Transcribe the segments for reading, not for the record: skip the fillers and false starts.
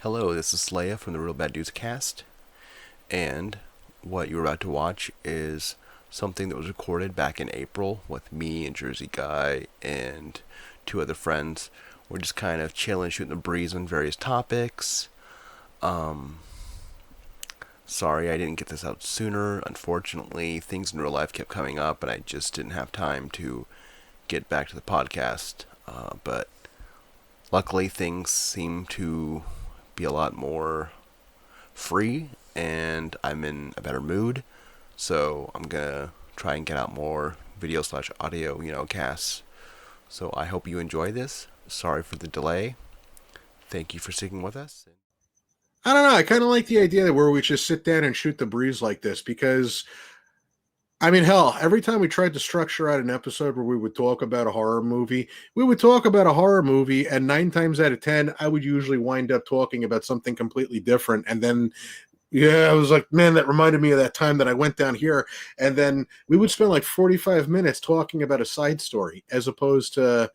Hello, this is Slaya from the Real Bad Dudes cast, and what you're about to watch is something that was recorded back in April with me and Jersey Guy and two other friends. We're just kind of chilling, shooting the breeze on various topics. Um, Sorry I didn't get this out sooner. Unfortunately, things in real life kept coming up, and I just didn't have time to get back to the podcast. But luckily, things seem to be a lot more free and I'm in a better mood. So I'm gonna try and get out more video slash audio, casts. So I hope you enjoy this. Sorry for the delay. Thank you for sticking with us. I don't know. I kind of like the idea that where we just sit down and shoot the breeze like this because, I mean, hell, every time we tried to structure out an episode where we would talk about a horror movie, we would talk about a horror movie, and 9 times out of 10, I would usually wind up talking about something completely different. And then, yeah, I was like, man, that reminded me of that time that I went down here. And then we would spend like 45 minutes talking about a side story as opposed to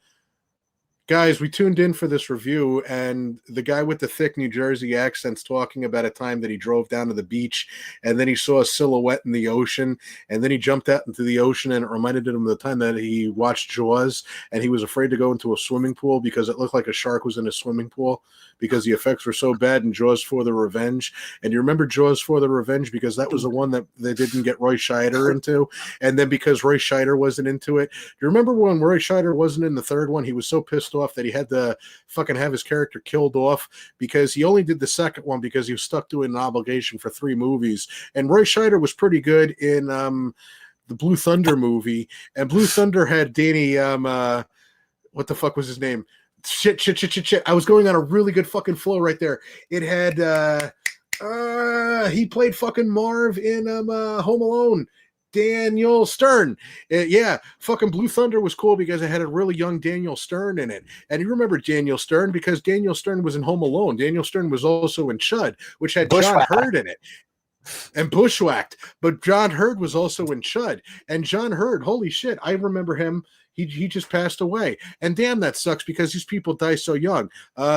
guys, we tuned in for this review, and the guy with the thick New Jersey accent's talking about a time that he drove down to the beach, and then he saw a silhouette in the ocean, and then he jumped out into the ocean, and it reminded him of the time that he watched Jaws, and he was afraid to go into a swimming pool because it looked like a shark was in a swimming pool because the effects were so bad in Jaws for the Revenge. And you remember Jaws for the Revenge because that was the one that they didn't get Roy Scheider into, and then because Roy Scheider wasn't into it. Do you remember when Roy Scheider wasn't in the third one? He was so pissed off that he had to fucking have his character killed off because he only did the second one because he was stuck doing an obligation for 3 movies. And Roy Scheider was pretty good in the Blue Thunder movie, and Blue Thunder had Danny what the fuck was his name? Shit. I was going on a really good fucking flow right there. It had he played fucking Marv in Home Alone. Daniel Stern. Yeah, fucking Blue Thunder was cool because it had a really young Daniel Stern in it. And you remember Daniel Stern because Daniel Stern was in Home Alone. Daniel Stern was also in Chud, which had John Hurd in it. And Bushwhacked. But John Hurd was also in Chud. And John Hurd, holy shit, I remember him. He just passed away. And damn, that sucks because these people die so young.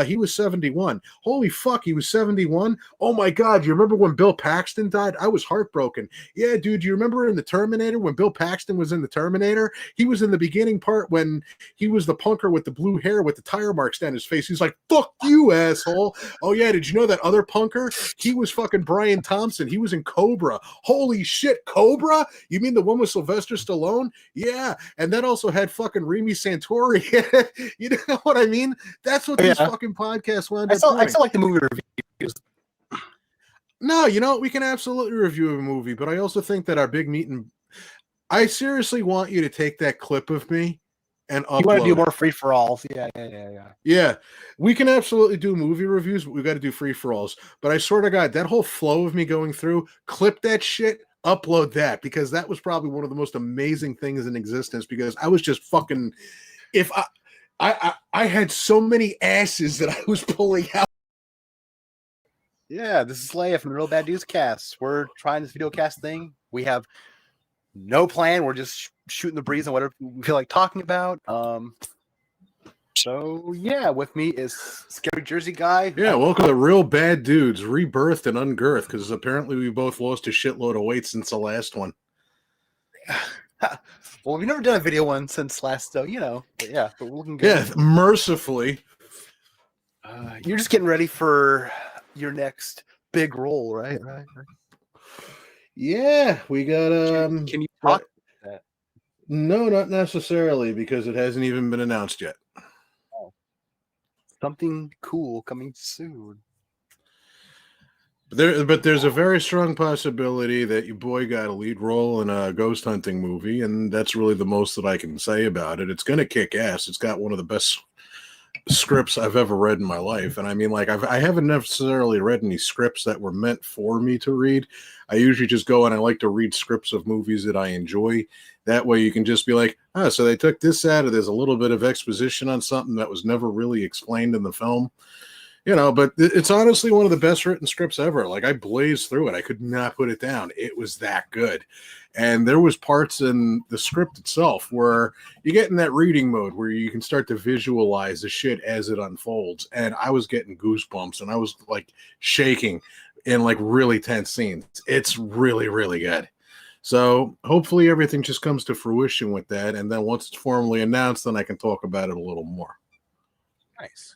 He was 71. Holy fuck, he was 71? Oh my God, you remember when Bill Paxton died? I was heartbroken. Yeah, dude, you remember in the Terminator when Bill Paxton was in the Terminator? He was in the beginning part when he was the punker with the blue hair with the tire marks down his face. He's like, fuck you, asshole. Oh yeah, did you know that other punker? He was fucking Brian Thompson. He was in Cobra. Holy shit, Cobra? You mean the one with Sylvester Stallone? Yeah, and that also had fucking Remy Santori. You know what I mean? That's what this fucking podcast wound up doing. I still like the movie reviews. No, we can absolutely review a movie, but I also think that our big meeting, I seriously want you to take that clip of me and upload. You want to do more free-for-alls. Yeah, we can absolutely do movie reviews, but we've got to do free-for-alls. But I swear to God, that whole flow of me going through, clip that shit, upload that, because that was probably one of the most amazing things in existence, because I was just fucking, if I had so many asses that I was pulling out. Yeah, this is Slaya from the Real Bad Dudes cast. We're trying this video cast thing. We have no plan. We're just shooting the breeze on whatever we feel like talking about. So yeah, with me is Scary Jersey Guy. Yeah, welcome to Real Bad Dudes, rebirthed and ungirthed, because apparently we both lost a shitload of weight since the last one. Well, we've never done a video one since last, but we're looking good. Yeah, mercifully. You're just getting ready for your next big role, right? Yeah, we got Can you talk about that? No, not necessarily, because it hasn't even been announced yet. Something cool coming soon. But there's a very strong possibility that your boy got a lead role in a ghost hunting movie, and that's really the most that I can say about it. It's going to kick ass. It's got one of the best scripts I've ever read in my life. And I mean, like, I haven't necessarily read any scripts that were meant for me to read. I usually just go and I like to read scripts of movies that I enjoy. That way you can just be like, so they took this out, or there's a little bit of exposition on something that was never really explained in the film. But it's honestly one of the best written scripts ever. Like, I blazed through it. I could not put it down. It was that good. And there was parts in the script itself where you get in that reading mode where you can start to visualize the shit as it unfolds. And I was getting goosebumps and I was like shaking in like really tense scenes. It's really, really good. So hopefully everything just comes to fruition with that. And then once it's formally announced, then I can talk about it a little more. Nice.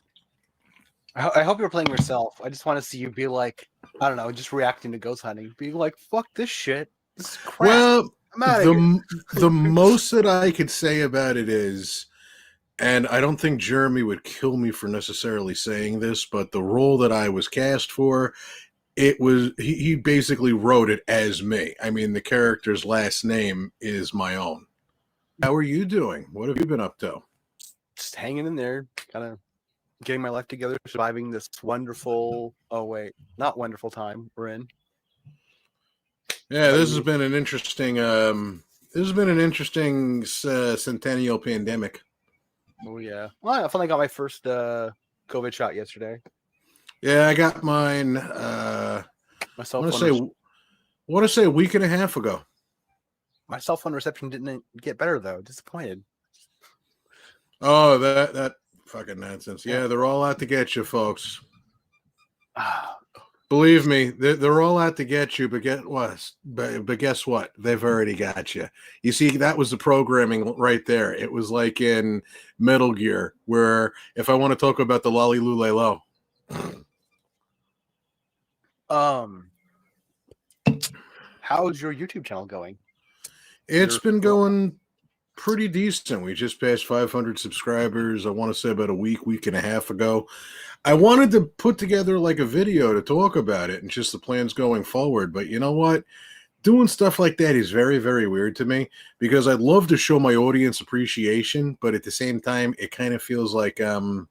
I hope you're playing yourself. I just want to see you be like, I don't know, just reacting to ghost hunting. Being like, fuck this shit. This is crap. Well, I'm out of here. The most that I could say about it is, and I don't think Jeremy would kill me for necessarily saying this, but the role that I was cast for, it was he basically wrote it as me. I mean, the character's last name is my own. How are you doing? What have you been up to? Just hanging in there, kind of getting my life together, surviving this wonderful, not wonderful time we're in. Yeah, this has been an interesting centennial pandemic. Oh yeah. Well, I finally got my first COVID shot yesterday. Yeah, I got mine. I want to say a week and a half ago. My cell phone reception didn't get better though. Disappointed. Oh, that fucking nonsense. Yeah, they're all out to get you, folks. Believe me, they're all out to get you, but guess what? They've already got you. You see, that was the programming right there. It was like in Metal Gear, where if I want to talk about the Lolly Lule Low. How's your YouTube channel going? It's been going pretty decent. We just passed 500 subscribers. I want to say about a week and a half ago. I wanted to put together like a video to talk about it and just the plans going forward. But you know what? Doing stuff like that is very, very weird to me because I'd love to show my audience appreciation, but at the same time, it kind of feels like I'm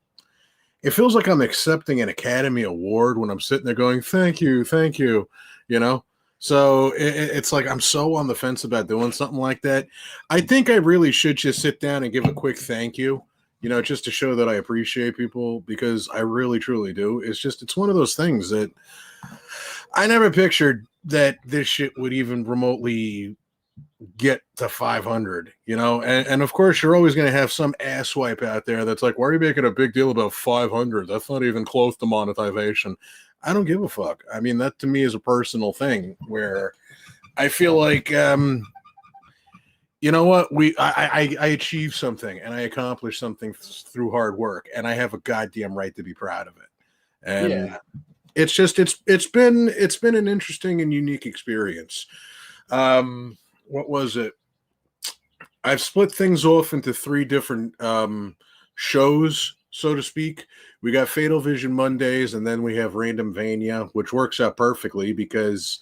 accepting an Academy Award when I'm sitting there going, thank you, So it's like I'm so on the fence about doing something like that. I think I really should just sit down and give a quick thank you, just to show that I appreciate people because I really, truly do. It's one of those things that I never pictured that this shit would even remotely get to 500, and of course you're always going to have some asswipe out there that's like, why are you making a big deal about 500? That's not even close to monetization. I don't give a fuck. I mean, that to me is a personal thing where I feel like, you know what? I achieved something and I accomplished something through hard work, and I have a goddamn right to be proud of it. And it's been an interesting and unique experience. What was it? I've split things off into 3 different shows, so to speak. We got Fatal Vision Mondays, and then we have Random Vania, which works out perfectly because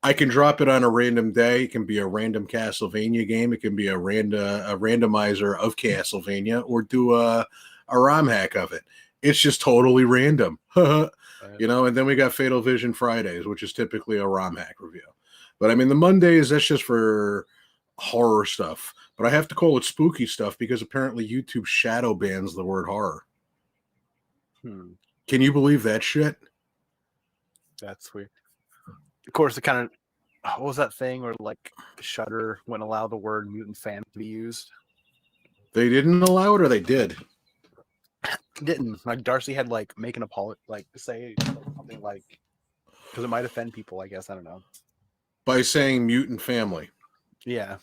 I can drop it on a random day. It can be a random Castlevania game. It can be a randomizer of Castlevania, or do a ROM hack of it. It's just totally random, And then we got Fatal Vision Fridays, which is typically a ROM hack review. But I mean, the Mondays, that's just for horror stuff. But I have to call it spooky stuff because apparently YouTube shadow bans the word horror. Can you believe that shit? That's weird. Of course, it kind of, what was that thing where like Shudder wouldn't allow the word mutant fan to be used? They didn't allow it, or they did? Didn't. Like Darcy had like make an apology, like say something like, because it might offend people, I guess. I don't know. By saying mutant family. Yeah.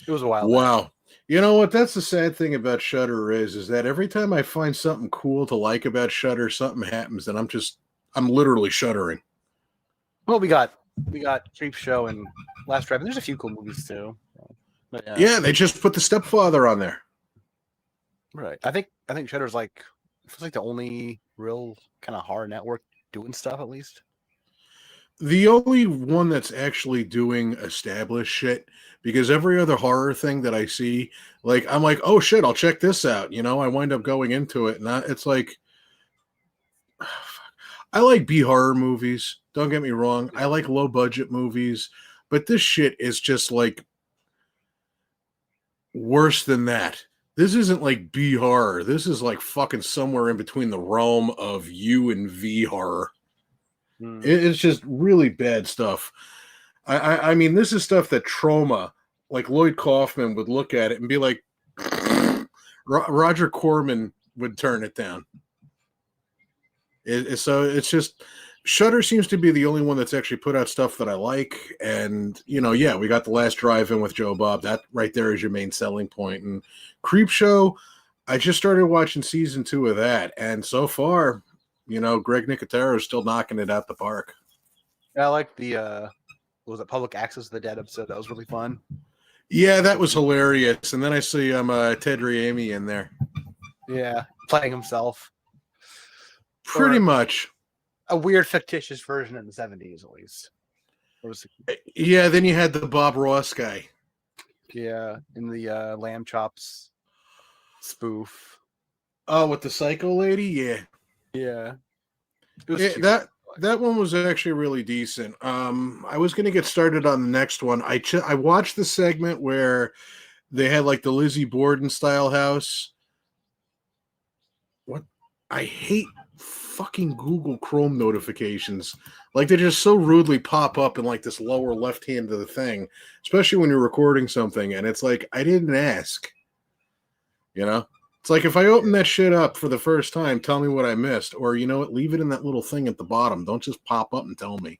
It was a while Wow. back. You know what? That's the sad thing about Shudder is that every time I find something cool to like about Shudder, something happens, and I'm literally shuddering. Well, we got Creep Show and Last Drive. There's a few cool movies too. But, yeah, they just put The Stepfather on there. Right. I think Shudder's like, it feels like the only real kind of horror network doing stuff, at least. The only one that's actually doing established shit, because every other horror thing that I see, like, I'm like, oh shit, I'll check this out. I wind up going into it, and it's like, I like B horror movies. Don't get me wrong. I like low budget movies, but this shit is just like worse than that. This isn't like B horror. This is like fucking somewhere in between the realm of U and V horror. It's just really bad stuff. I mean, this is stuff that Trauma, like Lloyd Kaufman, would look at it and be like, Roger Corman would turn it down. So it's just, Shudder seems to be the only one that's actually put out stuff that I like. And, we got The Last Drive-In with Joe Bob. That right there is your main selling point. And Creepshow, I just started watching season 2 of that. And so far, Greg Nicotero is still knocking it out the park. I like the, what was it, Public Access of the Dead episode. That was really fun. Yeah, that was hilarious. And then I see Ted Raimi in there. Yeah, playing himself. Pretty much. A weird fictitious version in the 70s, at least. Yeah, then you had the Bob Ross guy. Yeah, in the Lamb Chops spoof. Oh, with the Psycho lady? Yeah. Yeah. That one was actually really decent. I was going to get started on the next one. I watched the segment where they had like the Lizzie Borden style house. What? I hate fucking Google Chrome notifications. Like they just so rudely pop up in like this lower left hand of the thing, especially when you're recording something. And it's like, I didn't ask. It's like if I open that shit up for the first time, tell me what I missed. Or you know what, leave it in that little thing at the bottom. Don't just pop up and tell me.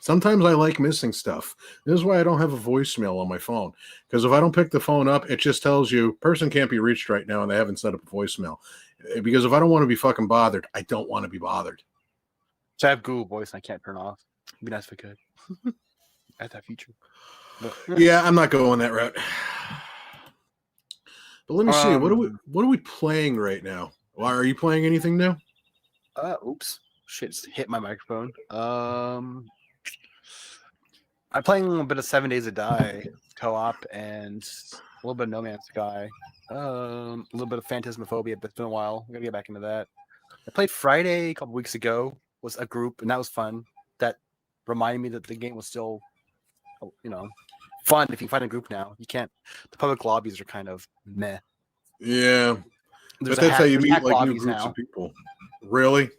Sometimes I like missing stuff. This is why I don't have a voicemail on my phone. Because if I don't pick the phone up, it just tells you, person can't be reached right now and they haven't set up a voicemail. Because if I don't want to be fucking bothered, I don't want to be bothered. So I have Google Voice and I can't turn off. It'd be nice if I could. I have that feature. But, yeah, I'm not going that route. But let me see. What are we playing right now? Why are you playing anything new? Oops. Shit, just hit my microphone. I'm playing a bit of 7 Days to Die co-op and a little bit of No Man's Sky. A little bit of Phantasmaphobia, but it's been a while. I'm gonna get back into that. I played Friday a couple weeks ago. Was a group, and that was fun. That reminded me that the game was still, fun. If you find a group now, you can't. The public lobbies are kind of meh. Yeah, but that's how you meet like new groups of people. Really?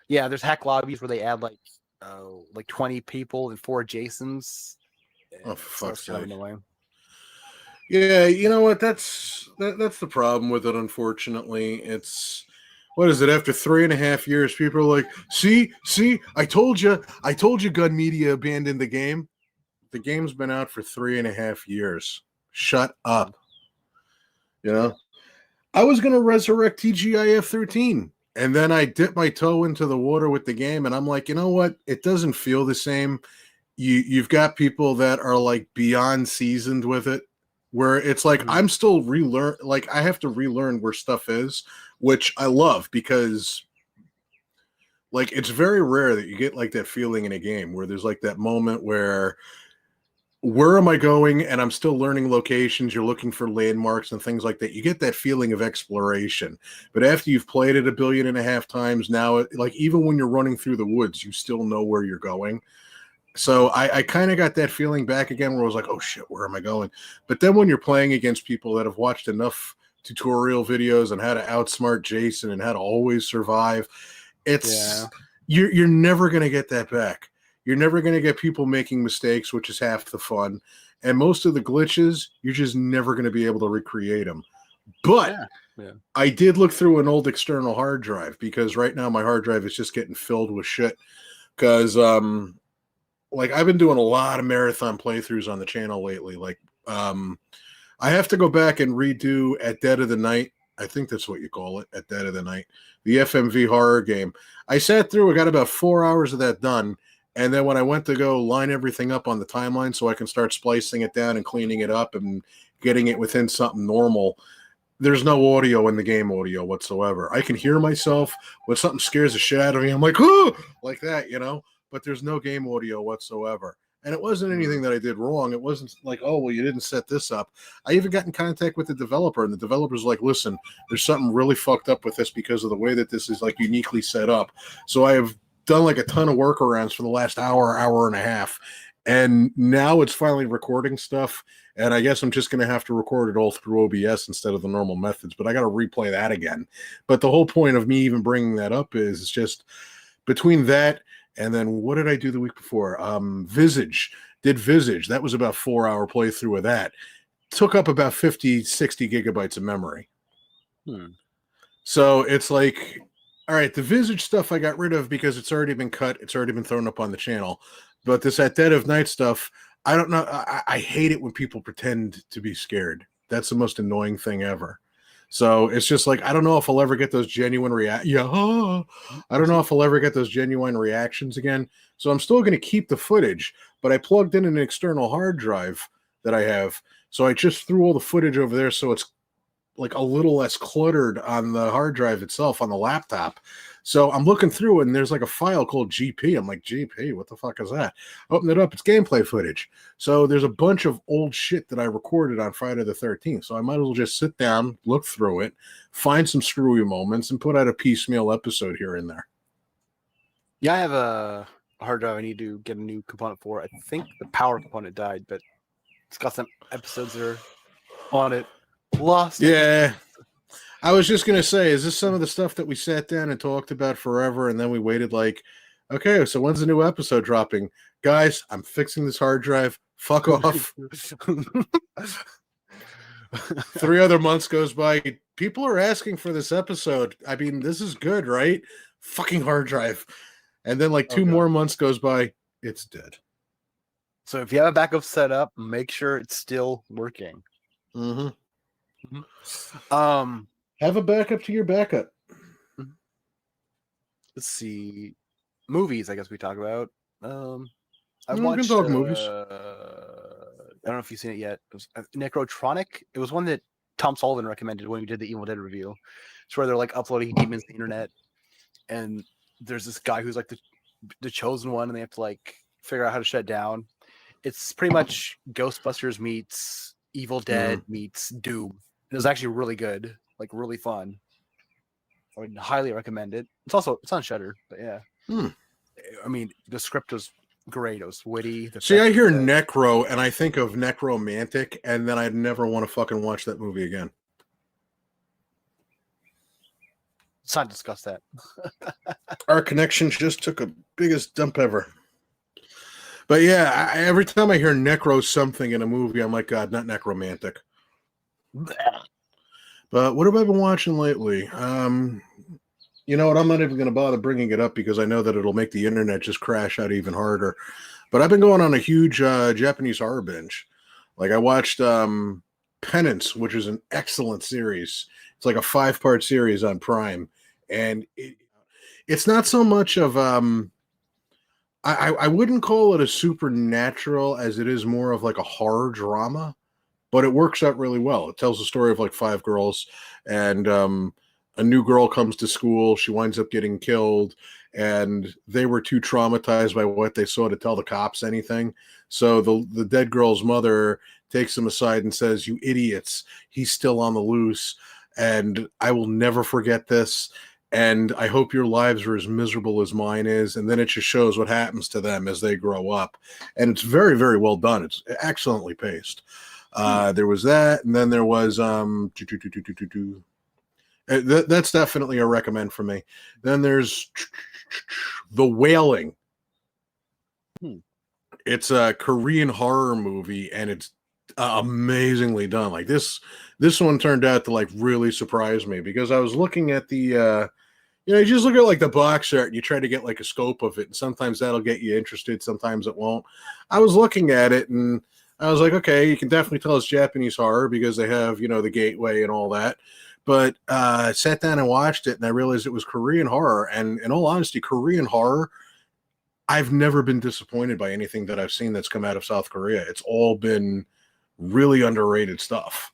There's hack lobbies where they add like 20 people and 4 Jasons. Oh, for fuck's sake! Annoying. Yeah, you know what? That's the problem with it. Unfortunately, it's what is it? After 3.5 years, people are like, "See, I told you, Gun Media abandoned the game." The game's been out for 3.5 years. Shut up. I was gonna resurrect TGIF 13, and then I dipped my toe into the water with the game, and I'm like, you know what? It doesn't feel the same. You've got people that are like beyond seasoned with it. Where it's like I'm still I have to relearn where stuff is, which I love because like it's very rare that you get like that feeling in a game where there's like that moment where am I going and I'm still learning locations, you're looking for landmarks and things like that. You get that feeling of exploration. But after you've played it 1.5 billion times now, like even when you're running through the woods, you still know where you're going. So I kind of got that feeling back again where I was like, oh shit, where am I going? But then when you're playing against people that have watched enough tutorial videos on how to outsmart Jason and how to always survive, you're never going to get that back. You're never going to get people making mistakes, which is half the fun. And most of the glitches, you're just never going to be able to recreate them. But I did look through an old external hard drive because right now my hard drive is just getting filled with shit. Because like I've been doing a lot of marathon playthroughs on the channel lately. Like I have to go back and redo At Dead of the Night. I think that's what you call it, At Dead of the Night. The FMV horror game. I sat through, I got about 4 hours of that done. And then when I went to go line everything up on the timeline so I can start splicing it down and cleaning it up and getting it within something normal, there's no audio in the game audio whatsoever. I can hear myself when something scares the shit out of me. I'm like, oh, like that, but there's no game audio whatsoever. And it wasn't anything that I did wrong. It wasn't like, oh, well, you didn't set this up. I even got in contact with the developer, and the developer's like, listen, there's something really fucked up with this because of the way that this is like uniquely set up. So I have done like a ton of workarounds for the last hour and a half. And now it's finally recording stuff. And I guess I'm just going to have to record it all through OBS instead of the normal methods. But I got to replay that again. But the whole point of me even bringing that up is it's just between that and then what did I do the week before? Visage. Did Visage. That was about 4-hour playthrough of that. Took up about 50, 60 gigabytes of memory. So it's like, all right, the Visage stuff I got rid of because it's already been cut. It's already been thrown up on the channel. But this At Dead of Night stuff, I don't know. I hate it when people pretend to be scared. That's the most annoying thing ever. So it's just like, I don't know if I'll ever get those genuine I don't know if I'll ever get those genuine reactions again. So I'm still going to keep the footage, but I plugged in an external hard drive that I have. So I just threw all the footage over there. So it's like a little less cluttered on the hard drive itself on the laptop. So I'm looking through and there's like a file called GP. I'm like, GP, what the fuck is that? Open it up. It's gameplay footage. So there's a bunch of old shit that I recorded on Friday the 13th. So I might as well just sit down, look through it, find some screwy moments and put out a piecemeal episode here and there. Yeah, I have a hard drive I need to get a new component for. I think the power component died, but it's got some episodes that are on it. Lost. Yeah. I was just going to say, is this some of the stuff that we sat down and talked about forever and then we waited like, okay, so when's the new episode dropping? Guys, I'm fixing this hard drive. Fuck off. 3 other months goes by. People are asking for this episode. I mean, this is good, right? Fucking hard drive. And then like 2 more months goes by. It's dead. So if you have a backup set up, make sure it's still working. Mm-hmm. Have a backup to your backup. Let's see. Movies, I guess we talk about. I We watched can talk movies. I don't know if you've seen it yet. It was Necrotronic. It was one that Tom Sullivan recommended when we did the Evil Dead review. It's where they're like uploading demons to the internet, and there's this guy who's like the chosen one, and they have to like figure out how to shut it down. It's pretty much Ghostbusters meets Evil Dead meets Doom. It was actually really good, like really fun. I would highly recommend it. It's on Shudder, but yeah. I mean, the script was great. It was witty. See, I hear Necro and I think of Necromantic, and then I'd never want to fucking watch that movie again. Let's not discuss that. Our connection just took a biggest dump ever. But yeah, every time I hear Necro something in a movie, I'm like, God, not Necromantic. But what have I been watching lately? You know what? I'm not even going to bother bringing it up because I know that it'll make the internet just crash out even harder. But I've been going on a huge Japanese horror binge. Like I watched Penance, which is an excellent series. It's like a 5-part series on Prime. And it's not so much of... I wouldn't call it a supernatural as it is more of like a horror drama, but it works out really well. It tells the story of like 5 girls, and a new girl comes to school. She winds up getting killed, and they were too traumatized by what they saw to tell the cops anything. So the dead girl's mother takes them aside and says, "You idiots, he's still on the loose, and I will never forget this. And I hope your lives are as miserable as mine is." And then it just shows what happens to them as they grow up. And it's very, very well done. It's excellently paced. There was that. And then there was that's definitely a recommend for me. Then there's The Wailing. It's a Korean horror movie, and it's amazingly done. Like this one turned out to like really surprise me because I was looking at the you just look at like the box art and you try to get like a scope of it, and sometimes that'll get you interested, sometimes it won't. I was looking at it and I was like, okay, you can definitely tell it's Japanese horror because they have, the gateway and all that. But I sat down and watched it and I realized it was Korean horror. And in all honesty, Korean horror, I've never been disappointed by anything that I've seen that's come out of South Korea. It's all been really underrated stuff.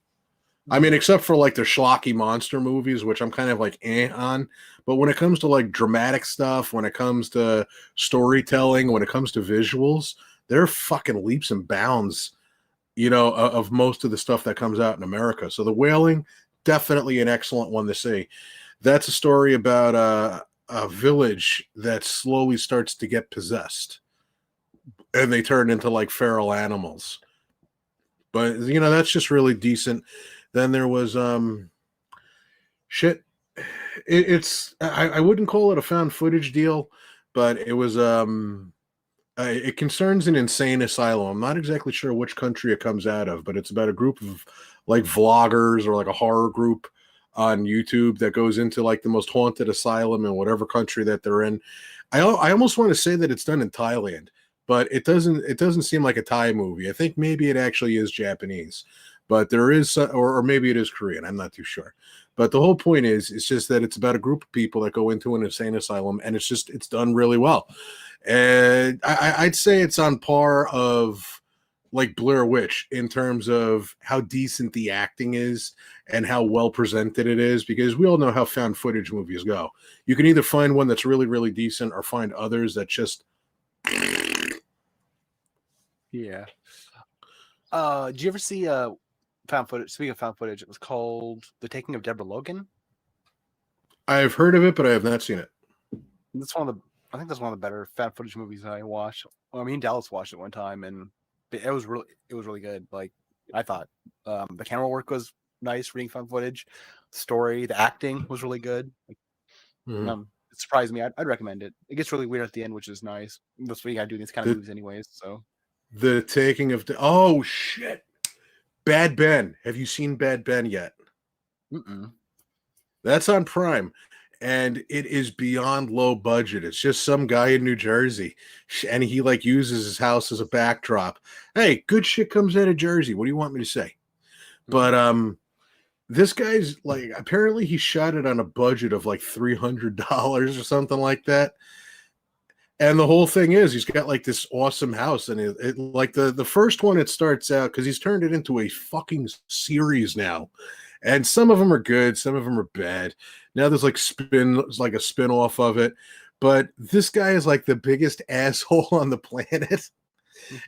I mean, except for like the schlocky monster movies, which I'm kind of like on. But when it comes to like dramatic stuff, when it comes to storytelling, when it comes to visuals, they're fucking leaps and bounds, of most of the stuff that comes out in America. So The Wailing, definitely an excellent one to see. That's a story about a village that slowly starts to get possessed. and they turn into like feral animals. But that's just really decent. Then there was shit. I wouldn't call it a found footage deal, but it was it concerns an insane asylum. I'm not exactly sure which country it comes out of, but it's about a group of like vloggers or like a horror group on YouTube that goes into like the most haunted asylum in whatever country that they're in. I almost want to say that it's done in Thailand, but it doesn't seem like a Thai movie. I think maybe it actually is Japanese, but there is, or maybe it is Korean. I'm not too sure. But the whole point is, it's just that it's about a group of people that go into an insane asylum, and it's done really well. And I'd say it's on par of like Blair Witch in terms of how decent the acting is and how well presented it is, because we all know how found footage movies go. You can either find one that's really, really decent or find others that just... Yeah. Did you ever see found footage? Speaking of found footage, it was called The Taking of Deborah Logan. I've heard of it, but I have not seen it. I think that's one of the better found footage movies I watched. Well, I mean, Dallas watched it one time, and it was really good. Like, I thought the camera work was nice, reading found footage, the story, the acting was really good. Like, it surprised me. I'd recommend it. It gets really weird at the end, which is nice. That's what you gotta do these kind of movies, anyways. So, The Taking of oh shit, Bad Ben. Have you seen Bad Ben yet? Mm-mm. That's on Prime, and it is beyond low budget. It's just some guy in New Jersey, and he like uses his house as a backdrop. Hey, good shit comes out of Jersey. What do you want me to say? But this guy's like, apparently he shot it on a budget of like $300 or something like that. And the whole thing is, he's got like this awesome house, and it like the first one, it starts out, because he's turned it into a fucking series now, and some of them are good, some of them are bad. Now there's like a spin-off of it, but this guy is like the biggest asshole on the planet,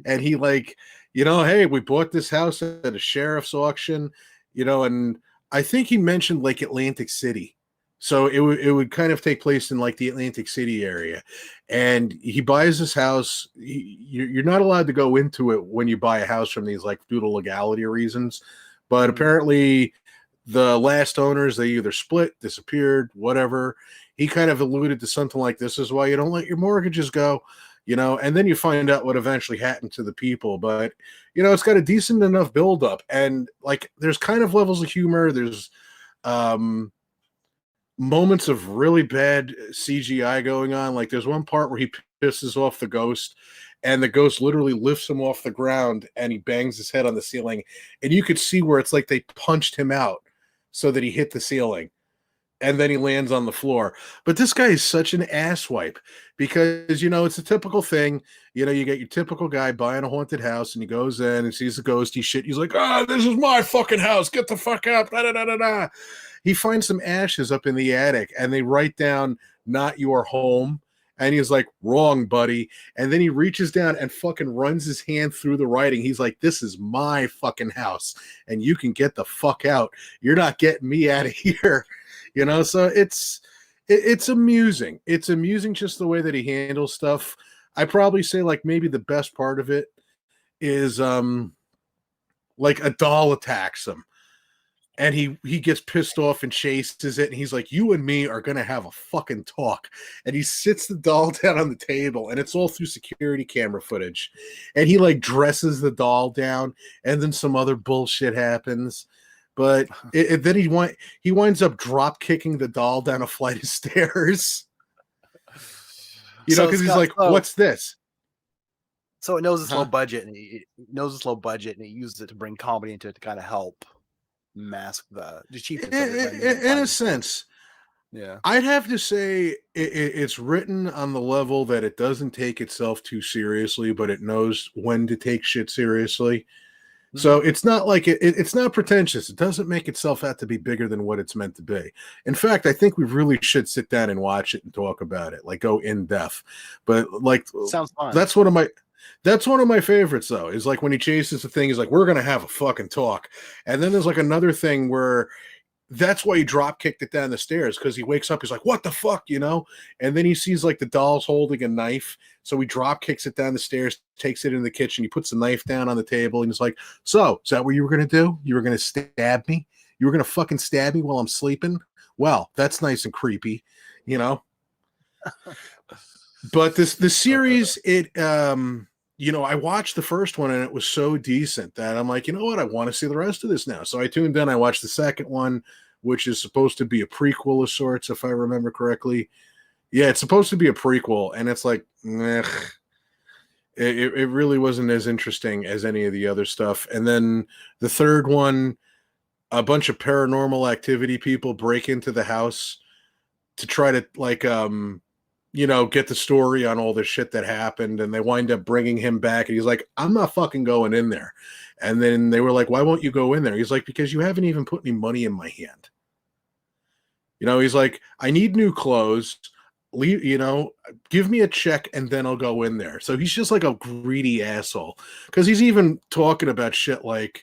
and he like, hey, we bought this house at a sheriff's auction, and I think he mentioned like Atlantic City. So it would kind of take place in like the Atlantic City area, and he buys this house. You're not allowed to go into it when you buy a house from these like due to legality reasons, but apparently the last owners, they either split, disappeared, whatever. He kind of alluded to something like, this is why you don't let your mortgages go, and then you find out what eventually happened to the people. But it's got a decent enough build up, and like there's kind of levels of humor. There's moments of really bad CGI going on. Like there's one part where he pisses off the ghost, and the ghost literally lifts him off the ground, and he bangs his head on the ceiling, and you could see where it's like they punched him out so that he hit the ceiling, and then he lands on the floor. But this guy is such an asswipe, because it's a typical thing. You get your typical guy buying a haunted house, and he goes in and sees the ghosty shit. He's like, this is my fucking house, get the fuck out. Da, da, da, da, da. He finds some ashes up in the attic, and they write down, "Not your home." And he's like, "Wrong, buddy." And then he reaches down and fucking runs his hand through the writing. He's like, "This is my fucking house, and you can get the fuck out. You're not getting me out of here." So it's amusing. It's amusing just the way that he handles stuff. I probably say like maybe the best part of it is like a doll attacks him. And he gets pissed off and chases it, and he's like, "You and me are gonna have a fucking talk." And he sits the doll down on the table, and it's all through security camera footage. And he like dresses the doll down, and then some other bullshit happens. But then he winds up drop kicking the doll down a flight of stairs. Because he's like, "What's this?" So it knows it's low budget, and it uses it to bring comedy into it to kind of help mask the cheapness in a sense. Yeah, I'd have to say it's written on the level that it doesn't take itself too seriously, but it knows when to take shit seriously. Mm-hmm. So it's not like it's not pretentious. It doesn't make itself out to be bigger than what it's meant to be. In fact, I think we really should sit down and watch it and talk about it, like go in depth. But like, sounds fun. That's one of my favorites, though, is like when he chases the thing, he's like, "We're going to have a fucking talk." And then there's like another thing where that's why he drop kicked it down the stairs, because he wakes up, he's like, what the fuck, you know? And then he sees like the doll's holding a knife. So he drop kicks it down the stairs, takes it in the kitchen. He puts the knife down on the table and he's like, so is that what you were going to do? You were going to stab me? You were going to fucking stab me while I'm sleeping? Well, that's nice and creepy, you know? But the series, it, you know, I watched the first one and it was so decent that I'm like, you know what? I want to see the rest of this now. So I tuned in. I watched the second one, which is supposed to be a prequel of sorts, if I remember correctly. Yeah, it's supposed to be a prequel, and it's like, it really wasn't as interesting as any of the other stuff. And then the third one, a bunch of Paranormal Activity people break into the house to try to, like, you know, get the story on all the shit that happened, and they wind up bringing him back, and he's like, I'm not fucking going in there. And then they were like, why won't you go in there? He's like, because you haven't even put any money in my hand. You know, he's like, I need new clothes. You know, give me a check and then I'll go in there. So he's just like a greedy asshole, because he's even talking about shit like,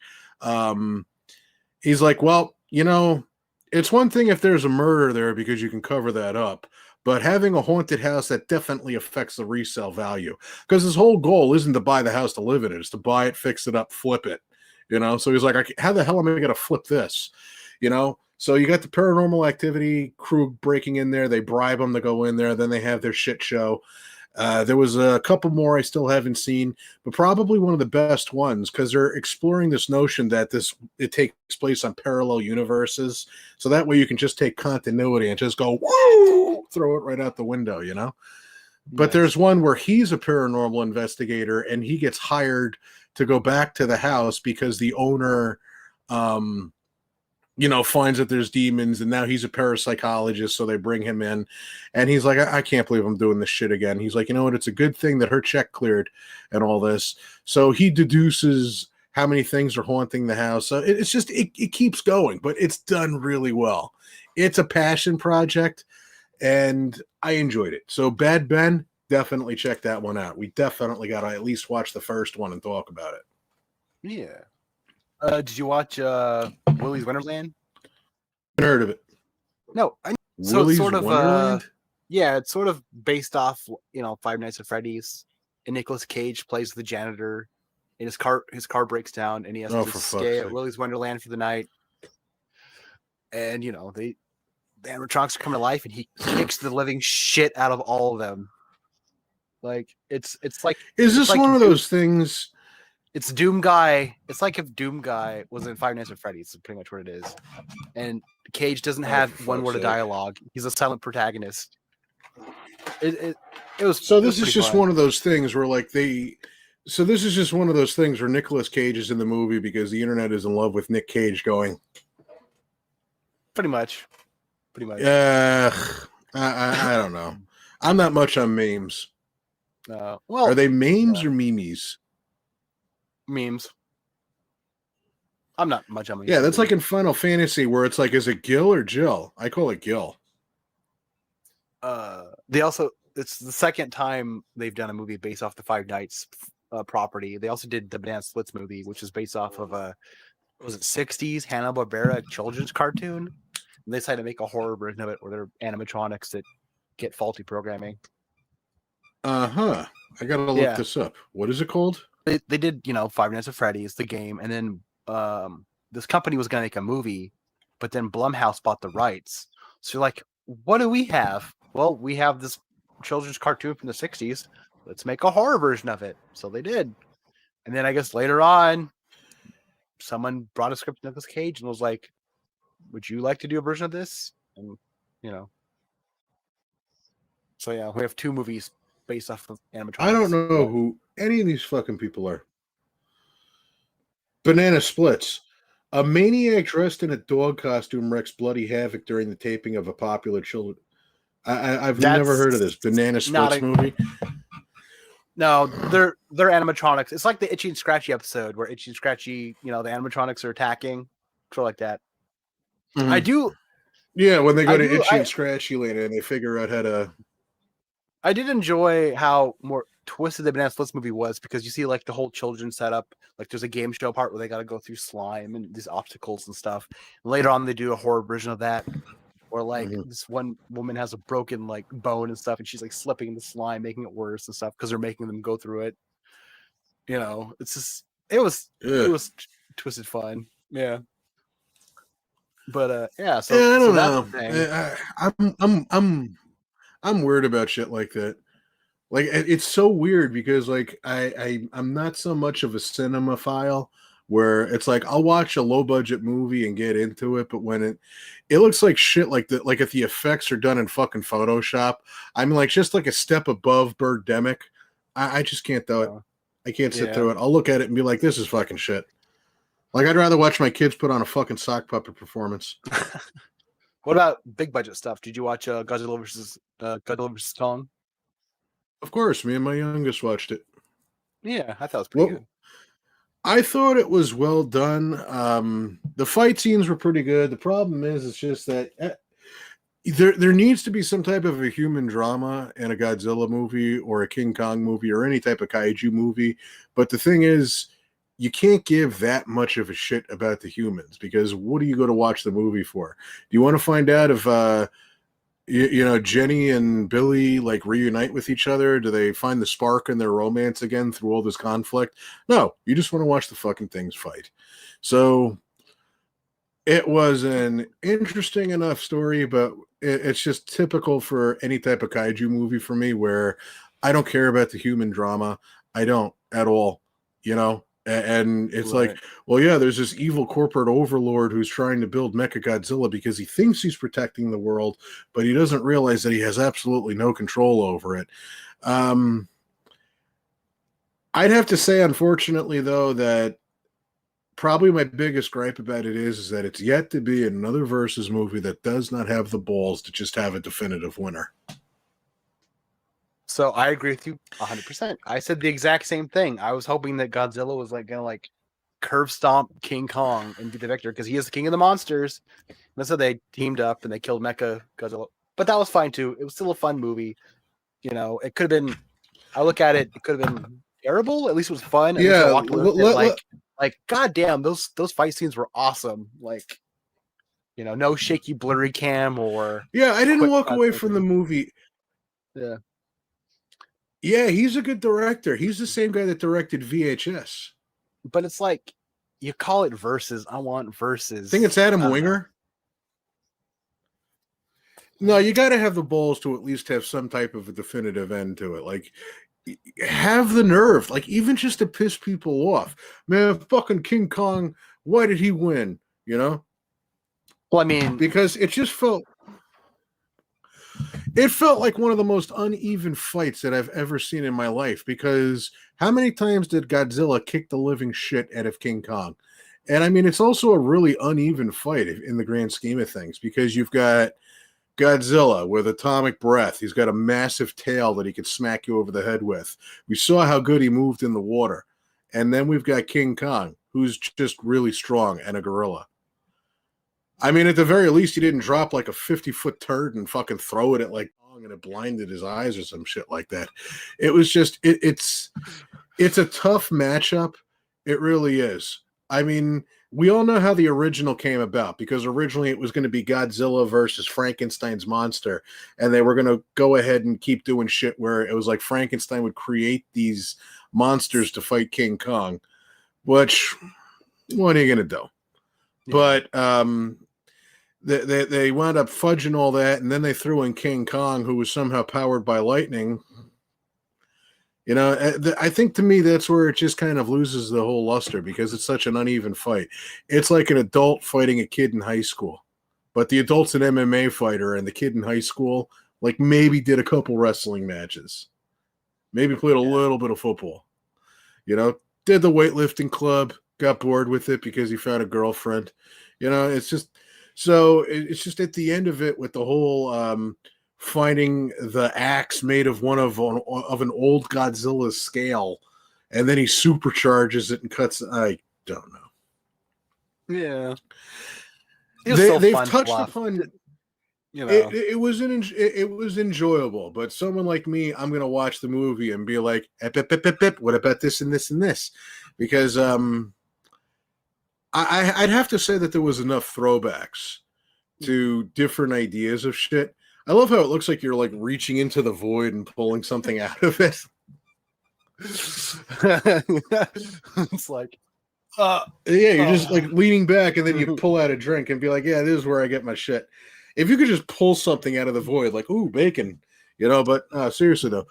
he's like, well, you know, it's one thing if there's a murder there because you can cover that up. But having a haunted house, that definitely affects the resale value, because his whole goal isn't to buy the house to live in it. It's to buy it, fix it up, flip it, you know? So he's like, how the hell am I going to flip this? You know? So you got the Paranormal Activity crew breaking in there. They bribe them to go in there. Then they have their shit show. There was a couple more I still haven't seen, but probably one of the best ones, because they're exploring this notion that it takes place on parallel universes. So that way you can just take continuity and just go, woo, throw it right out the window, you know? But there's one where he's a paranormal investigator and he gets hired to go back to the house because the owner, you know, finds that there's demons, and now he's a parapsychologist, so they bring him in, and he's like, I can't believe I'm doing this shit again. He's like, you know what, it's a good thing that her check cleared and all this. So he deduces how many things are haunting the house. So it's just, it keeps going, but it's done really well. It's a passion project, and I enjoyed it. So Bad Ben, definitely check that one out. We definitely got to at least watch the first one and talk about it. Yeah. Did you watch Willy's Wonderland? I've heard of it. No. So Willy's it's sort of Wonderland? yeah, it's sort of based off, you know, Five Nights at Freddy's. And Nicolas Cage plays the janitor, and his car breaks down, and he has to stay at Willy's Wonderland for the night. And you know, the animatronics are coming to life, and he kicks the living shit out of all of them. Like it's like, is this like one of those things? It's Doom Guy. It's like if Doom Guy was in Five Nights at Freddy's. It's pretty much what it is. And Cage doesn't have one word of dialogue. He's a silent protagonist. It was. So this is just fun. one of those things where like So this is just one of those things where Nicolas Cage is in the movie because the internet is in love with Nick Cage going. Pretty much. I don't know. I'm not much on memes. Well, are they memes or memes? Memes. I'm not much on memes. Yeah, that's like in Final Fantasy where it's like, is it Gil or Jill? I call it Gil. It's the second time they've done a movie based off the Five Nights property. They also did the Banana Splits movie, which is based off of was it 60s Hanna-Barbera children's cartoon? And they decided to make a horror version of it where they're animatronics that get faulty programming. I gotta look this up. What is it called? They did, you know, Five Nights at Freddy's, the game, and then this company was going to make a movie, but then Blumhouse bought the rights. So you're like, what do we have? Well, we have this children's cartoon from the 60s. Let's make a horror version of it. So they did. And then I guess later on, someone brought a script to Nicolas Cage and was like, would you like to do a version of this? And, you know. So yeah, we have two movies based off of animatronics. I don't know who any of these fucking people are. Banana Splits. A maniac dressed in a dog costume wreaks bloody havoc during the taping of a popular children. I've never heard of this Banana Splits movie. No, they're animatronics. It's like the Itchy and Scratchy episode where Itchy and Scratchy, you know, the animatronics are attacking, sort of like that. Mm-hmm. I do. Yeah, when they go to Itchy and Scratchy Land and they figure out how to. I did enjoy how twisted the Banana Splits movie was, because you see like the whole children setup. Like there's a game show part where they got to go through slime and these obstacles and stuff. Later on, they do a horror version of that, where like this one woman has a broken like bone and stuff, and she's like slipping in the slime, making it worse and stuff because they're making them go through it. You know, it's just it was twisted fun. Yeah. But yeah, so, I don't that's know. the thing. I'm weird about shit like that. Like it's so weird because like I'm not so much of a cinemaphile where it's like I'll watch a low budget movie and get into it, but when it looks like shit, like if the effects are done in fucking Photoshop, I'm like just like a step above Birdemic. I just can't do it. I can't sit through it. I'll look at it and be like, this is fucking shit. Like I'd rather watch my kids put on a fucking sock puppet performance. What about big budget stuff? Did you watch Godzilla versus Kong? Of course, me and my youngest watched it. Yeah, I thought it was pretty good. I thought it was well done. The fight scenes were pretty good. The problem is, it's just that there needs to be some type of a human drama in a Godzilla movie or a King Kong movie or any type of kaiju movie. But the thing is, you can't give that much of a shit about the humans, because what do you go to watch the movie for? Do you want to find out if you know, Jenny and Billy like reunite with each other? Do they find the spark in their romance again through all this conflict? No, you just want to watch the fucking things fight. So it was an interesting enough story, but it's just typical for any type of kaiju movie for me, where I don't care about the human drama. I don't at all, you know? And it's like, well, yeah, there's this evil corporate overlord who's trying to build Mechagodzilla because he thinks he's protecting the world, but he doesn't realize that he has absolutely no control over it. I'd have to say, unfortunately, though, that probably my biggest gripe about it is that it's yet to be another Versus movie that does not have the balls to just have a definitive winner. So I agree with you 100%. I said the exact same thing. I was hoping that Godzilla was like gonna like curve stomp King Kong and be the victor, because he is the king of the monsters. And so they teamed up and they killed Mecha Godzilla. But that was fine too. It was still a fun movie. You know, it could have been. I look at it. It could have been terrible. At least it was fun. And Yeah, like goddamn, those fight scenes were awesome. Like, you know, no shaky blurry cam or. Yeah, I didn't walk away from the movie. Yeah. Yeah, he's a good director. He's the same guy that directed VHS. But it's like, you call it Versus. I want Versus. I think it's Adam Winger. No, you got to have the balls to at least have some type of a definitive end to it. Like, have the nerve, like even just to piss people off. Man, fucking King Kong, why did he win? You know? Well, I mean, because it just felt like one of the most uneven fights that I've ever seen in my life, because how many times did Godzilla kick the living shit out of King Kong? And I mean, it's also a really uneven fight in the grand scheme of things, because you've got Godzilla with atomic breath. He's got a massive tail that he could smack you over the head with. We saw how good he moved in the water. And then we've got King Kong, who's just really strong and a gorilla. I mean, at the very least, he didn't drop like a 50-foot turd and fucking throw it at like Kong and it blinded his eyes or some shit like that. It was just, it's a tough matchup. It really is. I mean, we all know how the original came about, because originally it was going to be Godzilla versus Frankenstein's monster, and they were going to go ahead and keep doing shit where it was like Frankenstein would create these monsters to fight King Kong, which, what are you going to do? Yeah. But they wound up fudging all that, and then they threw in King Kong, who was somehow powered by lightning. You know, I think to me that's where it just kind of loses the whole luster, because it's such an uneven fight. It's like an adult fighting a kid in high school, but the adult's an MMA fighter, and the kid in high school like maybe did a couple wrestling matches, maybe played a little bit of football, you know, did the weightlifting club, got bored with it because he found a girlfriend. You know, it's just at the end of it with the whole finding the axe made of an old Godzilla's scale, and then he supercharges it and cuts. I don't know. Yeah, they've touched upon. You know, it was enjoyable, but someone like me, I'm gonna watch the movie and be like, what about this and this and this? Because I'd have to say that there was enough throwbacks to different ideas of shit. I love how it looks like you're like reaching into the void and pulling something out of it. it's like, yeah, you're just like leaning back and then you pull out a drink and be like, yeah, this is where I get my shit. If you could just pull something out of the void, like, ooh, bacon, you know, but seriously though,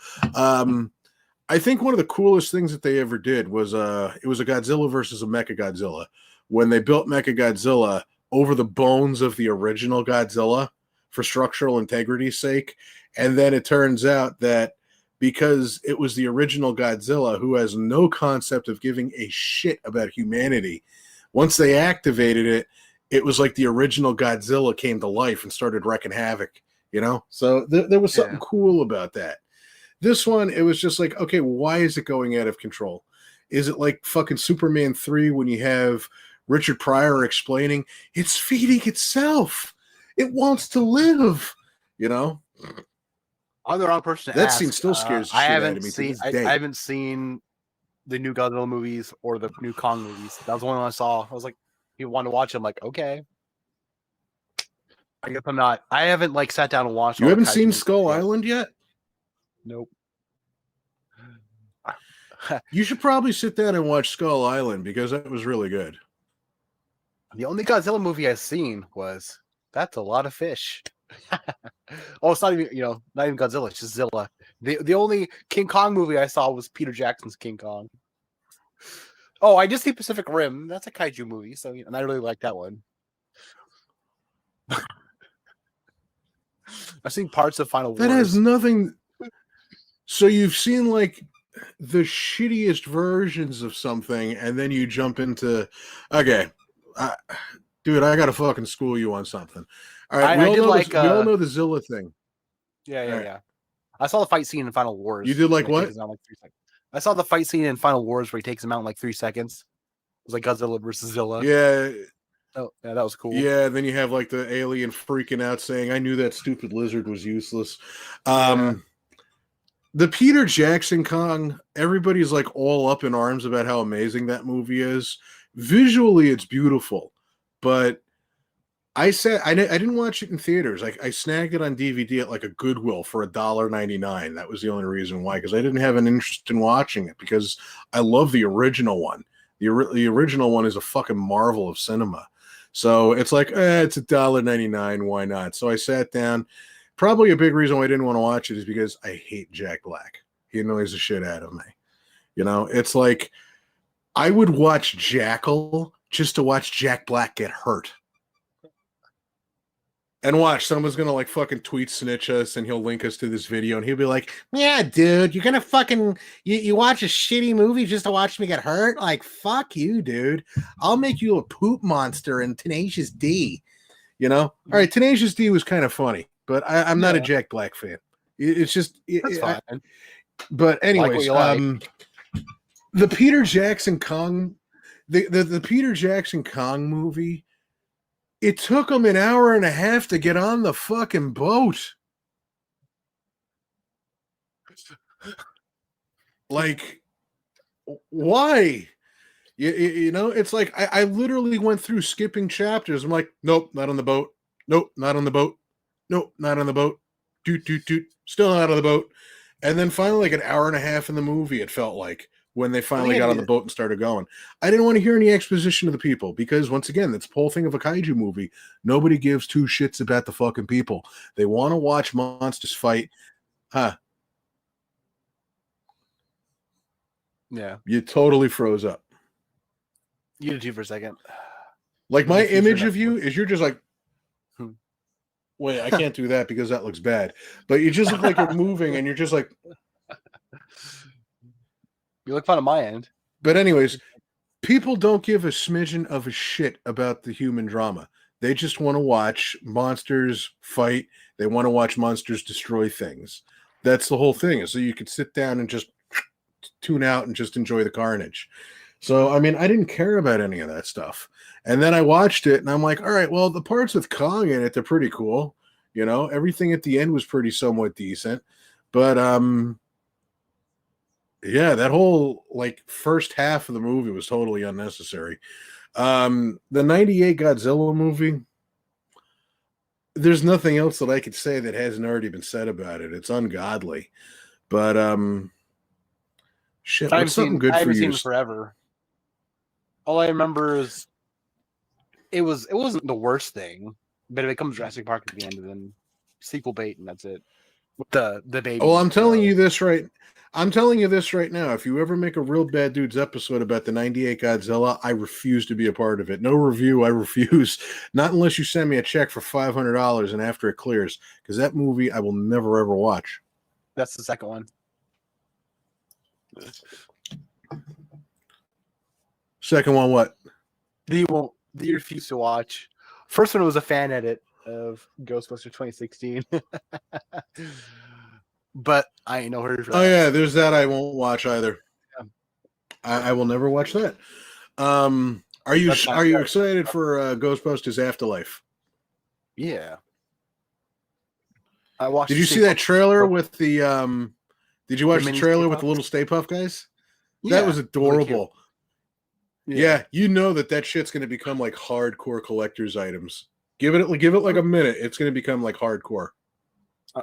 I think one of the coolest things that they ever did was it was a Godzilla versus a Mechagodzilla. When they built Mechagodzilla over the bones of the original Godzilla for structural integrity's sake. And then it turns out that because it was the original Godzilla who has no concept of giving a shit about humanity, once they activated it, it was like the original Godzilla came to life and started wreaking havoc, you know? So there was something cool about that. This one, it was just like, okay, why is it going out of control? Is it like fucking Superman 3 when you have Richard Pryor explaining it's feeding itself? It wants to live, you know? I'm the wrong person to that ask. scene still scares the shit out of me to this day. I haven't seen the new Godzilla movies or the new Kong movies. That was the one I saw. I was like, you want to watch it? I'm like, okay. I guess I'm not. I haven't like sat down and watched. You haven't seen Skull Island yet? Nope. You should probably sit down and watch Skull Island because that was really good. The only Godzilla movie I've seen was That's a Lot of Fish. Oh, it's not even, not even Godzilla, it's just Zilla. The only King Kong movie I saw was Peter Jackson's King Kong. Oh, I just see Pacific Rim. That's a kaiju movie, so and I really like that one. I've seen parts of Final Wars. That has nothing. So you've seen like the shittiest versions of something, and then you jump into, okay, dude, I gotta fucking school you on something. All right, we all know the Zilla thing. Yeah. I saw the fight scene in Final Wars. You did like what? I saw the fight scene in Final Wars where he takes him out in like 3 seconds. It was like Godzilla versus Zilla. Yeah. Oh, yeah, that was cool. Yeah, then you have like the alien freaking out saying, I knew that stupid lizard was useless. The Peter Jackson Kong, everybody's like all up in arms about how amazing that movie is. Visually, it's beautiful, but I didn't watch it in theaters. I snagged it on DVD at like a Goodwill for $1.99. That was the only reason why, because I didn't have an interest in watching it because I love the original one. The original one is a fucking marvel of cinema. So it's like, it's $1.99. Why not? So I sat down. Probably a big reason why I didn't want to watch it is because I hate Jack Black. He annoys the shit out of me. You know, it's like I would watch Jackal just to watch Jack Black get hurt. And watch, someone's gonna like fucking tweet snitch us and he'll link us to this video and he'll be like, yeah, dude, you're gonna fucking you watch a shitty movie just to watch me get hurt? Like, fuck you, dude. I'll make you a poop monster in Tenacious D. You know? All right, Tenacious D was kind of funny, but I'm not a Jack Black fan. It's just that's fine. But anyways, the Peter Jackson Kong, the Peter Jackson Kong movie. It took them an hour and a half to get on the fucking boat. Like, why? You know, it's like I literally went through skipping chapters. I'm like, nope, not on the boat. Nope, not on the boat. Nope, not on the boat. Doot, doot, doot. Still not on the boat. And then finally, like an hour and a half in the movie, it felt like, when they finally got on the boat and started going. I didn't want to hear any exposition of the people because, once again, that's the whole thing of a kaiju movie. Nobody gives two shits about the fucking people. They want to watch monsters fight. Huh. Yeah. You totally froze up. You did too for a second. Like, my image of you is you're just like, wait, I can't do that because that looks bad. But you just look like you're moving and you're just like... You look fine on my end. But anyways, people don't give a smidgen of a shit about the human drama. They just want to watch monsters fight. They want to watch monsters destroy things. That's the whole thing. So you could sit down and just tune out and just enjoy the carnage. So, I mean, I didn't care about any of that stuff. And then I watched it and I'm like, all right, well, the parts with Kong in it, they're pretty cool. You know, everything at the end was pretty somewhat decent, but yeah, that whole like first half of the movie was totally unnecessary. The 98 Godzilla movie, there's nothing else that I could say that hasn't already been said about it. It's ungodly. But shit, what's something good I for haven't you? seen it forever. All I remember is it wasn't the worst thing, but it becomes Jurassic Park at the end, and then sequel bait, and that's it. With the baby. Oh, I'm telling you this right now. If you ever make a Real Bad Dudes episode about the 98 Godzilla, I refuse to be a part of it. No review, I refuse. Not unless you send me a check for $500 and after it clears, because that movie I will never ever watch. That's the second one. Second one, what? You refuse to watch. First one was a fan edit of Ghostbusters 2016. But I ain't no hurry for that. Oh yeah, there's that I won't watch either. Yeah. I will never watch that. Are you excited for Ghostbusters Afterlife? Yeah. I watched. Did you see that trailer with the Did you watch the trailer with the little Stay Puft guys? Yeah, that was adorable. Yeah, you know that shit's going to become like hardcore collector's items. Give it like a minute. It's going to become like hardcore.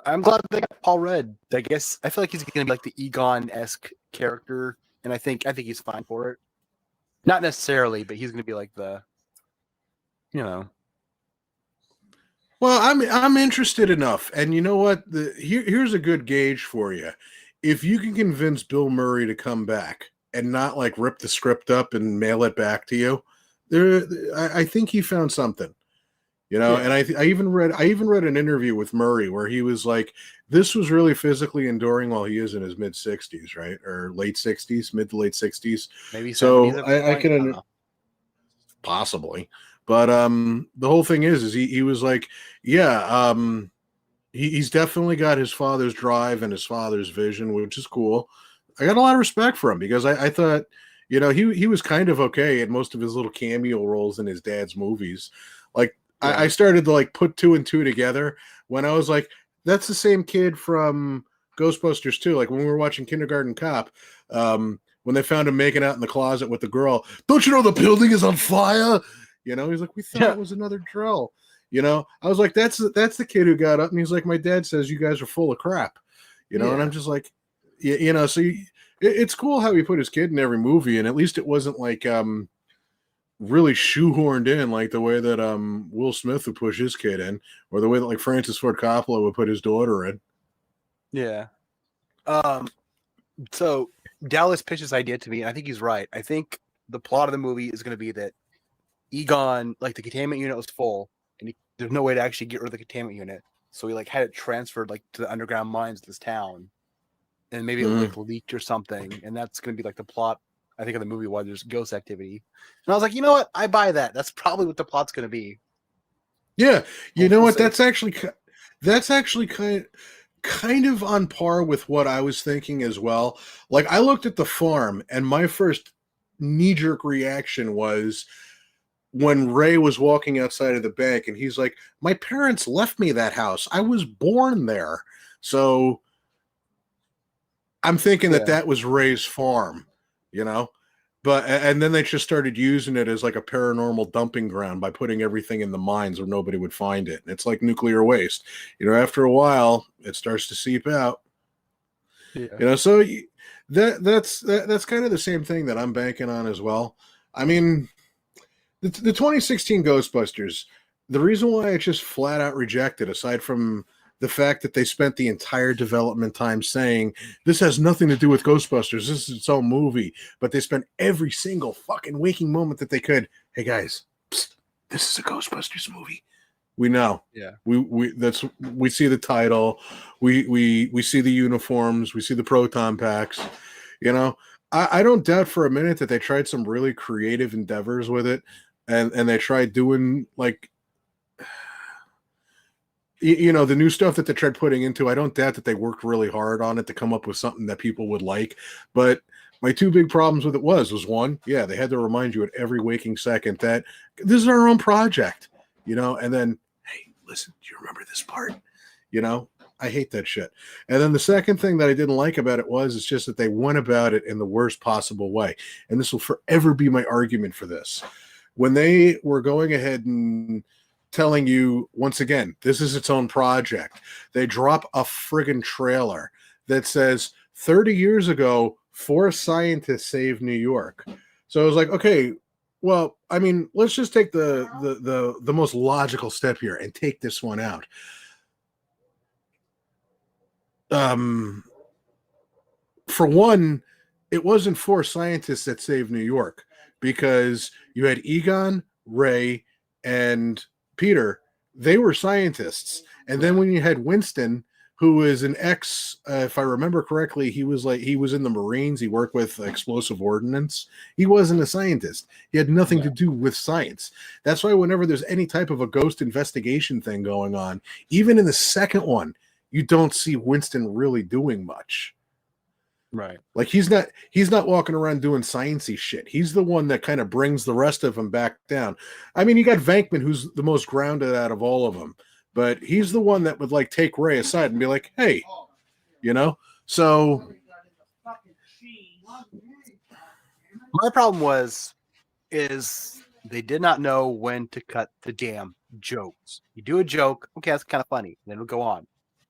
I'm glad they got Paul Rudd. I guess I feel like he's going to be like the Egon-esque character, and I think he's fine for it. Not necessarily, but he's going to be like the, you know. Well, I'm interested enough, and you know what? Here's a good gauge for you. If you can convince Bill Murray to come back and not like rip the script up and mail it back to you, I think he found something. You know, yeah. And I even read an interview with Murray where he was like, this was really physically enduring while he is in his mid 60s, right? Or late 60s, mid to late 60s. Maybe so I can possibly. But the whole thing is he was like, yeah, he's definitely got his father's drive and his father's vision, which is cool. I got a lot of respect for him because I thought, you know, he was kind of okay at most of his little cameo roles in his dad's movies. Like, yeah. I started to like put two and two together when I was like, that's the same kid from Ghostbusters 2. Like when we were watching Kindergarten Cop, when they found him making out in the closet with the girl, don't you know the building is on fire? You know, he's like, we thought it was another drill. You know, I was like, that's the kid who got up, and he's like, my dad says you guys are full of crap. You know, and I'm just like, you know, so it's cool how he put his kid in every movie, and at least it wasn't like really shoehorned in like the way that Will Smith would push his kid in, or the way that like Francis Ford Coppola would put his daughter in. Yeah. So Dallas pitched this idea to me, and I think he's right. I think the plot of the movie is going to be that Egon, like the containment unit was full, and there's no way to actually get rid of the containment unit. So he like had it transferred like to the underground mines of this town, and maybe it like leaked or something. And that's going to be like the plot, I think, of the movie while there's ghost activity. And I was like, you know what? I buy that. That's probably what the plot's going to be. Yeah, you know what? That's actually kind of on par with what I was thinking as well. Like I looked at the farm, and my first knee-jerk reaction was when Ray was walking outside of the bank, and he's like, my parents left me that house. I was born there. So I'm thinking that was Ray's farm, you know? And then they just started using it as like a paranormal dumping ground by putting everything in the mines where nobody would find it. And it's like nuclear waste. You know, after a while, it starts to seep out. Yeah. You know, so that's kind of the same thing that I'm banking on as well. I mean, the 2016 Ghostbusters, the reason why it's just flat out rejected, aside from the fact that they spent the entire development time saying this has nothing to do with Ghostbusters, this is its own movie, but they spent every single fucking waking moment that they could. Hey guys, psst, this is a Ghostbusters movie. We know. Yeah. We see the title, we see the uniforms, we see the proton packs. You know, I don't doubt for a minute that they tried some really creative endeavors with it, and they tried doing like, you know, the new stuff that they tried putting into. I don't doubt that they worked really hard on it to come up with something that people would like. But my two big problems with it was one, yeah, they had to remind you at every waking second that this is our own project, you know, and then, hey, listen, do you remember this part? You know, I hate that shit. And then the second thing that I didn't like about it it's just that they went about it in the worst possible way. And this will forever be my argument for this. When they were going ahead and telling you, once again, this is its own project, they drop a friggin' trailer that says 30 years ago, 4 scientists saved New York. So I was like, okay, well, I mean, let's just take the most logical step here and take this one out. For one, it wasn't 4 scientists that saved New York, because you had Egon, Ray, and Peter. They were scientists. And then when you had Winston, who was an if I remember correctly, he was in the Marines. He worked with explosive ordnance. He wasn't a scientist. He had nothing to do with science. That's why whenever there's any type of a ghost investigation thing going on, even in the second one, you don't see Winston really doing much. Right. Like he's not walking around doing sciencey shit. He's the one that kind of brings the rest of them back down. I mean, you got Venkman, who's the most grounded out of all of them, but he's the one that would like take Ray aside and be like, "Hey," you know. So my problem is they did not know when to cut the damn jokes. You do a joke, okay, that's kind of funny. Then it'll go on.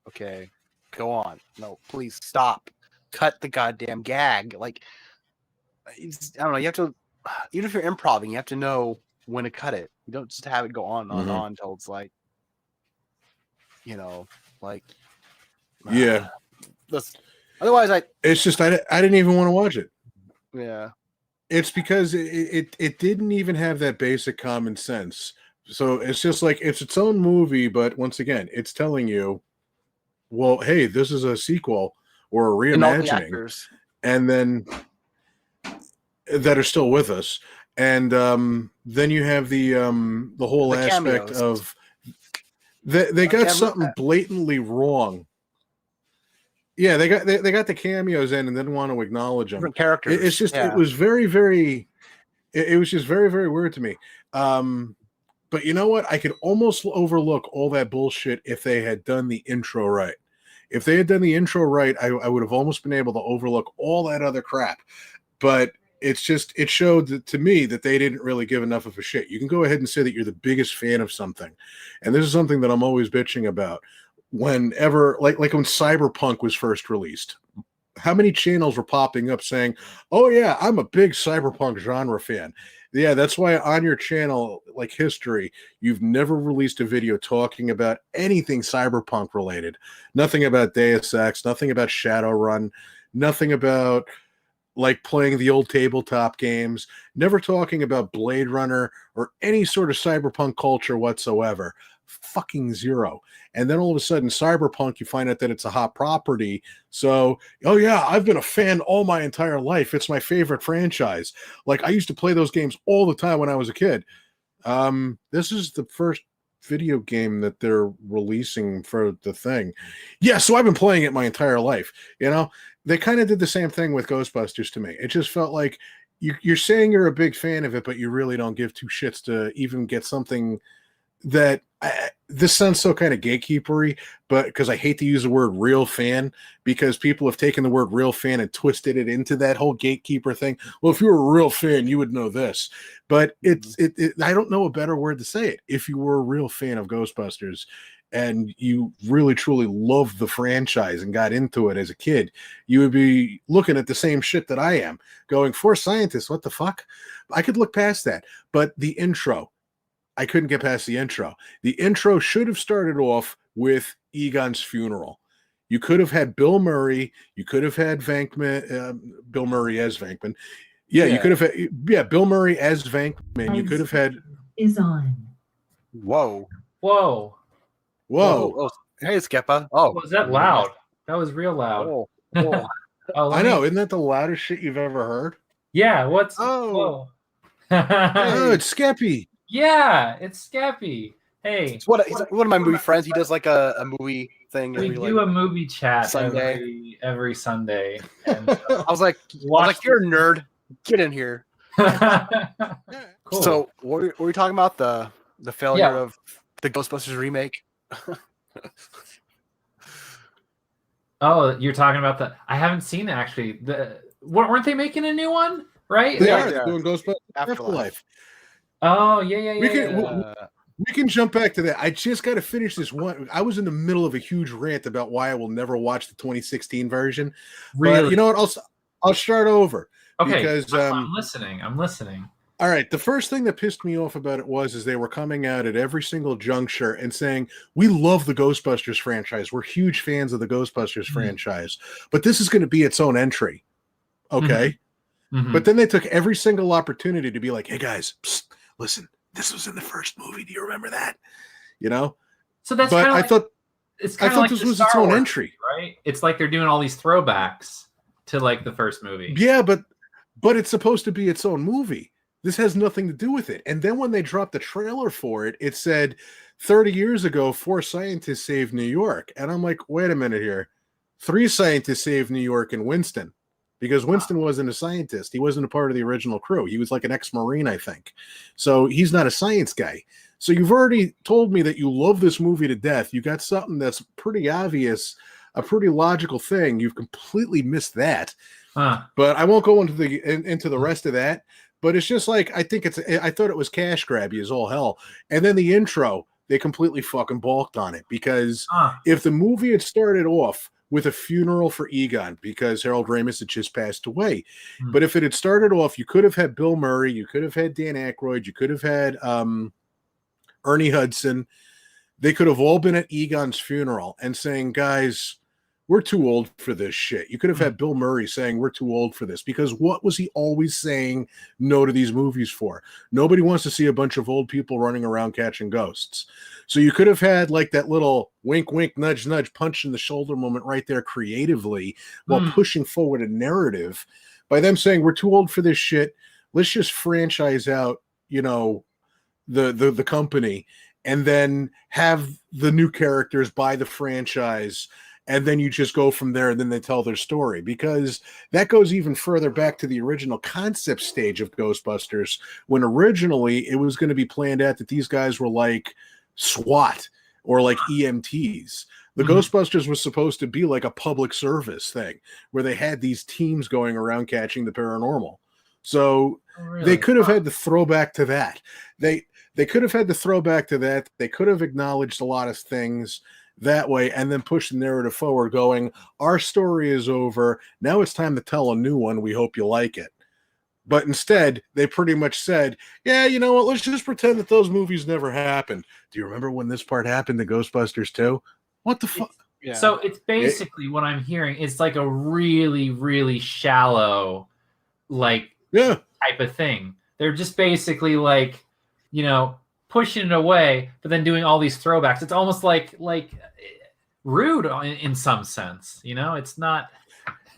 Okay, go on. No, please stop. Cut the goddamn gag. Like, I don't know. You have to, even if you're improvising, you have to know when to cut it. You don't just have it go on and on until it's like, you know, like, yeah. Otherwise, it's just I didn't even want to watch it. Yeah. It's because it didn't even have that basic common sense. So it's just like it's its own movie, but once again, it's telling you, well, hey, this is a sequel or a reimagining, and then that are still with us. And then you have the whole aspect cameos. Of they got something blatantly wrong. Yeah, they got the cameos in and didn't want to acknowledge them. Different characters. It's just it was very, very. It was just very, very weird to me. But you know what? I could almost overlook all that bullshit if they had done the intro right. If they had done the intro right, I would have almost been able to overlook all that other crap. But it's just, it showed to me that they didn't really give enough of a shit. You can go ahead and say that you're the biggest fan of something. And this is something that I'm always bitching about. Whenever, like when Cyberpunk was first released, how many channels were popping up saying, oh yeah, I'm a big Cyberpunk genre fan. Yeah, that's why on your channel, like history, you've never released a video talking about anything Cyberpunk related. Nothing about Deus Ex, nothing about Shadowrun, nothing about like playing the old tabletop games, never talking about Blade Runner or any sort of Cyberpunk culture whatsoever. Fucking zero. And then all of a sudden, Cyberpunk, you find out that it's a hot property. So, oh yeah, I've been a fan all my entire life. It's my favorite franchise. Like, I used to play those games all the time when I was a kid. This is the first video game that they're releasing for the thing. Yeah, so I've been playing it my entire life. You know, they kind of did the same thing with Ghostbusters to me. It just felt like you're saying you're a big fan of it, but you really don't give two shits to even get something that this sounds so kind of gatekeepery, but because I hate to use the word real fan, because people have taken the word real fan and twisted it into that whole gatekeeper thing. Well, if you were a real fan, you would know this, but I don't know a better word to say it. If you were a real fan of Ghostbusters and you really truly loved the franchise and got into it as a kid, you would be looking at the same shit that I am, going, for scientists, what the fuck? I could look past that, but the intro, I couldn't get past the intro. The intro should have started off with Egon's funeral. You could have had Bill Murray. You could have had Venkman, Bill Murray as Venkman. Yeah, you could have had, Bill Murray as Venkman. You could have had. Is on. Whoa. Whoa. Whoa. Oh, hey, Skeppa. Oh. Was that loud? That was real loud. Oh. I know. Isn't that the loudest shit you've ever heard? Yeah. What's. Oh. Oh, it's Skeppy. Yeah, it's Skeppy. Hey, he's one of my movie friends. He does like a movie thing. We do a movie chat Sunday. Every Sunday. And I was like, you're a nerd. Get in here. Cool. So, what were we talking about? The failure of the Ghostbusters remake? Oh, you're talking about the. I haven't seen it actually. Weren't they making a new one? Right? They're doing Ghostbusters Afterlife. Oh yeah. We can jump back to that. I just got to finish this one. I was in the middle of a huge rant about why I will never watch the 2016 version. Really? But you know what? I'll start over. Okay, because I'm listening. All right. The first thing that pissed me off about it was they were coming out at every single juncture and saying, we love the Ghostbusters franchise. We're huge fans of the Ghostbusters franchise, but this is going to be its own entry. Okay. Mm-hmm. But then they took every single opportunity to be like, hey guys, psst, listen, this was in the first movie. Do you remember that? You know? So that's but I thought like this was its own entry. Right? It's like they're doing all these throwbacks to like the first movie. Yeah, but it's supposed to be its own movie. This has nothing to do with it. And then when they dropped the trailer for it, it said 30 years ago, 4 scientists saved New York. And I'm like, wait a minute here. 3 scientists saved New York and Winston. Because Winston wasn't a scientist. He wasn't a part of the original crew. He was like an ex-Marine, I think. So he's not a science guy. So you've already told me that you love this movie to death. You got something that's pretty obvious, a pretty logical thing. You've completely missed that. But I won't go into the rest of that. But it's just like, I thought it was cash grabby as all hell. And then the intro, they completely fucking balked on it. Because if the movie had started off with a funeral for Egon because Harold Ramis had just passed away. But if it had started off, you could have had Bill Murray, you could have had Dan Aykroyd, you could have had Ernie Hudson. They could have all been at Egon's funeral and saying, guys, we're too old for this shit. You could have had Bill Murray saying, we're too old for this. Because what was he always saying no to these movies for? Nobody wants to see a bunch of old people running around catching ghosts. So you could have had like that little wink, wink, nudge, nudge, punch in the shoulder moment right there creatively while pushing forward a narrative by them saying, we're too old for this shit. Let's just franchise out, you know, the company and then have the new characters buy the franchise. And then you just go from there and then they tell their story, because that goes even further back to the original concept stage of Ghostbusters, when originally it was going to be planned out that these guys were like SWAT or like EMTs. The Ghostbusters was supposed to be like a public service thing where they had these teams going around catching the paranormal. So they could have had the throwback to that. They could have had the throwback to that. They could have acknowledged a lot of things that way and then push the narrative forward going, our story is over. Now it's time to tell a new one. We hope you like it. But instead, they pretty much said, yeah, you know what? Let's just pretend that those movies never happened. Do you remember when this part happened to Ghostbusters 2? What the fuck? Yeah. So it's basically what I'm hearing. It's like a really, really shallow, like type of thing. They're just basically like, you know, pushing it away, but then doing all these throwbacks. It's almost like rude in some sense, you know. It's not.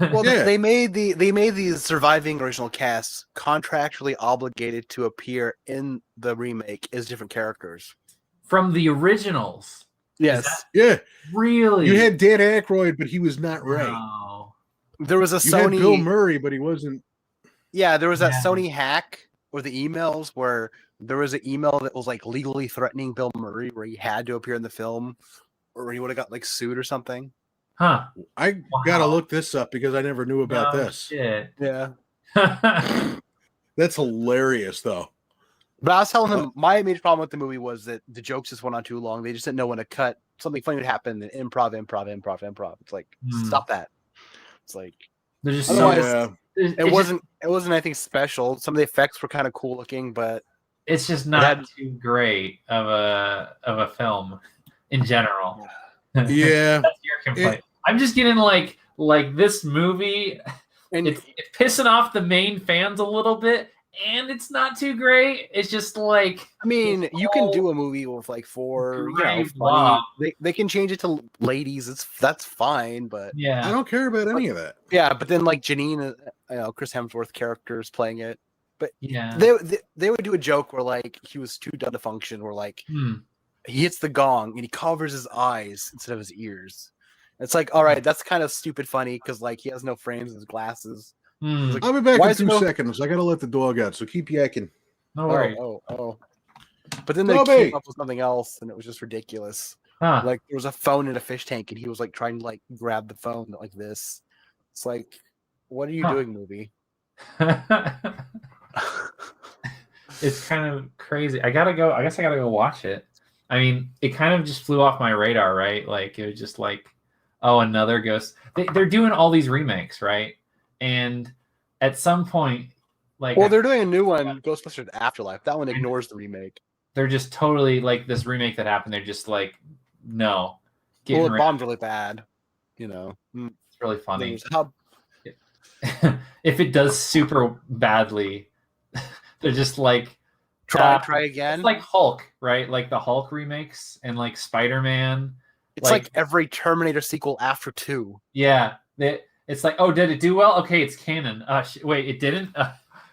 Well, they made the surviving original cast contractually obligated to appear in the remake as different characters from the originals. Yes. Yeah. Really? You had Dan Aykroyd, but he was not right. No. There was a Sony. Had Bill Murray, but he wasn't. Yeah, there was that Sony hack or the emails where there was an email that was like legally threatening Bill Murray, where he had to appear in the film, or he would have got like sued or something. Huh? I gotta look this up because I never knew about this. Shit. Yeah. That's hilarious, though. But I was telling him my major problem with the movie was that the jokes just went on too long. They just didn't know when to cut. Something funny would happen. Then improv. It's like stop that. It's like there's just it wasn't anything special. Some of the effects were kind of cool looking, but it's just not too great of a film in general. Yeah, that's your complaint. I'm just getting like this movie, and it's pissing off the main fans a little bit, and it's not too great. It's just like, I mean, you can do a movie with like 4, funny. They can change it to ladies. That's fine, but I don't care about any of that. Yeah, but then like Janine, Chris Hemsworth characters playing it, but yeah, they would do a joke where like he was too dumb to function, where like he hits the gong and he covers his eyes instead of his ears. It's like, all right, that's kind of stupid funny because like he has no frames in his glasses. Like, I'll be back in 2 seconds. I gotta let the dog out, so keep yakking. No worries. Oh. But then they came up with something else, and it was just ridiculous. Huh. Like there was a phone in a fish tank, and he was like trying to like grab the phone like this. It's like, what are you doing, movie? It's kind of crazy. I guess I gotta go watch it. I mean, it kind of just flew off my radar, right? Like it was just like, oh, another Ghost. They're doing all these remakes, right? And at some point, like, well, they're doing a new one, Ghostbusters Afterlife. That one ignores the remake. They're just totally like this remake that happened. They're just like, no. Well, it bombed really bad. You know, it's really funny. How... if it does super badly, they're just like, try again. It's like Hulk, right? Like the Hulk remakes and like Spider-Man. It's like every Terminator sequel after 2. Yeah, it's like, oh, did it do well? Okay, it's canon. Wait, it didn't.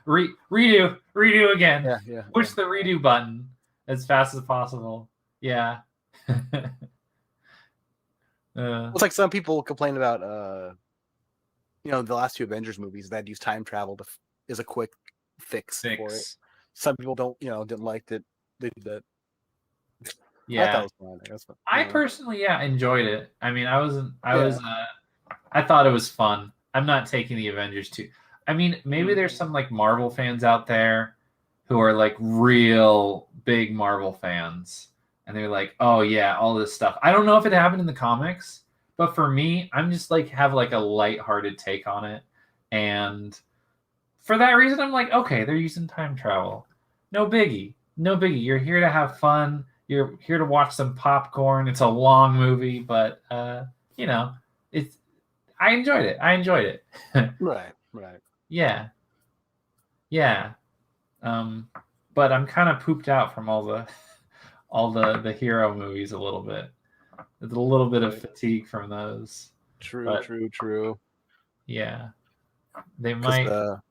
Redo again. Yeah. Push the redo button as fast as possible. Yeah. It's like some people complain about, the last 2 Avengers movies that use time travel is a quick fix for it. Some people didn't like that they did that. Yeah, I thought it was fun. I personally, enjoyed it. I mean, I thought it was fun. I'm not taking the Avengers too. I mean, maybe there's some like Marvel fans out there who are like real big Marvel fans, and they're like, oh yeah, all this stuff. I don't know if it happened in the comics, but for me, I'm just like have like a lighthearted take on it, and for that reason, I'm like, okay, they're using time travel. No biggie. You're here to have fun. You're here to watch some popcorn. It's a long movie, but it's. I enjoyed it. Right. Yeah. But I'm kind of pooped out from all the hero movies a little bit. There's a little bit of fatigue from those. True. Yeah. They might. What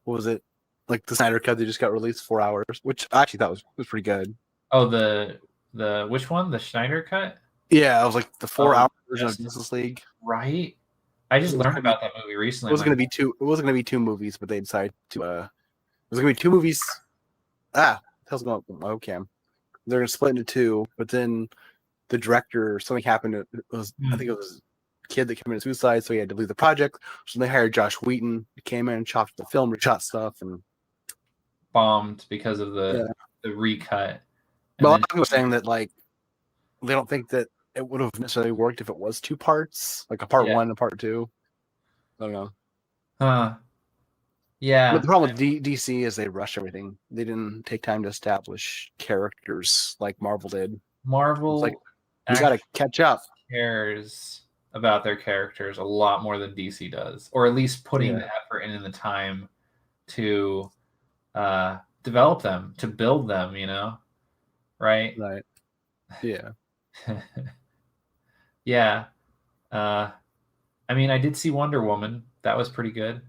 was it? Like the Snyder Cut, they just got released 4 hours, which I actually thought was pretty good. Oh, the which one? The Schneider Cut? Yeah, it was like the 4-hour version of Justice League. Right. I just learned about that movie recently. It wasn't going to be two. It wasn't going to be 2 movies, but they decided to. It was going to be 2 movies. The hell's going on? My webcam. They're going to split into 2, but then the director, something happened. I think it was a kid that committed suicide, so he had to leave the project. So they hired Josh Wheaton. He came in and chopped the film, reshot stuff, and bombed because of the recut. But a lot of people saying that like they don't think that it would have necessarily worked if it was 2 parts, like a part 1 and part 2. I don't know. Yeah. But the problem with DC is they rush everything. They didn't take time to establish characters like Marvel did. Marvel, like you got to catch up. Cares about their characters a lot more than DC does, or at least putting the effort in the time to develop them, to build them. Right? Right. Yeah. Yeah. I mean, I did see Wonder Woman. That was pretty good.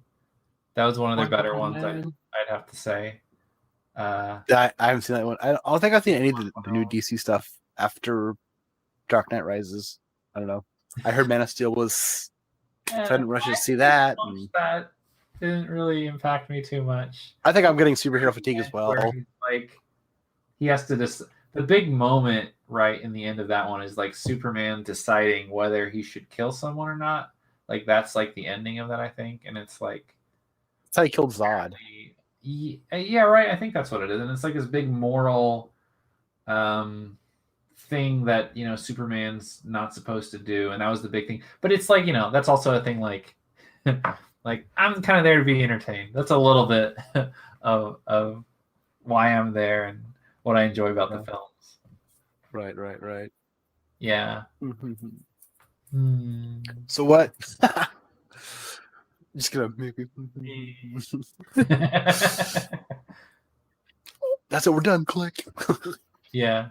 That was one of their better ones, I'd have to say. I haven't seen that one. I don't think I've seen any of the new DC stuff after Dark Knight Rises. I don't know. I heard Man of Steel was... I didn't rush to see that. That didn't really impact me too much. I think I'm getting superhero fatigue as well. Like, he has to just... The big moment, right, in the end of that one is like Superman deciding whether he should kill someone or not. Like, that's like the ending of that, I think. And it's like... That's how he killed Zod. Yeah, right. I think that's what it is. And it's like this big moral thing that, Superman's not supposed to do. And that was the big thing. But it's like, that's also a thing like, like I'm kind of there to be entertained. That's a little bit of why I'm there and what I enjoy about the films. Right. Yeah. So what? Just gonna maybe. That's it. We're done. Click. Yeah.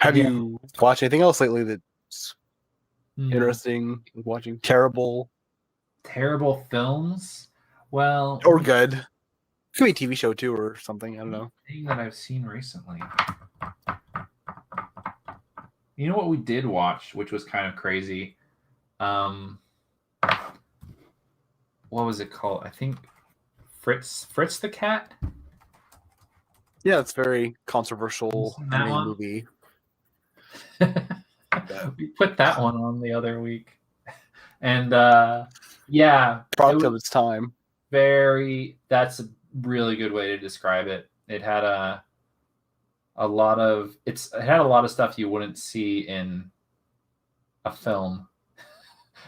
Have you watched anything else lately that's interesting? Watching terrible films? Well, or good. It could be a TV show too, or something. I don't know. Thing that I've seen recently. You know what we did watch, which was kind of crazy? What was it called? I think Fritz the Cat. Yeah, it's very controversial Seen that anime one? movie. We put that one on the other week, and yeah, Product it of was its time. that's a really good way to describe it. It had a lot of it had a lot of stuff you wouldn't see in a film,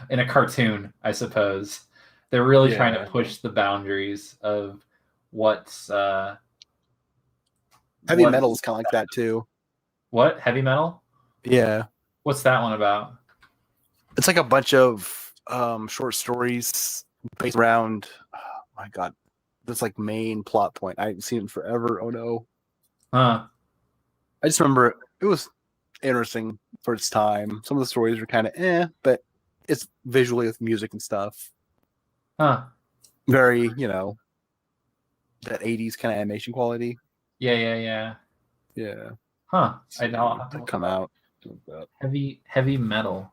in a cartoon, I suppose. They're really trying to push the boundaries of what's Heavy metal is kind of like that too. What? Heavy metal? Yeah. What's that one about? It's like a bunch of short stories based around, oh my god, this like main plot point. I haven't seen it in forever. Oh no. Huh. I just remember it was interesting for its time. Some of the stories were kind of but it's visually with music and stuff. Huh. Very, that 80s kind of animation quality. Yeah. Yeah. Huh. So I'll have to they look come it up. out. Heavy metal.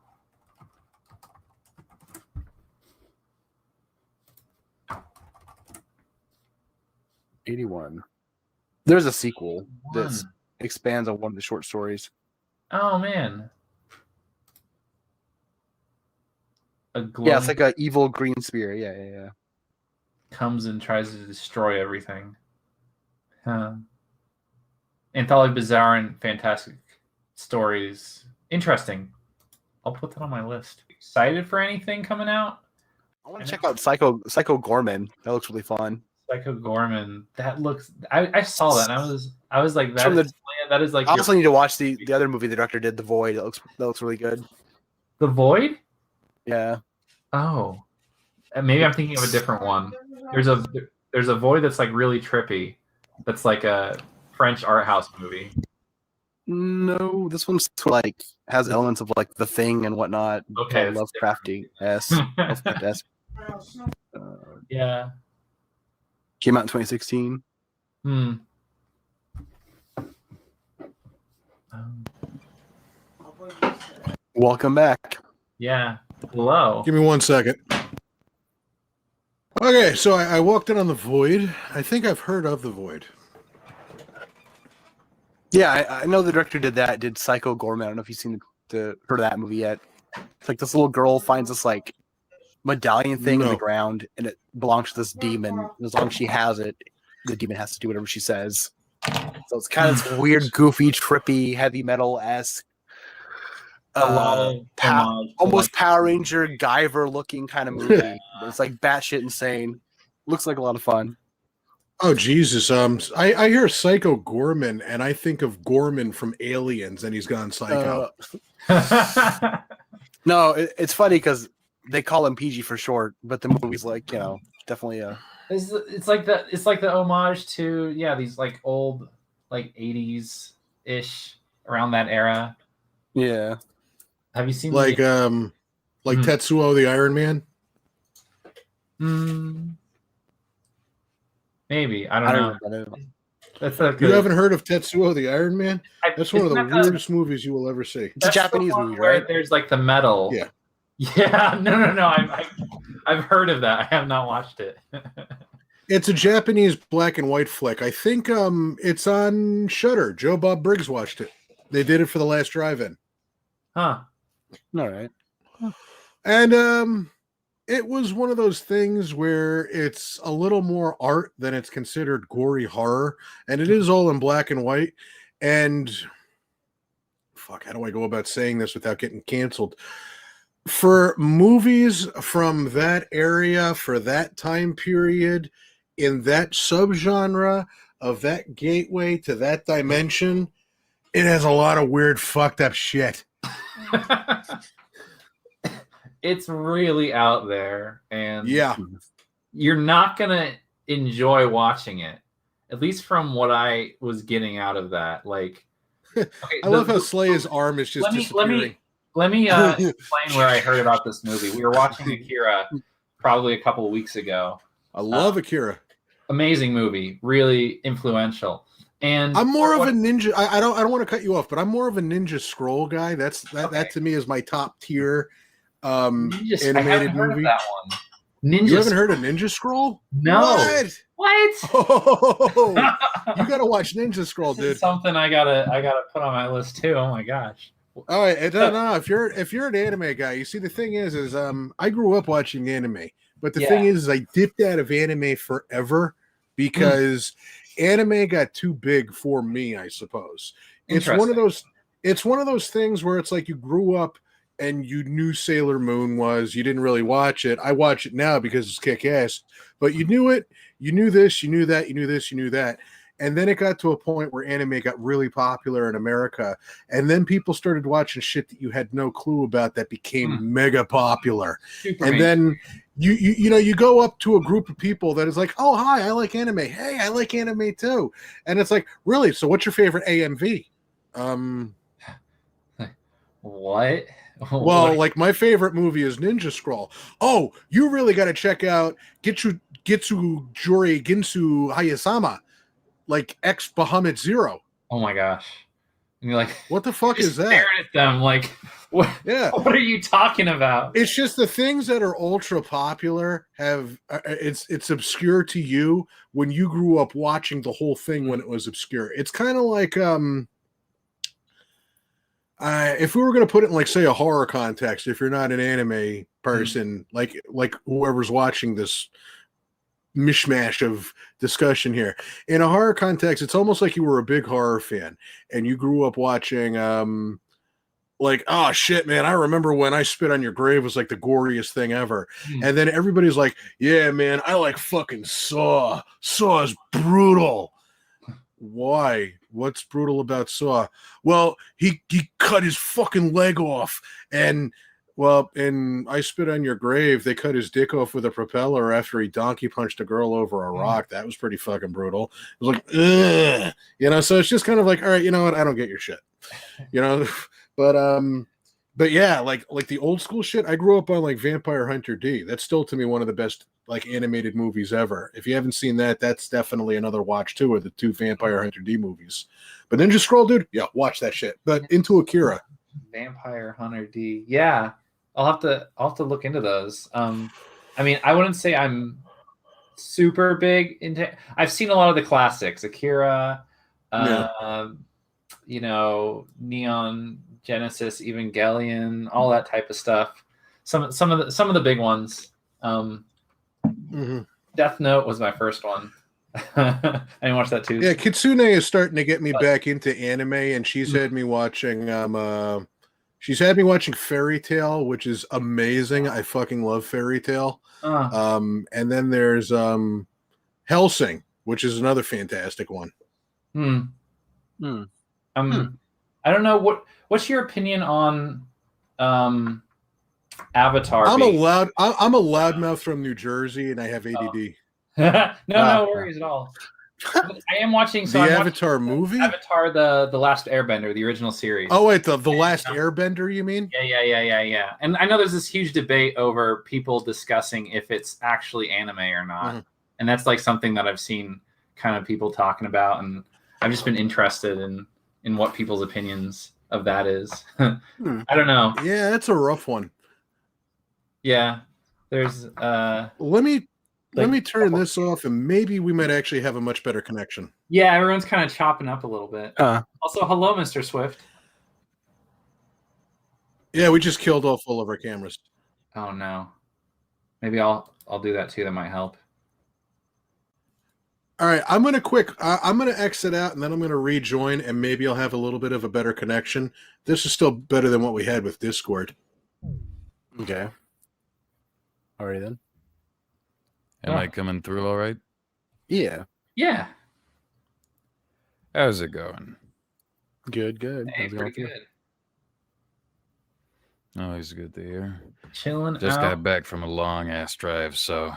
'81. There's a sequel that One. expands on one of the short stories. Oh man. A Yeah, glowing it's like an evil green spear. Yeah. comes and tries to destroy everything. Huh. Anthology bizarre and fantastic stories. Interesting. I'll put that on my list. Excited for anything coming out? I want to check out Psycho Gorman. That looks really fun. Psycho Gorman. That looks. I saw that and I was like, From that is like I also need to watch the other movie the director did, The Void. That looks really good. The Void. Yeah. Oh, maybe I'm thinking of a different one. There's a Void that's like really trippy. That's like a French art house movie. No, this one's like has elements of like The Thing and whatnot. Okay, that's Lovecrafty-esque. Yeah. Came out in 2016. Welcome back. Yeah. Hello. Give me 1 second. Okay, so I walked in on The Void. I think I've heard of The Void. Yeah, I know the director did Psycho Gorman. I don't know if you've heard of that movie yet. It's like this little girl finds this like medallion thing in the ground, and it belongs to this demon. As long as she has it, the demon has to do whatever she says. So it's kind of this weird, goofy, trippy, heavy metal-esque, A lot of homage to, almost like, Power Ranger, Guyver-looking kind of movie. But it's like batshit insane. Looks like a lot of fun. Oh Jesus! I hear Psycho Gorman, and I think of Gorman from Aliens, and he's gone psycho. No, it's funny because they call him PG for short, but the movie's like definitely a. It's like the homage to these like old like 80s ish around that era. Yeah. Have you seen Tetsuo the Iron Man? Maybe I don't know. You haven't heard of Tetsuo the Iron Man? That's one of the weirdest movies you will ever see. It's a Japanese movie, right? There's like the metal. Yeah. Yeah. No. I've heard of that. I have not watched it. It's a Japanese black and white flick. I think it's on Shudder. Joe Bob Briggs watched it. They did it for the last drive-in. Huh. All right. And it was one of those things where it's a little more art than it's considered gory horror, and it is all in black and white. And fuck, how do I go about saying this without getting canceled? For movies from that area, for that time period, in that subgenre of that gateway to that dimension, it has a lot of weird, fucked up shit. It's really out there, and you're not gonna enjoy watching it. At least from what I was getting out of that. Like, okay, I love how Slaya's arm is just disappearing. Let me explain where I heard about this movie. We were watching Akira probably a couple of weeks ago. I love Akira. Amazing movie, really influential. And I'm more of a ninja. I don't want to cut you off, but I'm more of a Ninja Scroll guy. That to me is my top tier animated movie. That one. You haven't heard of Ninja Scroll? No. What? What? Oh, you gotta watch Ninja Scroll, This is dude. something I gotta put on my list too. Oh my gosh. All right, no. If you're an anime guy, you see the thing is I grew up watching anime, but the thing is I dipped out of anime forever because anime got too big for me, I suppose. It's one of those things where it's like you grew up and you knew Sailor Moon was, you didn't really watch it. I watch it now because it's kick-ass, but you knew it, you knew this, you knew that, you knew this, you knew that. And then it got to a point where anime got really popular in America. And then people started watching shit that you had no clue about that became mega popular. And then you go up to a group of people that is like, oh, hi, I like anime. Hey, I like anime too. And it's like, really? So what's your favorite AMV? What? Well, like my favorite movie is Ninja Scroll. Oh, you really got to check out Gitsu Jori Ginsu Hayasama, like X Bahamut Zero. Oh my gosh! And you're like, what the fuck is that? Staring at them like, what? Yeah, what are you talking about? It's just the things that are ultra popular have it's obscure to you when you grew up watching the whole thing when it was obscure. It's kind of like if we were going to put it in, like, say, a horror context, if you're not an anime person, like whoever's watching this mishmash of discussion here, in a horror context, it's almost like you were a big horror fan and you grew up watching, like, oh shit, man, I remember when I Spit on Your Grave was like the goriest thing ever. And then everybody's like, yeah, man, I like fucking Saw. Saw is brutal. Why? What's brutal about Saw? Well, he cut his fucking leg off, and well, in I Spit on Your Grave, they cut his dick off with a propeller after he donkey punched a girl over a rock. That was pretty fucking brutal. It was like, ugh. You know, so it's just kind of like, all right, you know what? I don't get your shit, you know. But yeah, like the old school shit. I grew up on like Vampire Hunter D. That's still to me one of the best like animated movies ever. If you haven't seen that, that's definitely another watch too, of the two Vampire Hunter D movies. But Ninja Scroll, dude, yeah, watch that shit. But into Akira. Vampire Hunter D. Yeah. I'll have to look into those. I mean, I wouldn't say I'm super big into. I've seen a lot of the classics, Akira, you know, Neon Genesis, Evangelion, all that type of stuff. Some of the big ones. Death Note was my first one. I didn't watch that too. Yeah, Kitsune is starting to get me back into anime, and she's had me watching Fairy Tail, which is amazing. I fucking love Fairy Tail. And then there's Hellsing, which is another fantastic one. I don't know what's your opinion on Avatar? I'm a loudmouth from New Jersey, and I have ADD. No worries at all. I am watching Avatar movie. Avatar, the Last Airbender, the original series. Oh wait, the Last Airbender, you mean? Yeah. And I know there's this huge debate over people discussing if it's actually anime or not, and that's like something that I've seen kind of people talking about, and I've just been interested in what people's opinions of that is. I don't know. Yeah, that's a rough one. Yeah, there's let me turn this off, and maybe we might actually have a much better connection. Yeah, everyone's kind of chopping up a little bit. Also, hello, Mr. Swift. Yeah, we just killed off all of our cameras. Oh no. Maybe I'll do that too. That might help. All right, I'm gonna exit out, and then I'm gonna rejoin, and maybe I'll have a little bit of a better connection. This is still better than what we had with Discord. Okay. Alrighty then. Am I coming through all right? Yeah. Yeah. How's it going? Good. Hey, pretty good. Always good to hear. Chilling Just out. got back from a long-ass drive, so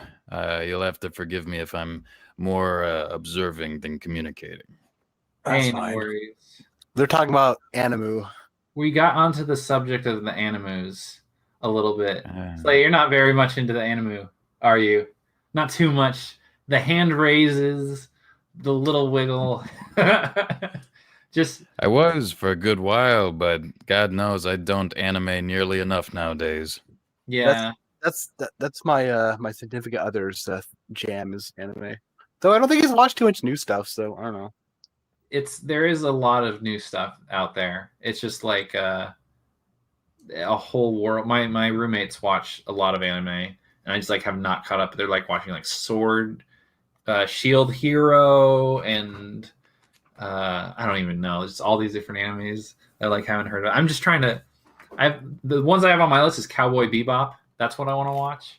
you'll have to forgive me if I'm more observing than communicating. That's Hey, no fine. worries. They're talking about Animu. We got onto the subject of the animus a little bit. Uh, So you're not very much into the animu, are you? Not too much. The hand raises, the little wiggle. Just I was for a good while, but God knows I don't anime nearly enough nowadays. yeah. That's my my significant other's jam is anime. Though I don't think he's watched too much new stuff, so I don't know. There is a lot of new stuff out there. It's just like a whole world. My roommates watch a lot of anime, and I just like have not caught up. They're like watching like Sword, Shield Hero, and I don't even know. It's all these different animes I like haven't heard of. I'm just trying to. The ones I have on my list is Cowboy Bebop. That's what I want to watch.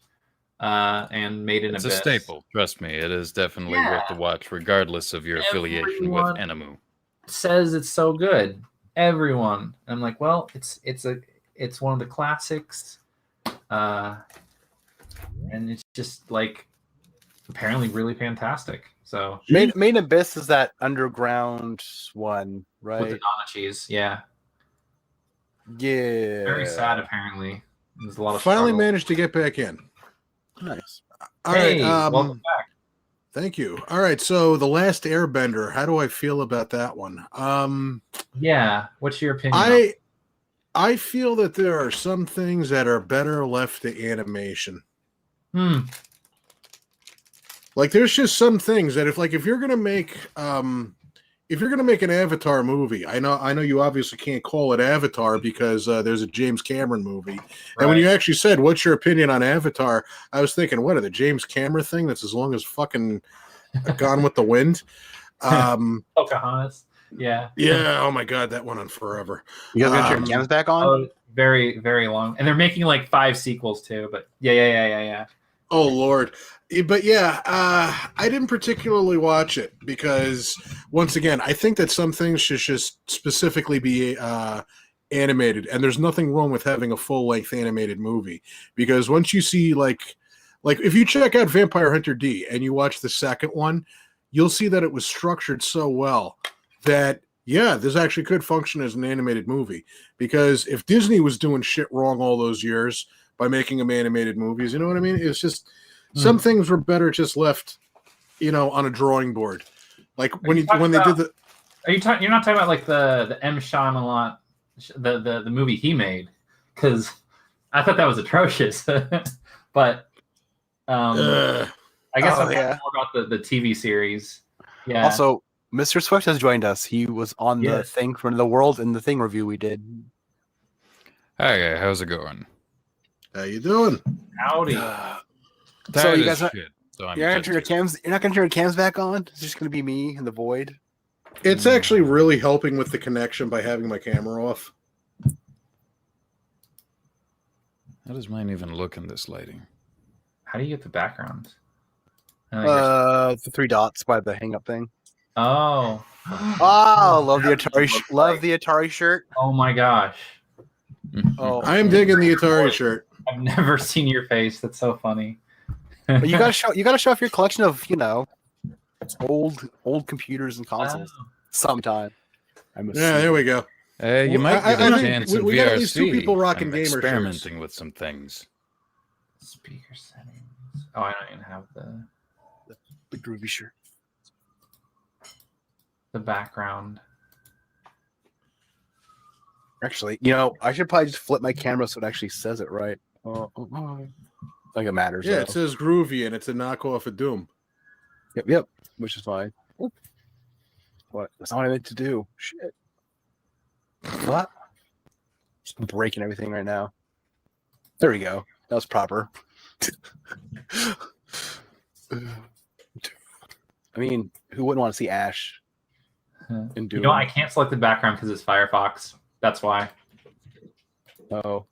And Made in It's Abyss. a staple. Trust me, it is definitely worth the watch, regardless of your affiliation with Animu. Says it's so good. Everyone. I'm like, well, it's one of the classics, and it's just like apparently really fantastic. So Made in Abyss is that underground one, right? with the Donachis, yeah. Yeah. Very sad. Apparently, there's a lot of Finally struggle. managed to get back in. Nice. All Hey, right. welcome back. Thank you. All right. So The Last Airbender. How do I feel about that one? Yeah. What's your opinion? I feel that there are some things that are better left to animation. Like there's just some things that if you're gonna make an Avatar movie, I know you obviously can't call it Avatar because there's a James Cameron movie. And when you actually said, "What's your opinion on Avatar?" I was thinking, what are the James Cameron thing that's as long as fucking Gone with the Wind? Pocahontas. Yeah. Yeah. Oh my God, that went on forever. You guys gonna turn your cams back on? Oh, very, very long. And they're making like 5 sequels too. But yeah. Oh Lord. But yeah, I didn't particularly watch it because, once again, I think that some things should just specifically be animated, and there's nothing wrong with having a full-length animated movie. Because once you see, like if you check out Vampire Hunter D and you watch the second one, you'll see that it was structured so well that, yeah, this actually could function as an animated movie. Because if Disney was doing shit wrong all those years by making them animated movies, you know what I mean? It's just... Some things were better just left, on a drawing board. Like when they did the. You're not talking about like the M. Shyamalan, the movie he made, because I thought that was atrocious. But I guess I'm talking more about the TV series. Yeah. Also, Mr. Swift has joined us. He was on the thing from the World in the Thing review we did. Hi, how's it going? How you doing? Howdy. So you guys you're not gonna turn your cams back on? It's just gonna be me in the void. It's actually really helping with the connection by having my camera off. How does mine even look in this lighting? How do you get the background? The 3 dots by the hang up thing. Oh, love the Atari. Love the Atari shirt. oh my gosh! Oh, I am digging the Atari shirt. I've never seen your face. That's so funny. But you gotta show off your collection of old computers and consoles sometime. Yeah, there we go. You might get a chance in we VRC. got at least 2 people rocking I'm gamer shirts. experimenting with some things. Speaker settings. Oh, I don't even have The groovy shirt. the background. Actually, I should probably just flip my camera so it actually says it right. Like it matters. Yeah, though. it says Groovy, and it's a knockoff of Doom. Yep, which is fine. What? That's not what I meant to do. Shit. What? Just breaking everything right now. There we go. That was proper. I mean, who wouldn't want to see Ash in Doom? I can't select the background because it's Firefox. That's why. Oh.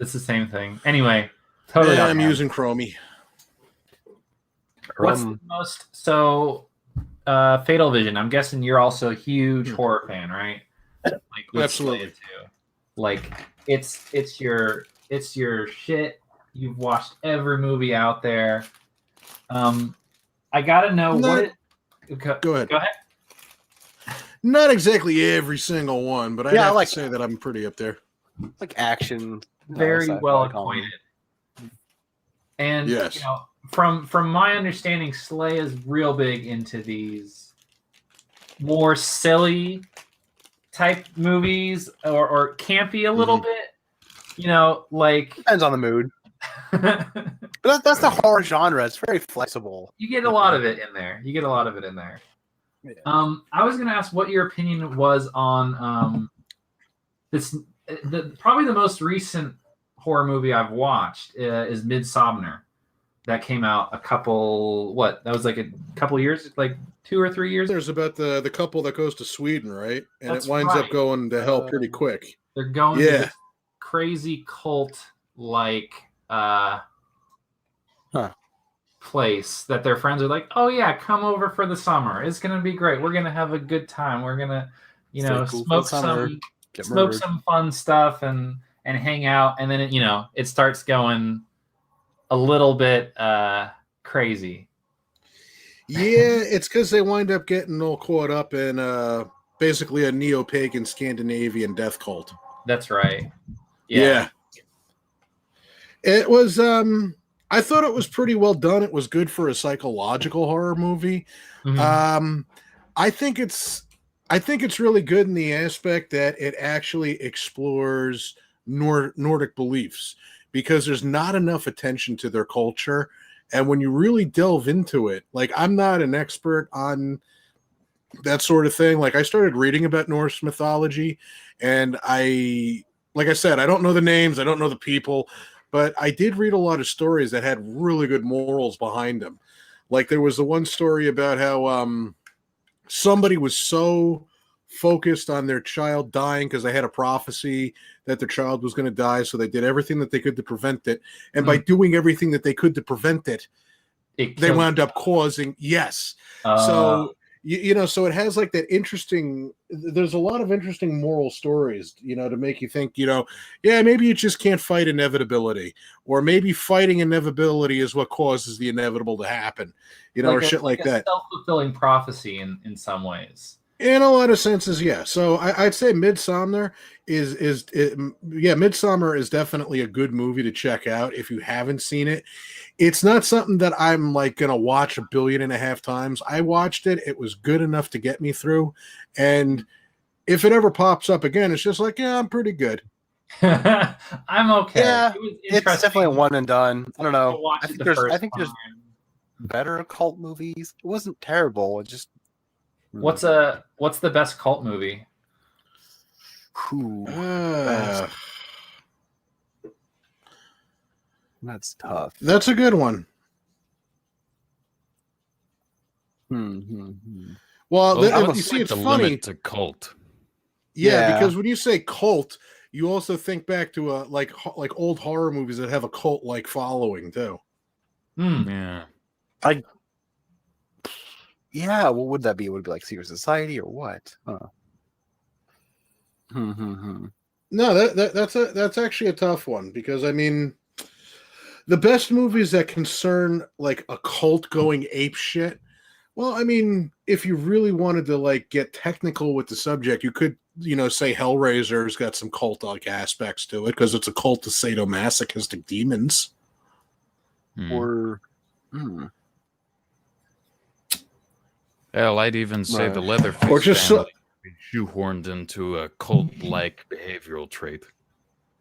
It's the same thing. Anyway, totally. Yeah, I'm using Chromie. What's the most Fatal Vision? I'm guessing you're also a huge horror fan, right? Like Absolutely. Too. Like it's your shit. You've watched every movie out there. I gotta know Go ahead. Go ahead. Not exactly every single one, but I'd have to say that I'm pretty up there. Like action. Very well acquainted. And yes. From my understanding, Slaya is real big into these more silly type movies or campy a little bit. Like depends on the mood. But that's the horror genre. It's very flexible. You get a lot of it in there. Yeah. I was going to ask what your opinion was on this. Probably the most recent horror movie I've watched is Midsommar. That came out a couple years, like 2 or 3 years. There's about the couple that goes to Sweden, right? And That's it winds right. up going to hell pretty quick. They're going to this crazy cult place that their friends are like, oh yeah, come over for the summer. It's gonna be great. We're gonna have a good time. We're gonna, smoke some fun stuff and hang out. And then it starts going a little bit crazy. Yeah, it's because they wind up getting all caught up in basically a neo-pagan Scandinavian death cult. That's right. Yeah. It was I thought it was pretty well done. It was good for a psychological horror movie. Mm-hmm. I think it's really good in the aspect that it actually explores Nordic beliefs, because there's not enough attention to their culture. And when you really delve into it, like, I'm not an expert on that sort of thing. Like, I started reading about Norse mythology, and like I said, I don't know the names, I don't know the people, but I did read a lot of stories that had really good morals behind them. Like, there was the one story about how somebody was so focused on their child dying because they had a prophecy that their child was going to die, so they did everything that they could to prevent it. And by doing everything that they could to prevent it, they wound up causing, so so it has like that interesting, there's a lot of interesting moral stories, to make you think, maybe you just can't fight inevitability, or maybe fighting inevitability is what causes the inevitable to happen, or shit like that. Self-fulfilling prophecy in some ways. In a lot of senses, yeah. So I'd say Midsommar Midsommar is definitely a good movie to check out if you haven't seen it. It's not something that I'm like going to watch 1.5 billion times. I watched it. It was good enough to get me through. And if it ever pops up again, it's just like, yeah, I'm pretty good. I'm okay. Yeah, it's definitely a one and done. I don't know. I think there's better cult movies. It wasn't terrible. It just... What's the best cult movie? That's tough. That's a good one. Well, you see, it's funny. It's a cult. Yeah, because when you say cult, you also think back to like old horror movies that have a cult like following too. Yeah. Yeah, what would that be? Would it be like Secret Society or what? No, that's actually a tough one, because I mean, the best movies that concern like a cult going ape shit. Well, I mean, if you really wanted to like get technical with the subject, you could say Hellraiser's got some cult like aspects to it, because it's a cult of sadomasochistic demons. Or hell, I'd even say the Leatherface or just family be shoehorned into a cult-like behavioral trait.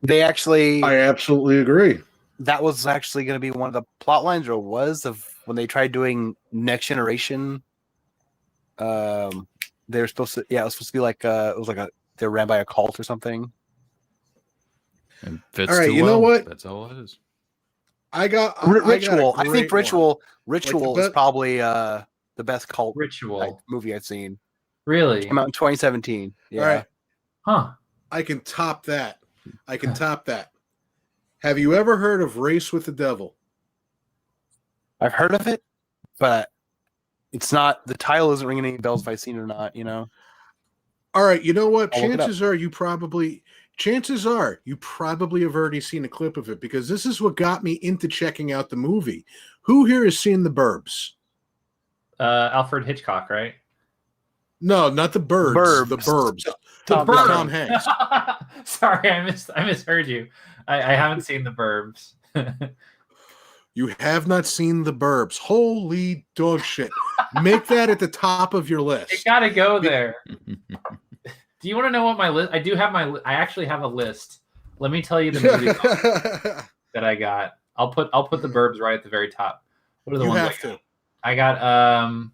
I absolutely agree. That was actually going to be one of the plot lines, or was, of when they tried doing Next Generation. They were supposed to, it was supposed to be like it was like they were ran by a cult or something. And fits all right, too know what? That's all it is. Ritual. I think Ritual like is probably the best cult Ritual movie I've seen. Really? Came out in 2017. Yeah. All right. Huh. I can top that. Have you ever heard of Race with the Devil? I've heard of it, but it's not, the title isn't ringing any bells if I've seen it or not, All right, you know what? I'll look it up. Chances are you probably have already seen a clip of it, because this is what got me into checking out the movie. Who here has seen The Burbs? Alfred Hitchcock, right? No, not The Burbs. The Burbs. Tom Hanks. Sorry, I misheard you. I haven't seen The Burbs. You have not seen The Burbs. Holy dog shit. Make that at the top of your list. It gotta go there. Do you want to know what my list? I actually have a list. Let me tell you the movies that I got. I'll put the Burbs right at the very top. What are the You ones have to. I got?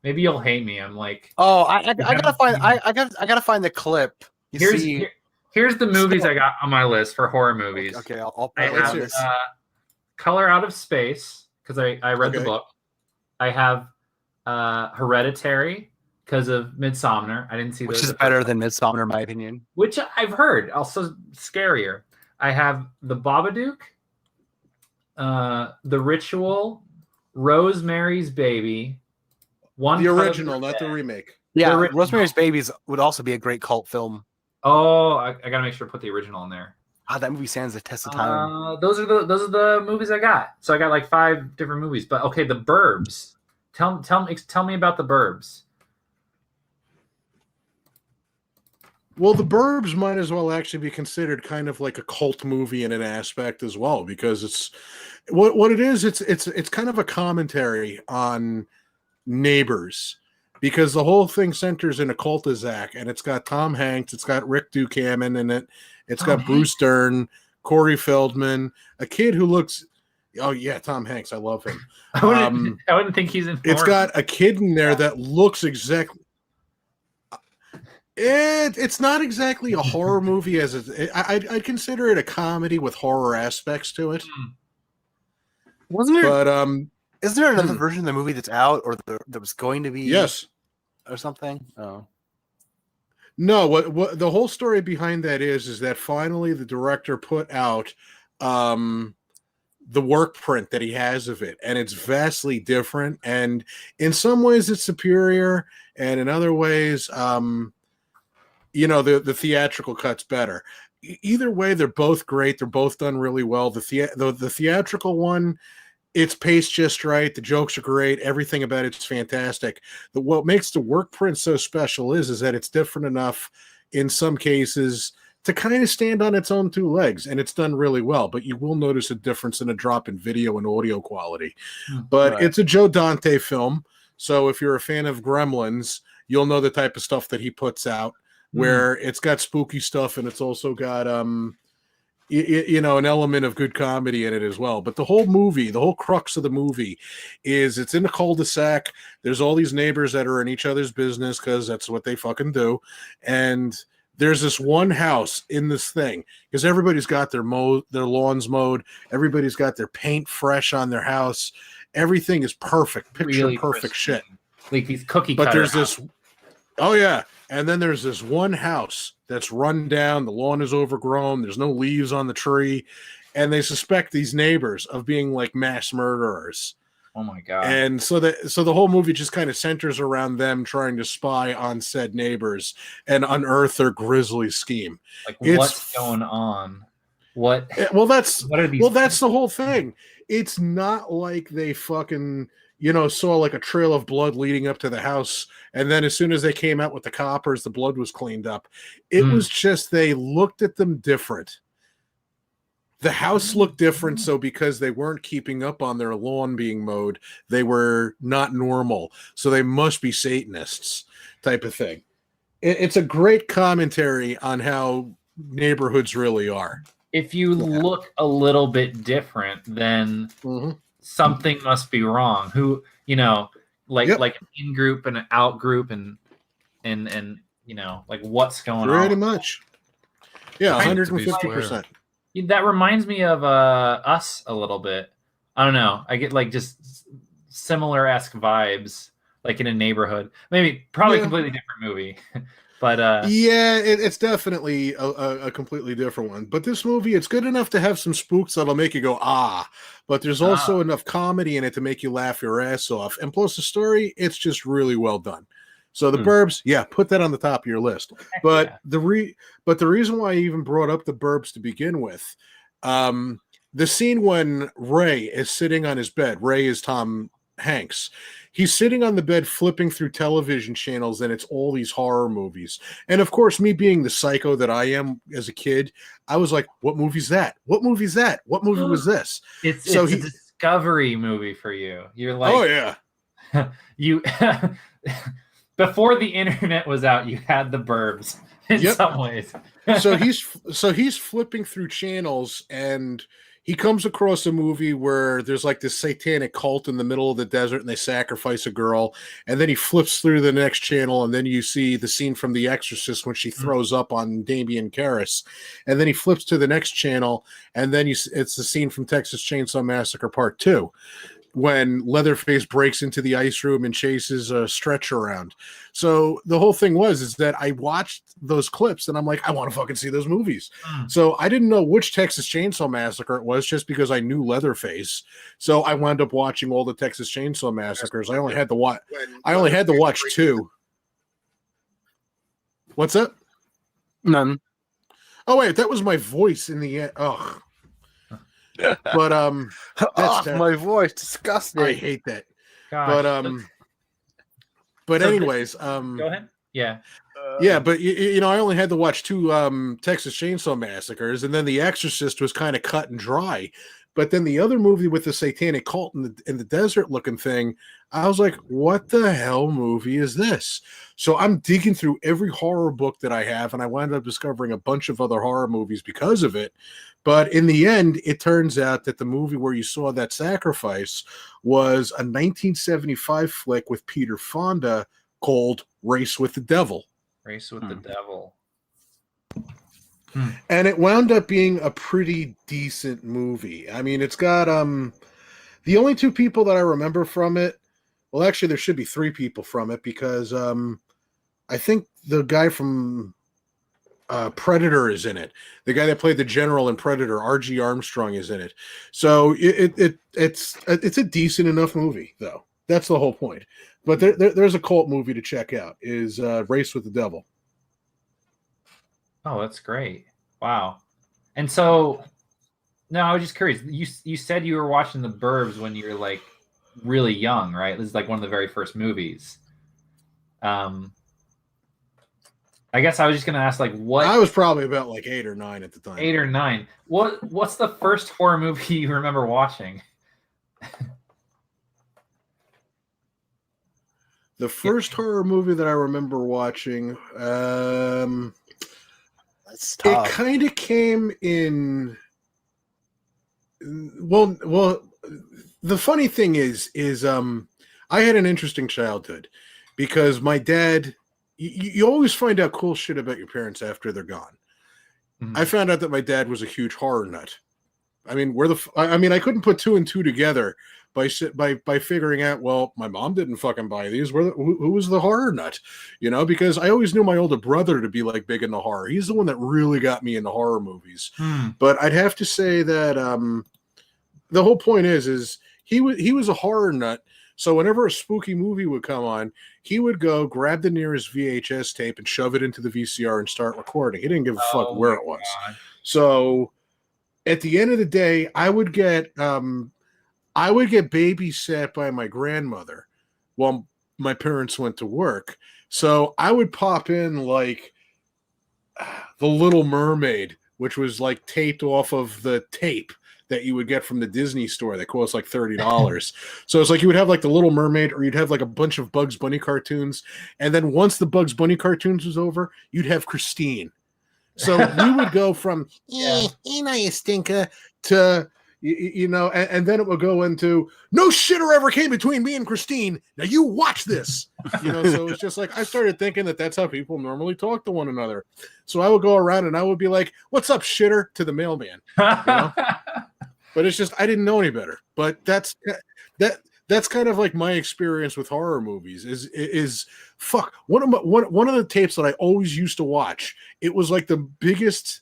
Maybe you'll hate me. I'm like, Oh, I gotta find the clip. Here's the movies I got on my list for horror movies. Okay, I'll I let's have hear it. Color Out of Space because I read the book. I have Hereditary because of Midsommar. I didn't see Which those is better than Midsommar, in my opinion. which I've heard. Also scarier. I have The Babadook, The Ritual, Rosemary's Baby, The original, not the remake. Yeah, The original. Rosemary's Babies would also be a great cult film. Oh, I gotta make sure to put the original in there. That movie stands the test of time. Those are the movies I got. So I got like 5 different movies. But okay, The Burbs. Tell me about The Burbs. Well, The Burbs might as well actually be considered kind of like a cult movie in an aspect as well, because it's what it is. It's kind of a commentary on Neighbors, because the whole thing centers in a cul-de-sac, and it's got Tom Hanks, it's got Rick Duchamp in it, it's got Bruce Dern, Corey Feldman, a kid who looks. Oh yeah, Tom Hanks, I love him. I wouldn't think he's in. It's got a kid in there that looks exactly. It's not exactly a horror movie I'd consider it a comedy with horror aspects to it. Wasn't there? But isn't there another version of the movie that's out, or that was going to be? Yes, or something. Oh, no. What the whole story behind that is that finally the director put out the work print that he has of it, and it's vastly different. And in some ways, it's superior, and in other ways, the theatrical cut's better. Either way, they're both great. They're both done really well. The theatrical one, it's paced just right. The jokes are great. Everything about it's fantastic. What makes the work print so special is that it's different enough in some cases to kind of stand on its own 2 legs, and it's done really well. But you will notice a difference in a drop in video and audio quality. But right. It's a Joe Dante film, so if you're a fan of Gremlins, you'll know the type of stuff that he puts out, where it's got spooky stuff and it's also got an element of good comedy in it as well. But the whole crux of the movie is it's in a cul-de-sac. There's all these neighbors that are in each other's business because that's what they fucking do. And there's this one house in this thing because everybody's got their lawns mowed. Everybody's got their paint fresh on their house. Everything is perfect, picture Really perfect shit. Like these cookie But cutter there's houses. this, oh yeah. And then there's this one house that's run down. The lawn is overgrown. There's no leaves on the tree. And they suspect these neighbors of being like mass murderers. Oh my god! And so the whole movie just kind of centers around them trying to spy on said neighbors and unearth their grisly scheme. Like, what's going on? What? That's the whole thing. It's not like they fucking saw like a trail of blood leading up to the house, and then as soon as they came out with the coppers, the blood was cleaned up. It was just they looked at them different. The house looked different, so because they weren't keeping up on their lawn being mowed, they were not normal. So they must be Satanists, type of thing. It's a great commentary on how neighborhoods really are. If you look a little bit different, then something must be wrong. Like an in group and an out group, and like what's going on? Pretty much. Yeah, 150%. That reminds me of Us a little bit. I don't know. I get like just similar-esque vibes, like in a neighborhood. Probably a completely different movie. But it's definitely a completely different one. But this movie, it's good enough to have some spooks that'll make you go, ah. But there's also enough comedy in it to make you laugh your ass off. And plus the story, it's just really well done. So the Burbs, put that on the top of your list. But the reason why I even brought up the Burbs to begin with, the scene when Ray is sitting on his bed, Ray is Tom Hanks. He's sitting on the bed flipping through television channels, and it's all these horror movies. And of course, me being the psycho that I am as a kid, I was like, what movie's that? What movie's that? What movie was this? It's a discovery movie for you. You're like, oh yeah. You before the internet was out, you had the Burbs in some ways. so he's flipping through channels, and he comes across a movie where there's like this satanic cult in the middle of the desert and they sacrifice a girl. And then he flips through the next channel and then you see the scene from The Exorcist when she throws up on Damien Karras. And then he flips to the next channel and then it's the scene from Texas Chainsaw Massacre Part 2. When Leatherface breaks into the ice room and chases a Stretch around. So the whole thing is that I watched those clips and I'm like, I want to fucking see those movies. So I didn't know which Texas Chainsaw Massacre it was just because I knew Leatherface. So I wound up watching all the Texas Chainsaw Massacres. I only had to watch 2. What's that? None. Oh wait, that was my voice in the end. Oh. But my voice, disgusting. I hate that. Gosh. But So anyways, go ahead. Yeah. Yeah, but you know, I only had to watch 2 Texas Chainsaw Massacres, and then The Exorcist was kind of cut and dry. But then the other movie with the satanic cult in the desert looking thing, I was like, what the hell movie is this? So I'm digging through every horror book that I have, and I wound up discovering a bunch of other horror movies because of it. But in the end, it turns out that the movie where you saw that sacrifice was a 1975 flick with Peter Fonda called Race with the Devil. Race with the Devil. And it wound up being a pretty decent movie. I mean, it's got the only 2 people that I remember from it. Well, actually, there should be 3 people from it because I think the guy from Predator is in it. The guy that played the general in Predator, R.G. Armstrong, is in it. So it's a decent enough movie, though. That's the whole point. But there's a cult movie to check out. Is Race with the Devil. Oh, that's great. Wow. And so, no, I was just curious. You said you were watching The Burbs when you were like really young, right? This is like one of the very first movies. I guess I was just gonna ask, like, what? I was probably about like 8 or 9 at the time. 8 or 9. What's the first horror movie you remember watching? The first horror movie that I remember watching, it kind of came in. Well, the funny thing is I had an interesting childhood because my dad. You always find out cool shit about your parents after they're gone. I found out that my dad was a huge horror nut. I mean, I couldn't put 2 and 2 together by figuring out, well, my mom didn't fucking buy these. Who was the horror nut? You know, because I always knew my older brother to be like big into horror. He's the one that really got me into horror movies. But I'd have to say that the whole point is he was a horror nut. So whenever a spooky movie would come on, he would go grab the nearest VHS tape and shove it into the VCR and start recording. He didn't give a fuck where it was. God. So at the end of the day, I would get babysat by my grandmother while my parents went to work. So I would pop in like The Little Mermaid, which was like taped off of the tape that you would get from the Disney store that cost like $30. So it's like you would have like The Little Mermaid, or you'd have like a bunch of Bugs Bunny cartoons. And then once the Bugs Bunny cartoons was over, you'd have Christine. So we would go from, you know, you stinker, to, you know, and then it would go into, no shitter ever came between me and Christine. Now you watch this. You know, so it's just like, I started thinking that that's how people normally talk to one another. So I would go around and I would be like, what's up, shitter, to the mailman. You know? But it's just, I didn't know any better. But that's kind of like my experience with horror movies is fuck. One of the tapes that I always used to watch, it was like the biggest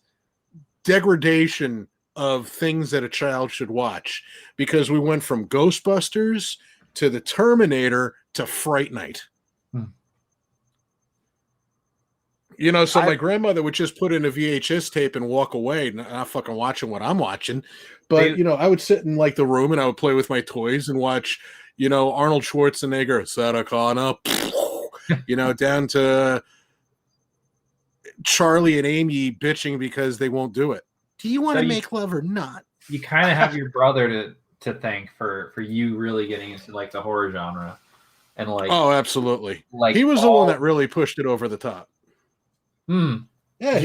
degradation of things that a child should watch, because we went from Ghostbusters to the Terminator to Fright Night. You know, so my grandmother would just put in a VHS tape and walk away, not fucking watching what I'm watching. But, you know, I would sit in like the room and I would play with my toys and watch, you know, Arnold Schwarzenegger, Sarah Connor, you know, down to Charlie and Amy bitching because they won't do it. Do you want to make love or not? You kind of have your brother to thank for you really getting into like the horror genre. And like, oh, absolutely. Like, he was the one that really pushed it over the top. Yeah,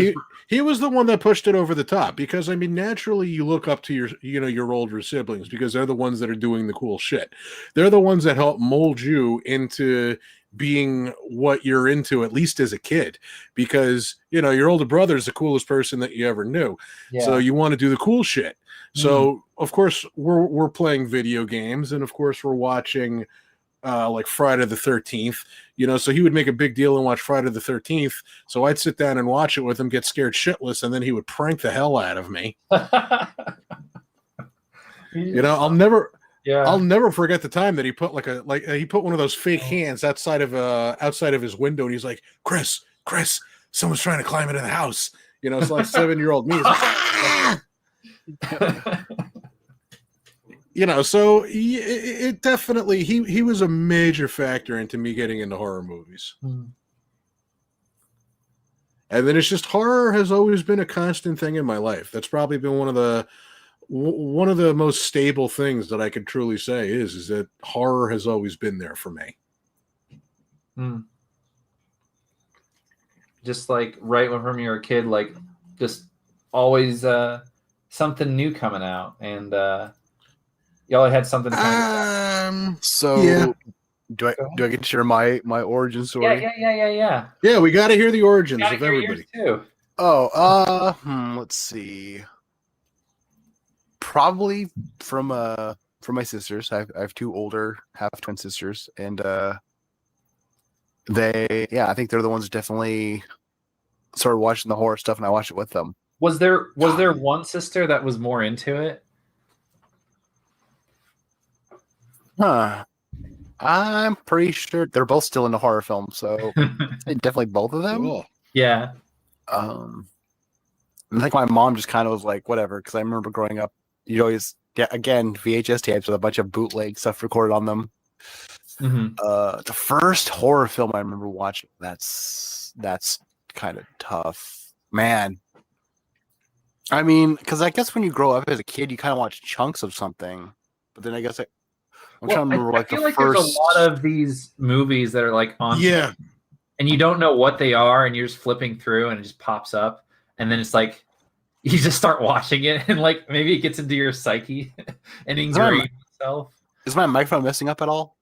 he was the one that pushed it over the top because I mean, naturally, you look up to your older siblings because they're the ones that are doing the cool shit. They're the ones that help mold you into being what you're into, at least as a kid, because your older brother is the coolest person that you ever knew. Yeah. So you want to do the cool shit. So of course we're playing video games, and of course we're watching like Friday the 13th, so he would make a big deal and watch Friday the 13th. So I'd sit down and watch it with him, get scared shitless, and then he would prank the hell out of me. I'll never forget the time that he put he put one of those fake hands outside of his window, and he's like, Chris, someone's trying to climb into the house. It's like 7-year-old me. So it definitely he was a major factor into me getting into horror movies. And then it's just horror has always been a constant thing in my life. That's probably been one of the most stable things that I could truly say is that horror has always been there for me. Just like right when you were a kid, like just always something new coming out, and y'all had something. So yeah. Do I get to share my origin story? Yeah. Yeah, we got to hear the origins of everybody. Too. Oh, let's see. Probably from my sisters. I have 2 older half twin sisters, and I think they're the ones that definitely started watching the horror stuff, and I watched it with them. Was there one sister that was more into it? Huh. I'm pretty sure they're both still into horror films, so definitely both of them. Cool. Yeah. I think my mom just kind of was like, whatever, because I remember growing up, you'd always get, again, VHS tapes with a bunch of bootleg stuff recorded on them. The first horror film I remember watching, that's kind of tough. Man. I mean, because I guess when you grow up as a kid, you kind of watch chunks of something, but then I guess I'm trying to remember I feel like there's a lot of these movies that are like on, and you don't know what they are, and you're just flipping through, and it just pops up, and then it's like you just start watching it, and like maybe it gets into your psyche and ingrains itself. Is my microphone messing up at all?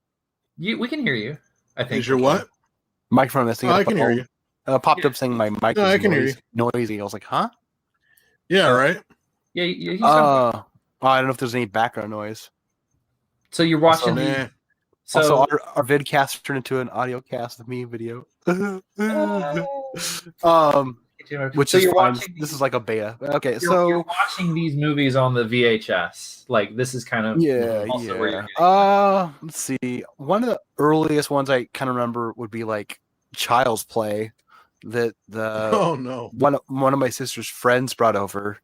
We can hear you. I think. Is your what? Microphone messing up? I can hear you. Popped up saying my mic I can hear you. Noisy. I was like, huh? Yeah, right. Yeah. I don't know if there's any background noise. So you're watching also our vidcast turned into an audio cast of me video. Which is fine. This is like a beta. Okay, you're watching these movies on the VHS. Like this is kind of where let's see. One of the earliest ones I kind of remember would be like Child's Play. One of my sister's friends brought over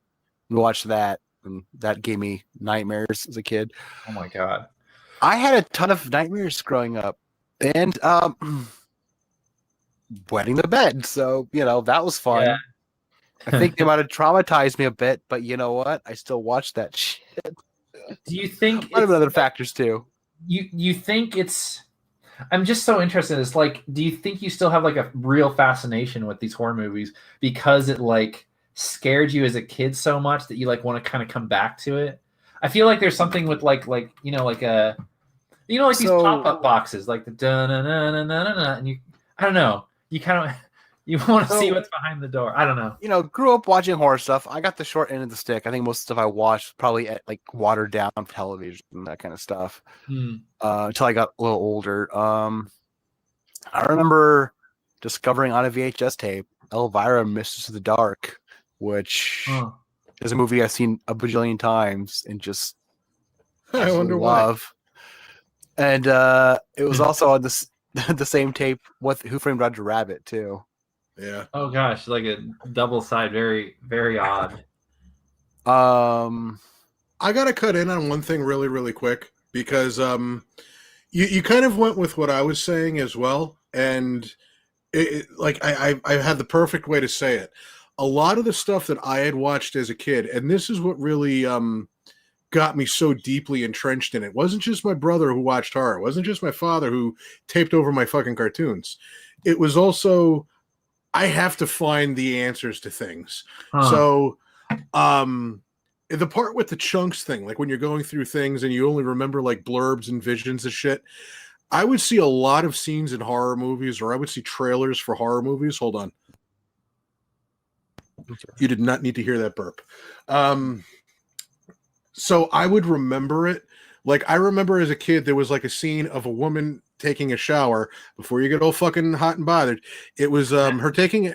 and watched that, and that gave me nightmares as a kid. Oh my god. I had a ton of nightmares growing up, and wetting the bed. So, that was fun. Yeah. I think they might have traumatized me a bit, but you know what? I still watch that shit. Do you think might have been other factors too? You think it's I'm just so interested. It's like, do you think you still have like a real fascination with these horror movies because it like scared you as a kid so much that you like want to kind of come back to it? I feel like there's something with like these pop-up boxes, like the da-na-na-na-na-na, and I don't know. You kind of want to see what's behind the door. I don't know. Grew up watching horror stuff. I got the short end of the stick. I think most stuff I watched probably at like watered down television and that kind of stuff. Until I got a little older. I remember discovering on a VHS tape Elvira Mistress of the Dark, which is a movie I've seen a bajillion times and just I wonder love. Why. And it was also on this the same tape with Who Framed Roger Rabbit too. Yeah. Oh gosh, like a double side, very, very odd. I gotta cut in on one thing really, really quick because you kind of went with what I was saying as well, and I had the perfect way to say it. A lot of the stuff that I had watched as a kid, and this is what really got me so deeply entrenched in it. It wasn't just my brother who watched horror. It wasn't just my father who taped over my fucking cartoons. It was also I have to find the answers to things. Huh. So, the part with the chunks thing, like when you're going through things and you only remember like blurbs and visions of shit, I would see a lot of scenes in horror movies, or I would see trailers for horror movies. Hold on. You did not need to hear that burp. So I would remember it. Like, I remember as a kid, there was like a scene of a woman taking a shower. Before you get all fucking hot and bothered, it was her taking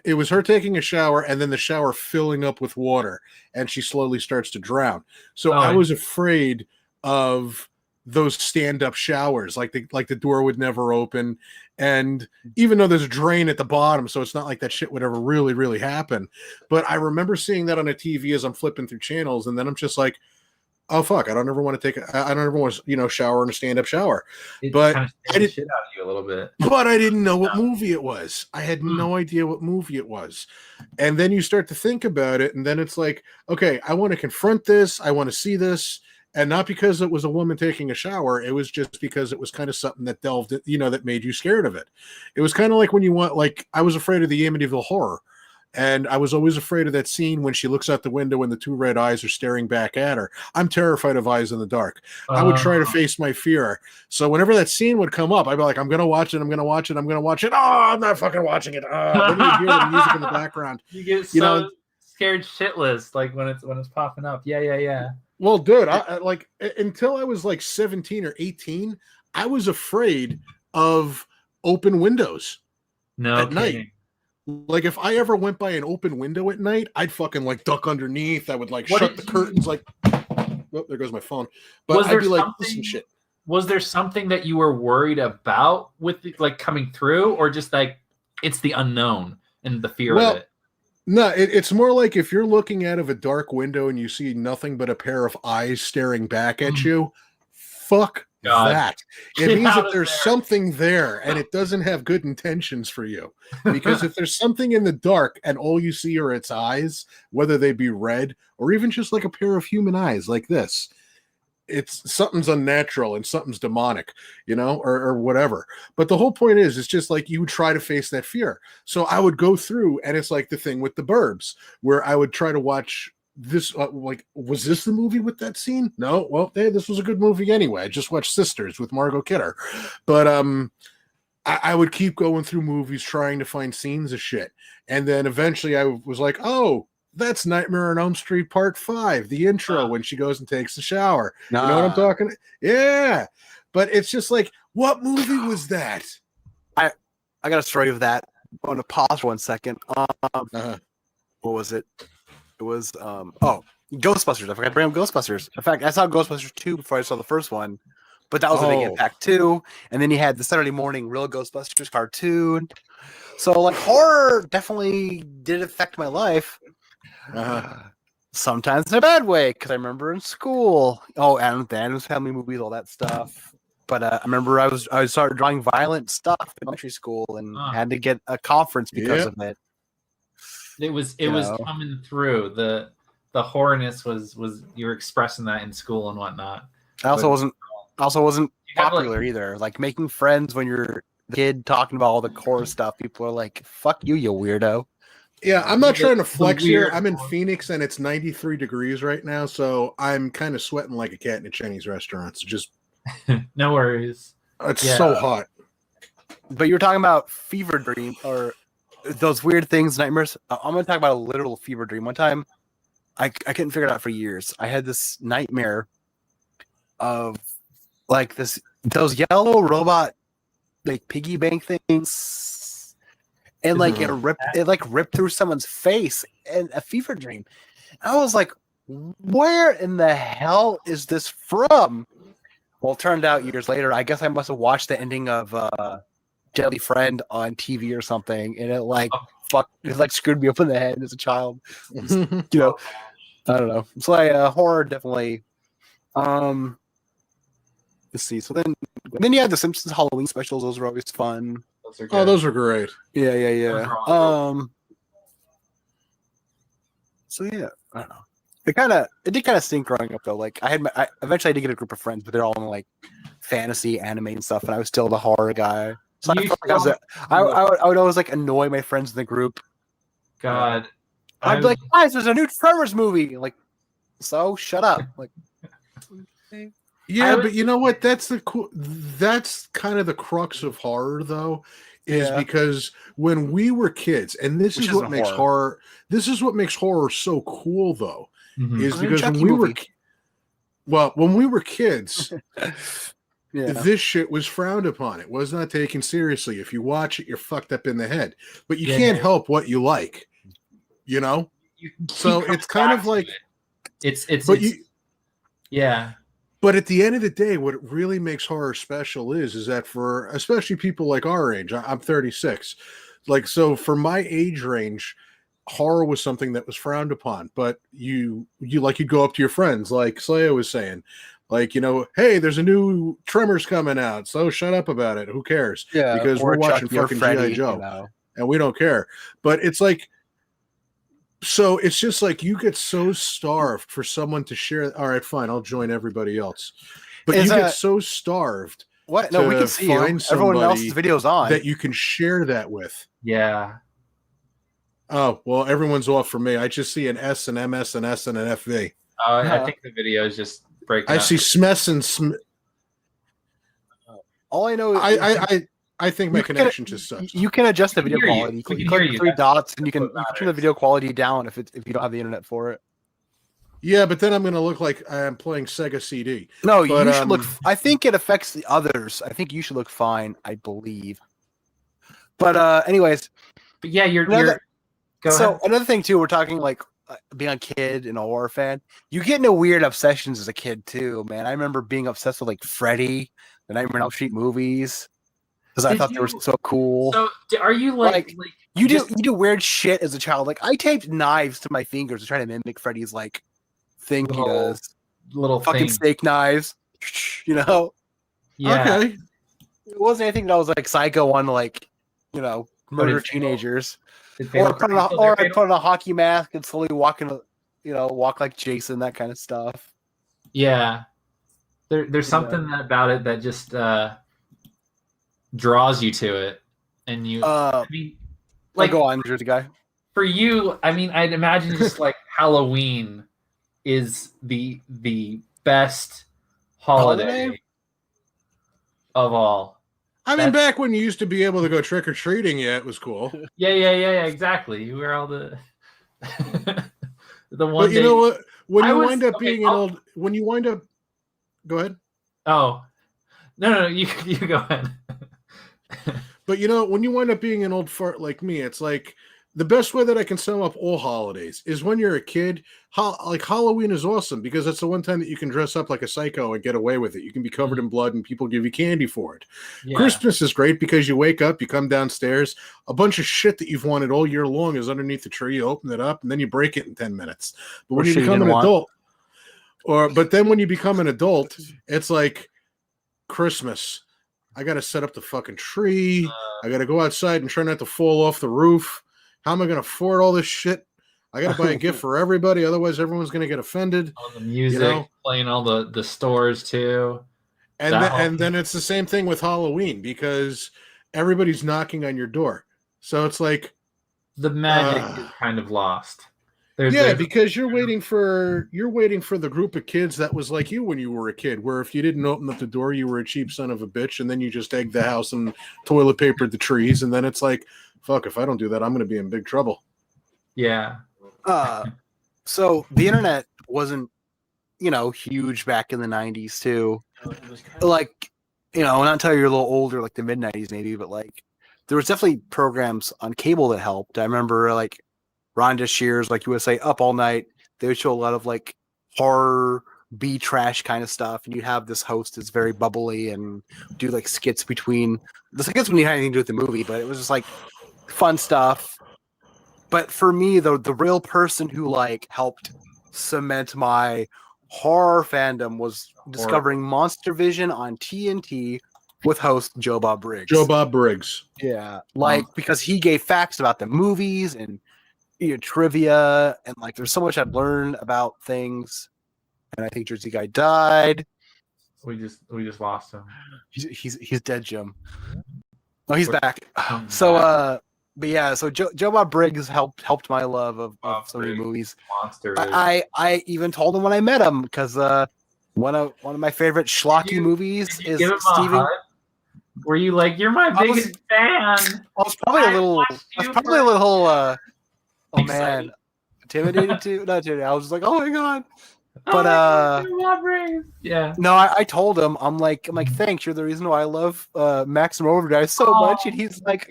a shower, and then the shower filling up with water, and she slowly starts to drown. So I was afraid of those stand-up showers, like the door would never open, and even though there's a drain at the bottom, so it's not like that shit would ever really, really happen. But I remember seeing that on a TV as I'm flipping through channels, and then I'm just like, oh fuck, I don't ever want to shower in a stand-up shower. But kind of I did shit out of you a little bit. But I didn't know what movie it was. I had no idea what movie it was. And then you start to think about it, and then it's like, okay, I want to confront this, I want to see this. And not because it was a woman taking a shower, it was just because it was kind of something that delved, that made you scared of it. It was kind of like when I was afraid of the Amityville Horror. And I was always afraid of that scene when she looks out the window and the two red eyes are staring back at her. I'm terrified of eyes in the dark. I would try to face my fear. So whenever that scene would come up, I'd be like, I'm going to watch it. I'm going to watch it. I'm going to watch it. Oh, I'm not fucking watching it. Then you hear the music in the background. You get scared shitless, like when it's popping up. Yeah. Well, dude, I like until I was like 17 or 18, I was afraid of open windows at night. Like if I ever went by an open window at night, I'd fucking like duck underneath. I would like shut the curtains. Like, oh, there goes my phone. But I'd be like, listen, shit. Was there something that you were worried about with like coming through, or just like it's the unknown and the fear of it? No, it's more like if you're looking out of a dark window and you see nothing but a pair of eyes staring back at you, fuck that. It means that there's something there and it doesn't have good intentions for you. Because if there's something in the dark and all you see are its eyes, whether they be red or even just like a pair of human eyes like this, something's unnatural and something's demonic, or whatever. But the whole point is, it's just like you would try to face that fear. So I would go through, and it's like the thing with the Burbs, where I would try to watch this. Was this the movie with that scene? No. Well, hey, this was a good movie anyway. I just watched Sisters with Margot Kidder, but I would keep going through movies trying to find scenes of shit, and then eventually I was like, oh, that's Nightmare on Elm Street Part 5, the intro when she goes and takes the shower. You know what I'm talking? Yeah. But it's just like, what movie was that? I got a story of that. I want to pause for 1 second. What was it? It was Ghostbusters. I forgot to bring up Ghostbusters. In fact, I saw Ghostbusters 2 before I saw the first one. But that was a big impact too. And then you had the Saturday morning Real Ghostbusters cartoon. So like horror definitely did affect my life. Sometimes in a bad way, because I remember in school, and the Addams Family movies, all that stuff. But I remember I started drawing violent stuff in elementary school and had to get a conference because of it. It was coming through. The horrorness was you were expressing that in school and whatnot. I also wasn't popular either. Like making friends when you're a kid talking about all the core stuff, people are like, "Fuck you, you weirdo." Yeah, I'm not trying to flex here. I'm in Phoenix and it's 93 degrees right now, so I'm kind of sweating like a cat in a Chinese restaurant. So just no worries. It's so hot. But you were talking about fever dream or those weird things, nightmares. I'm going to talk about a literal fever dream. One time, I couldn't figure it out for years. I had this nightmare of like those yellow robot like piggy bank things. And like it ripped through someone's face in a fever dream. I was like, where in the hell is this from? Well, it turned out years later, I guess I must have watched the ending of Deadly Friend on TV or something, and it screwed me up in the head as a child. I don't know. It's like horror definitely. Let's see. So then you had the Simpsons Halloween specials. Those were always fun. Those are great. Yeah. So yeah, I don't know. It did kind of stink growing up though. Like eventually I did get a group of friends, but they're all in like fantasy, anime, and stuff, and I was still the horror guy. So I would always like annoy my friends in the group God. I'd be like, guys, there's a new Tremors movie. Like, so shut up. Like, yeah, but you know what? That's kind of the crux of horror, though, is because when we were kids, and this is what makes horror. This is what makes horror so cool, though, is because when we were, when we were kids, this shit was frowned upon. It was not taken seriously. If you watch it, you're fucked up in the head. But you can't help what you like, you know. So it's kind of like yeah. But at the end of the day, what it really makes horror special is that for especially people like our age, I'm 36. Like, so for my age range, horror was something that was frowned upon. But you'd go up to your friends, like Slaya was saying, like, you know, hey, there's a new Tremors coming out, so shut up about it. Who cares? Yeah, because we're watching fucking G.I. Joe, you know. And we don't care. But it's like, so it's just like you get so starved for someone to share. All right, fine, I'll join everybody else. But you get so starved. What? No, we can see you. Everyone else's video's on that you can share that with. Yeah. Oh, well, everyone's off for me. I just see an S, an MS, an S, and an FV. I think the video is just breaking. I see Smess and all I know is I think my connection just sucks. You can adjust the video quality. You click the three dots, and you can turn the video quality down if you don't have the internet for it. Yeah, but then I'm going to look like I'm playing Sega CD. No, you should look. I think it affects the others. I think you should look fine. I believe. But anyways. But yeah, you're. Go ahead. Another thing too, we're talking like being a kid and a horror fan. You get into weird obsessions as a kid too, man. I remember being obsessed with like Freddy, the Nightmare on Elm Street movies. Because I thought they were so cool. So are you like you do weird shit as a child? Like I taped knives to my fingers to try to mimic Freddy's like thing he does. Little fucking steak knives, you know? Yeah. Okay. It wasn't anything that was like psycho on like, you know, murder teenagers. Or I'd put on a hockey mask and slowly walk like Jason, that kind of stuff. Yeah. There's something about it that just draws you to it, and you. I mean, like, go on, Jersey Guy. For you, I mean, I'd imagine just like Halloween is the best holiday of all. I mean, back when you used to be able to go trick or treating, it was cool. Yeah, exactly. You wear all the the one. But you know what? When you wind up being an old, when you wind up, go ahead. Oh, no, you go ahead. But you know, when you wind up being an old fart like me, it's like the best way that I can sum up all holidays is when you're a kid. Like Halloween is awesome because it's the one time that you can dress up like a psycho and get away with it. You can be covered in blood and people give you candy for it. Yeah. Christmas is great because you wake up, you come downstairs, a bunch of shit that you've wanted all year long is underneath the tree. You open it up and then you break it in 10 minutes. But when you become an adult, but then when you become an adult, it's like Christmas. I got to set up the fucking tree. I got to go outside and try not to fall off the roof. How am I going to afford all this shit? I got to buy a gift for everybody. Otherwise, everyone's going to get offended. All the music, playing all the stores too. And then it's the same thing with Halloween because everybody's knocking on your door. So it's like the magic is kind of lost. Because you're waiting for the group of kids that was like you when you were a kid, where if you didn't open up the door, you were a cheap son of a bitch, and then you just egged the house and toilet papered the trees, and then it's like, fuck, if I don't do that, I'm going to be in big trouble. Yeah. So the internet wasn't, huge back in the 90s too. Like, not until you're a little older, like the mid 90s maybe, but like there was definitely programs on cable that helped. I remember like Rhonda Shears, like USA Up All Night. They would show a lot of like horror, B trash kind of stuff, and you'd have this host that's very bubbly and do like skits between. The skits wouldn't have anything to do with the movie, but it was just like fun stuff. But for me, the real person who like helped cement my horror fandom was discovering Monster Vision on TNT with host Joe Bob Briggs. Yeah, because he gave facts about the movies and trivia, and like there's so much I've learned about things. And I think Jersey Guy died. We just lost him. He's dead, Jim. Oh, he's back. So But yeah, so Joe Bob Briggs helped my love of so many movies. I even told him when I met him because one of my favorite schlocky movies is give him Steven. a hug? Were you like, you're my biggest fan? I was probably a little. Oh man, intimidated too. Not intimidated. I was just like, oh my god. But yeah. No, I told him I'm like thanks. You're the reason why I love Maximum Overdrive so much. And he's like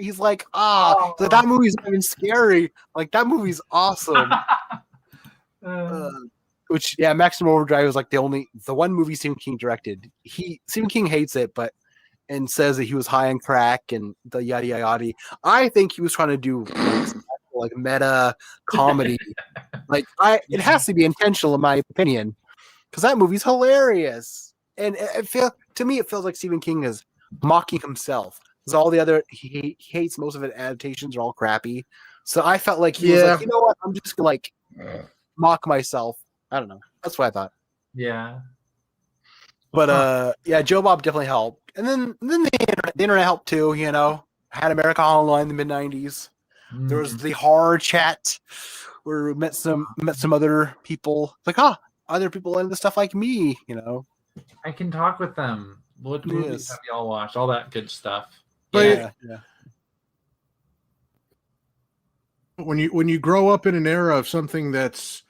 that movie's not even scary. Like that movie's awesome. Which Maximum Overdrive was like the one movie Stephen King directed. Stephen King hates it, and says that he was high on crack and the yada yada yada. I think he was trying to do like meta comedy. It has to be intentional in my opinion, because that movie's hilarious. And it feels like Stephen King is mocking himself. Because all the other he hates most of it adaptations are all crappy. So I felt like he was like, you know what? I'm just gonna mock myself. I don't know. That's what I thought. Yeah. But Joe Bob definitely helped. And then the internet helped too, you know. Had America Online in the mid-90s. There was the horror chat where we met some other people. Like, other people into stuff like me, you know. I can talk with them. What movies have y'all watched? All that good stuff. But when you grow up in an era of something that's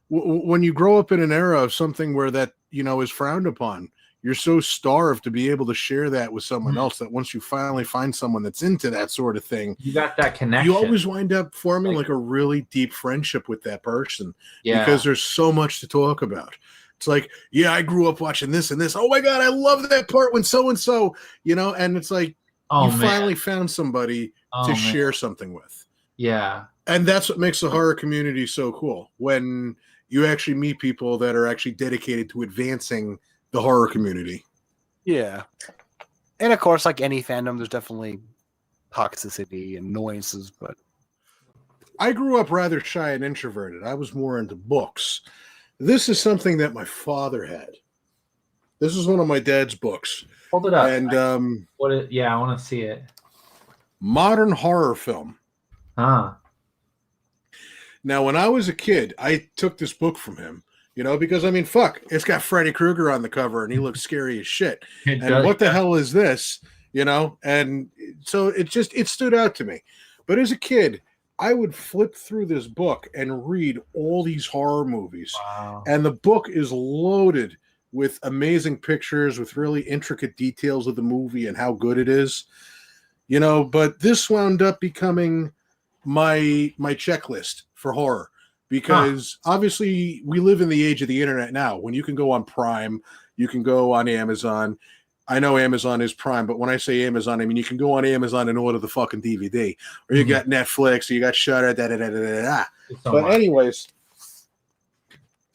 when you grow up in an era of something where that, you know, is frowned upon, you're so starved to be able to share that with someone else that once you finally find someone that's into that sort of thing, you got that connection. You always wind up forming like a really deep friendship with that person because there's so much to talk about. It's like, I grew up watching this and this. Oh my God, I love that part when so-and-so, you know, and it's like, finally found somebody to share something with. Yeah. And that's what makes the horror community so cool, when you actually meet people that are actually dedicated to advancing the horror community. Yeah. And of course, like any fandom, there's definitely toxicity and annoyances, but I grew up rather shy and introverted. I was more into books. This is something that my father had. This is one of my dad's books. Hold it up. And I want to see it. Modern horror film. Now, when I was a kid, I took this book from him, you know, because, I mean, it's got Freddy Krueger on the cover, and he looks scary as shit. What the hell is this, you know? And so it stood out to me. But as a kid, I would flip through this book and read all these horror movies. Wow. And the book is loaded with amazing pictures, with really intricate details of the movie and how good it is, you know. But this wound up becoming my checklist for horror, because obviously we live in the age of the internet now, when you can go on Prime, you can go on Amazon. I know Amazon is Prime, but when I say Amazon, I mean you can go on Amazon and order the fucking DVD, or you got Netflix, or you got Shudder, But anyways,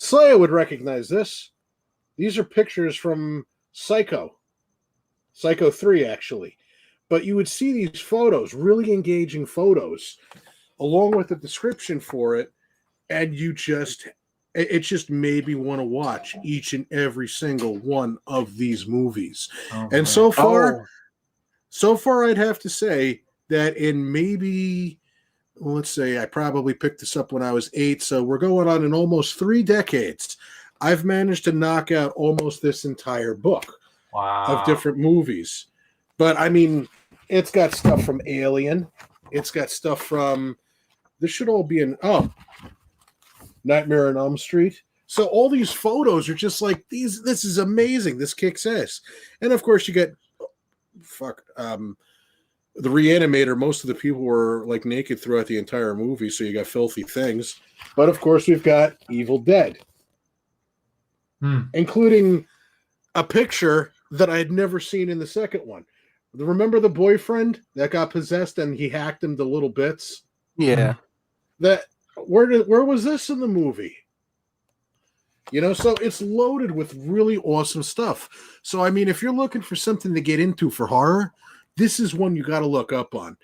Slaya would recognize this. These are pictures from Psycho 3, actually. But you would see these photos, really engaging photos, along with the description for it, and it just made me want to watch each and every single one of these movies. And so far, I'd have to say that in maybe, let's say I probably picked this up when I was 8, so we're going on in almost 3 decades. I've managed to knock out almost this entire book of different movies. But I mean, it's got stuff from Alien. It's got stuff from, this should all be Nightmare on Elm Street. So all these photos are just like, this is amazing. This kicks ass. And of course you get, the Reanimator. Most of the people were like naked throughout the entire movie. So you got filthy things. But of course we've got Evil Dead. Including a picture that I had never seen in the second one. Remember the boyfriend that got possessed and he hacked him to little bits? Yeah. Where was this in the movie? You know, so it's loaded with really awesome stuff. So, I mean, if you're looking for something to get into for horror, this is one you got to look up on.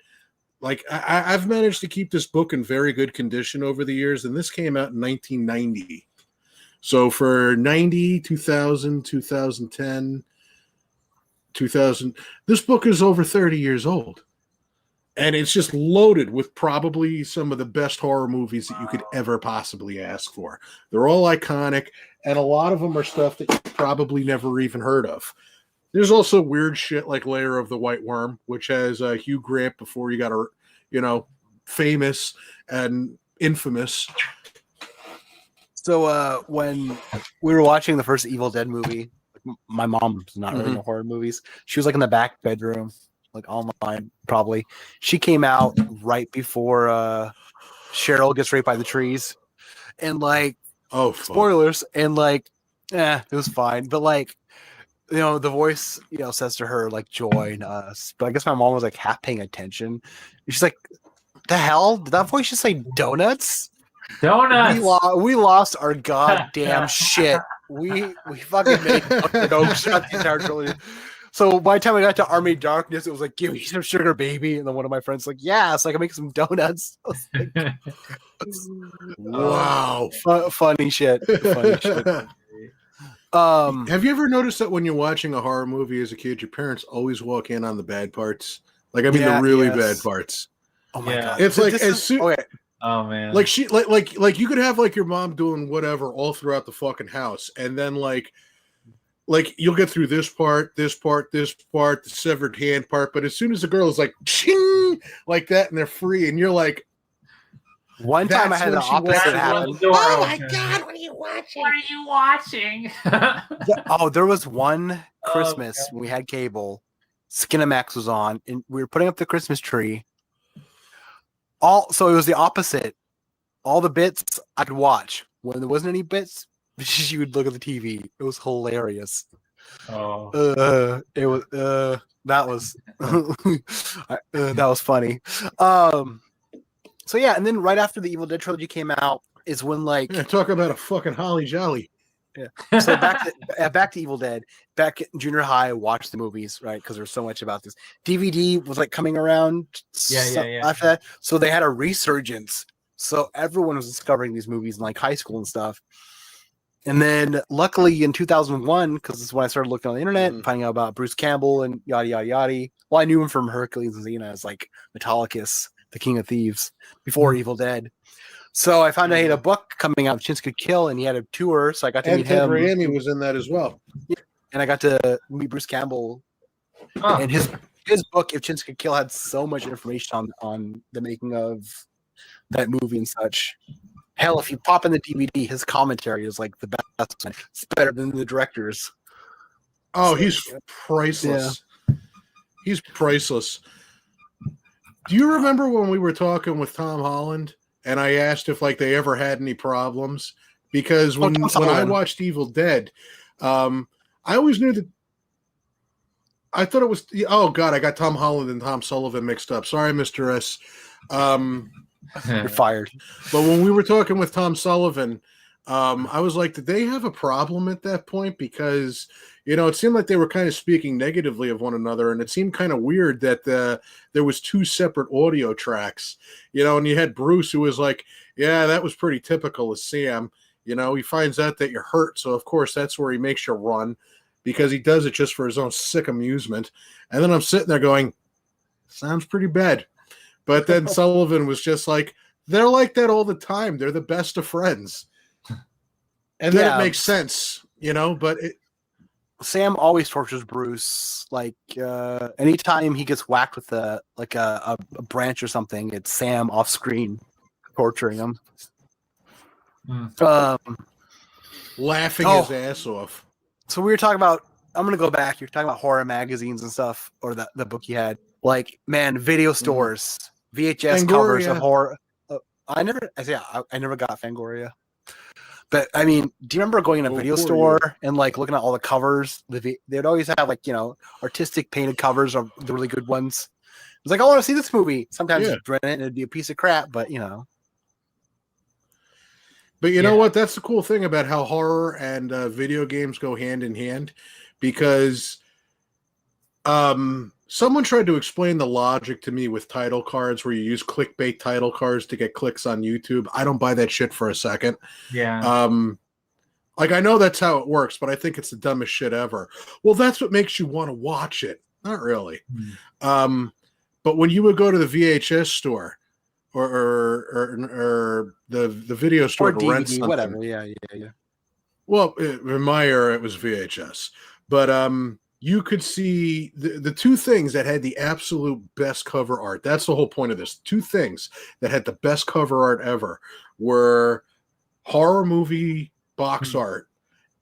Like, I've managed to keep this book in very good condition over the years, and this came out in 1990. So for 90, 2000, 2010, 2000, this book is over 30 years old. And it's just loaded with probably some of the best horror movies that you could ever possibly ask for. They're all iconic, and a lot of them are stuff that you probably never even heard of. There's also weird shit like Lair of the White Worm, which has Hugh Grant before he got, famous and infamous. So when we were watching the first Evil Dead movie, my mom's not really into horror movies. She was like in the back bedroom, like all mine probably. She came out right before Cheryl gets raped by the trees, and like, spoilers, and like, it was fine, but like, the voice, says to her like, join us. But I guess my mom was like half paying attention. She's like, the hell? Did that voice just say donuts? Donuts. We lost our goddamn shit. We fucking made jokes throughout the entire trilogy. So by the time I got to Army of Darkness, it was like, give me some sugar, baby. And then one of my friends like, yeah, so I can make some donuts. Like, wow. Funny shit. Funny shit. Have you ever noticed that when you're watching a horror movie as a kid, your parents always walk in on the bad parts? Like, I mean, the really bad parts. Oh my god! It's like as soon. Okay. Oh man! Like she, like you could have like your mom doing whatever all throughout the fucking house, and then like you'll get through this part, the severed hand part, but as soon as the girl is like, ching, like that, and they're free, and you're like, one time I had the opposite happen. Oh my god! What are you watching? What are you watching? There was one Christmas when we had cable. Skinamax was on, and we were putting up the Christmas tree. So it was the opposite. All the bits I could watch. When there wasn't any bits, she would look at the TV. It was hilarious. Oh, it was that was that was funny. So yeah, and then right after the Evil Dead trilogy came out is when like talk about a fucking holly jolly. Yeah. So back to Evil Dead. Back in junior high, I watched the movies, right? Because there's so much about this. DVD was like coming around. After that, so they had a resurgence. So everyone was discovering these movies in like high school and stuff. And then, luckily, in 2001, because this is when I started looking on the internet, finding out about Bruce Campbell and yada yada yada. Well, I knew him from Hercules and Xena as like Metallicus, the King of Thieves, before Evil Dead. So I found out he had a book coming out, Chins Could Kill, and he had a tour, so I got to meet him. Miami was in that as well. Yeah. And I got to meet Bruce Campbell. And his book, If Chins Could Kill, had so much information on the making of that movie and such. Hell, if you pop in the DVD, his commentary is like the best. It's better than the director's. Oh, he's priceless. Yeah. He's priceless. Do you remember when we were talking with Tom Holland? And I asked if like they ever had any problems because when I watched Evil Dead, I always knew that. I thought it was I got Tom Holland and Tom Sullivan mixed up. Sorry, Mr. S. You're fired. But when we were talking with Tom Sullivan, I was like, did they have a problem at that point? Because it seemed like they were kind of speaking negatively of one another, and it seemed kind of weird that there was two separate audio tracks, and you had Bruce who was like, yeah, that was pretty typical of Sam. He finds out that you're hurt, so of course that's where he makes you run because he does it just for his own sick amusement. And then I'm sitting there going, sounds pretty bad. But then Sullivan was just like, they're like that all the time. They're the best of friends. And then it makes sense, but Sam always tortures Bruce. Like anytime he gets whacked with a branch or something, it's Sam off screen torturing him. Laughing his ass off. So we were talking about, I'm going to go back. You're talking about horror magazines and stuff, or the book you had. Like, man, video stores, VHS Fangoria. Covers of horror. I never got Fangoria. But I mean, do you remember going in a video store and like looking at all the covers? They'd always have like artistic painted covers of the really good ones. It's like, I want to see this movie. Sometimes you'd rent it and it'd be a piece of crap, but But you know what? That's the cool thing about how horror and video games go hand in hand, because someone tried to explain the logic to me with title cards where you use clickbait title cards to get clicks on YouTube. I don't buy that shit for a second. Yeah. Like, I know that's how it works, but I think it's the dumbest shit ever. Well, that's what makes you want to watch it. Not really. But But when you would go to the VHS store or the video store Or to rent DVD, something, whatever. Yeah. well, in my era, it was VHS. But you could see the two things that had the absolute best cover art. That's the whole point of this. Two things that had the best cover art ever were horror movie box art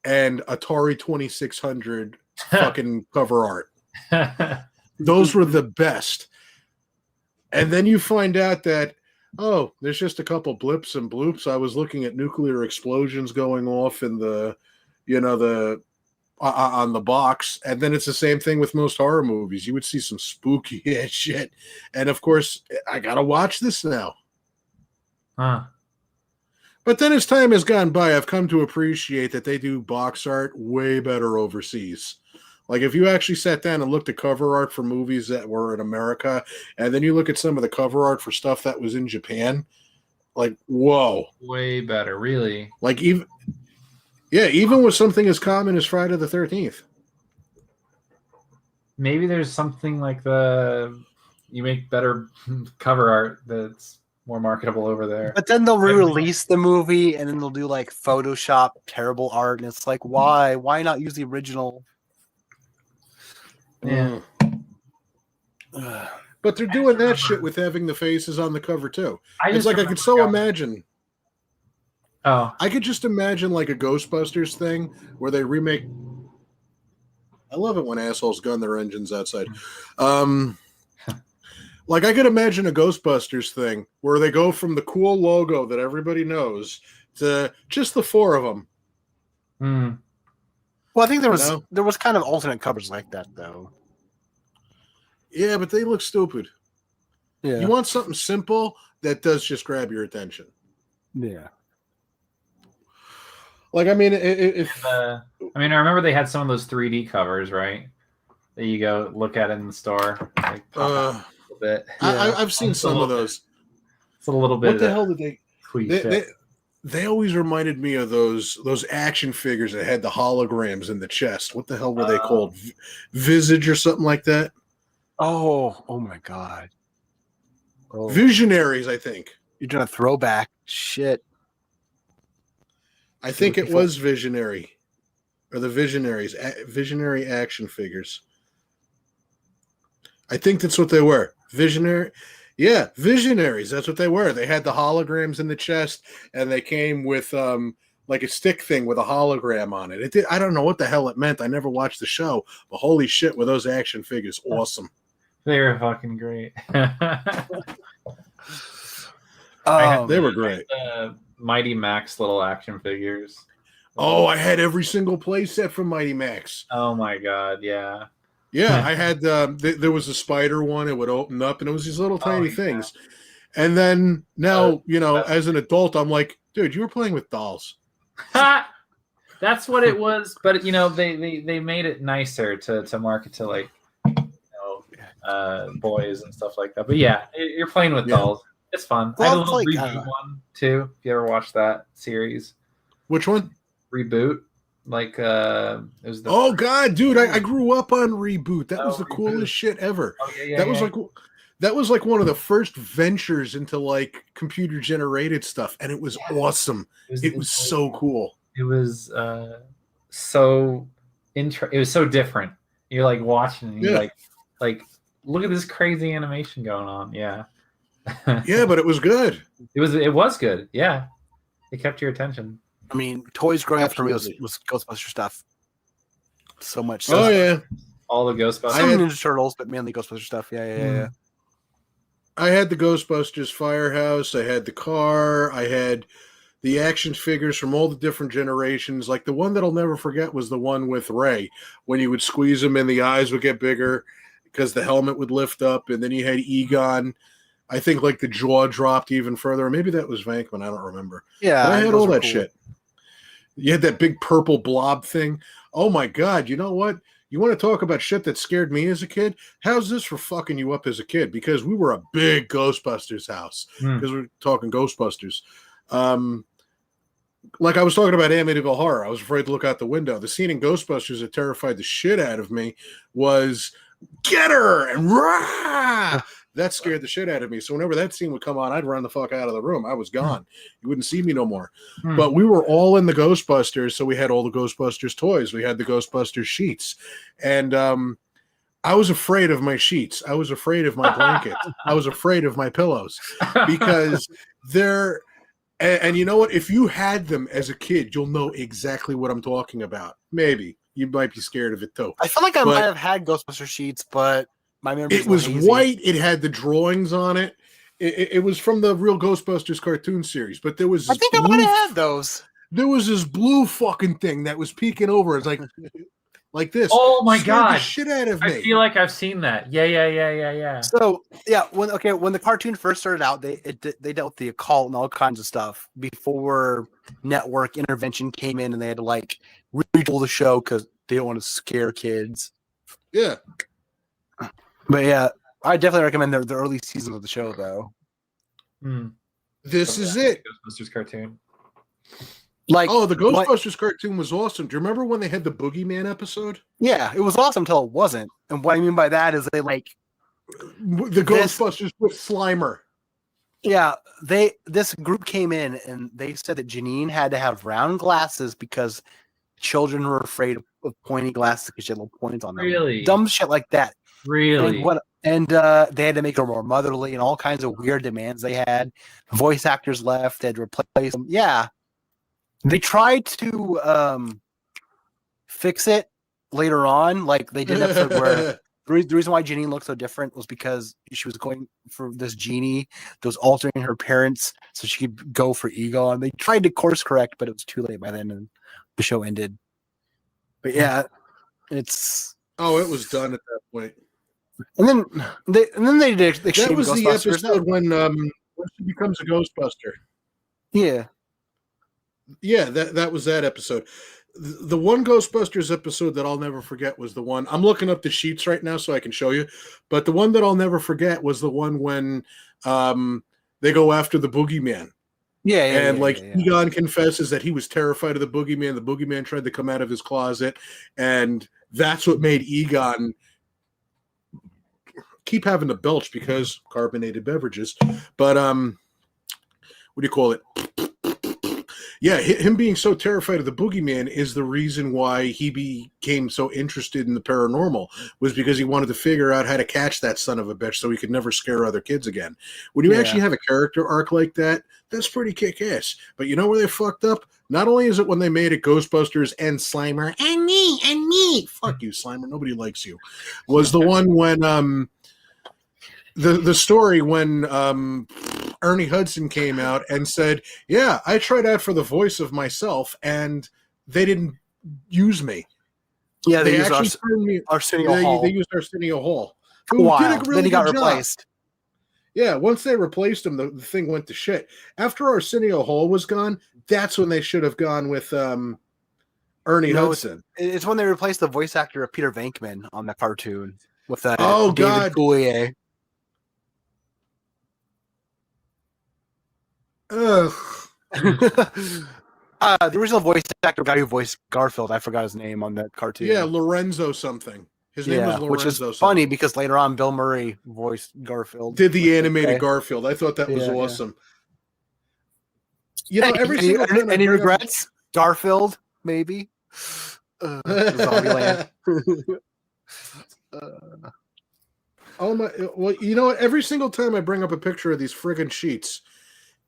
and Atari 2600 fucking cover art. Those were the best. And then you find out that, oh, there's just a couple blips and bloops. I was looking at nuclear explosions going off in the on the box, and then it's the same thing with most horror movies. You would see some spooky ass shit, and of course, I gotta watch this now. But then as time has gone by, I've come to appreciate that they do box art way better overseas. Like if you actually sat down and looked at cover art for movies that were in America, and then you look at some of the cover art for stuff that was in Japan, like, whoa. Way better, really. Like even with something as common as Friday the 13th. Maybe there's something like you make better cover art that's more marketable over there. But then they'll re-release the movie, and then they'll do like Photoshop terrible art, and it's like, why? Why not use the original? Yeah. But they're doing that shit with having the faces on the cover too. It's like I could imagine. Oh, I could just imagine like a Ghostbusters thing where they remake. I love it when assholes gun their engines outside. Like I could imagine a Ghostbusters thing where they go from the cool logo that everybody knows to just the four of them. Well, I think there was kind of alternate covers like that though. Yeah, but they look stupid. Yeah. You want something simple that does just grab your attention. Yeah. Like, I mean, I remember they had some of those 3D covers, right? That you go look at in the store. Like, pop out a little bit. I've seen some of those. It's a little bit. What the hell did they? Cliche. They always reminded me of those action figures that had the holograms in the chest. What the hell were they called? Visage or something like that? Oh my God. Oh. Visionaries, I think. You're doing a throwback. Shit. I think it was Visionary. Or the Visionaries. Visionary action figures. I think that's what they were. Visionary. Yeah, Visionaries. That's what they were. They had the holograms in the chest, and they came with like a stick thing with a hologram on it. I don't know what the hell it meant. I never watched the show, but holy shit, were those action figures awesome. They were fucking great. They were great. Mighty Max little action figures. Oh, I had every single play set from Mighty Max. Oh my God, yeah. Yeah, I had there was a spider one. It would open up, and it was these little tiny things. And then now, as an adult, I'm like, dude, you were playing with dolls. That's what it was. But they made it nicer to market to like boys and stuff like that. But yeah, you're playing with dolls. It's fun. Well, I had a little Reboot one too. If you ever watched that series, which one? Reboot. Like it was the oh god, dude! I grew up on Reboot. That was the Reboot. coolest shit ever. Oh, yeah, that was like one of the first ventures into like computer generated stuff, and it was awesome. It was so cool. It was so it was so different. You're like watching, and you're like look at this crazy animation going on. Yeah. Yeah, but it was good. It was good. Yeah, it kept your attention. I mean, toys growing up for me was Ghostbuster stuff. So much. So oh yeah, all the Ghostbusters. Some Ninja Turtles, but mainly Ghostbuster stuff. Yeah. I had the Ghostbusters Firehouse. I had the car. I had the action figures from all the different generations. Like the one that I'll never forget was the one with Ray. When you would squeeze him and the eyes would get bigger because the helmet would lift up. And then you had Egon. I think like the jaw dropped even further. Maybe that was Vankman. I don't remember. Yeah. But I had all that shit. You had that big purple blob thing. Oh my God. You know what? You want to talk about shit that scared me as a kid? How's this for fucking you up as a kid? Because we were a big Ghostbusters house. Because we're talking Ghostbusters. Like I was talking about Amityville Horror. I was afraid to look out the window. The scene in Ghostbusters that terrified the shit out of me was get her, and rah! That scared the shit out of me. So whenever that scene would come on, I'd run the fuck out of the room. I was gone. You wouldn't see me no more. But we were all in the Ghostbusters, so we had all the Ghostbusters toys. We had the Ghostbusters sheets. And I was afraid of my sheets. I was afraid of my blankets. I was afraid of my pillows because they're and you know what? If you had them as a kid, you'll know exactly what I'm talking about. Maybe. You might be scared of it too. I feel like I might have had Ghostbuster sheets, but my memory it was white. It had the drawings on it. It was from the real Ghostbusters cartoon series, but there was. I think I might have had those. There was this blue fucking thing that was peeking over. It's like this. Oh my god! The shit out of me. I feel like I've seen that. Yeah. So yeah, when the cartoon first started out, they dealt with the occult and all kinds of stuff before network intervention came in, and they had to like retool the show because they don't want to scare kids. Yeah. But yeah, I definitely recommend the early seasons of the show, though. This is it. Ghostbusters cartoon. Like, oh, the Ghostbusters cartoon was awesome. Do you remember when they had the Boogeyman episode? Yeah, it was awesome until it wasn't. And what I mean by that is they like the Ghostbusters with Slimer. Yeah, this group came in and they said that Janine had to have round glasses because children were afraid of pointy glasses because she had little points on them. Really? Dumb shit like that. Really? And they had to make her more motherly and all kinds of weird demands they had. Voice actors left, they had to replace them. Yeah. They tried to fix it later on. Like they did an episode where the reason why Janine looked so different was because she was going for this genie that was altering her appearance so she could go for Egon. They tried to course correct, but it was too late by then and the show ended. But yeah, it's... Oh, it was done at that point. And then they did That was the episode when she becomes a Ghostbuster. Yeah. Yeah, that was that episode. The one Ghostbusters episode that I'll never forget was the one... I'm looking up the sheets right now so I can show you. But the one that I'll never forget was the one when they go after the Boogeyman. Yeah. Egon confesses that he was terrified of the Boogeyman. The Boogeyman tried to come out of his closet. And that's what made Egon keep having to belch because carbonated beverages. But what do you call it? Yeah, him being so terrified of the Boogeyman is the reason why he became so interested in the paranormal, was because he wanted to figure out how to catch that son of a bitch so he could never scare other kids again. When you actually have a character arc like that, that's pretty kick-ass. But you know where they fucked up? Not only is it when they made it Ghostbusters and Slimer, and me, fuck you, Slimer, nobody likes you, was the one when... The story when Ernie Hudson came out and said, yeah, I tried out for the voice of myself and they didn't use me. Yeah, they used Arsenio Hall. They used Arsenio Hall. Wow. Then he got replaced. Yeah, once they replaced him, the thing went to shit. After Arsenio Hall was gone, that's when they should have gone with Ernie Hudson. It's when they replaced the voice actor of Peter Venkman on the cartoon with that David Coulier. Ugh. The original voice actor guy who voiced Garfield, I forgot his name on that cartoon. Yeah, Lorenzo something. His name was Lorenzo. Which is funny because later on Bill Murray voiced Garfield. Did the animated Garfield. I thought that was awesome. Yeah. You know, any regrets? Garfield, maybe. Zombieland. Oh my! Well, you know what? Every single time I bring up a picture of these friggin' sheets,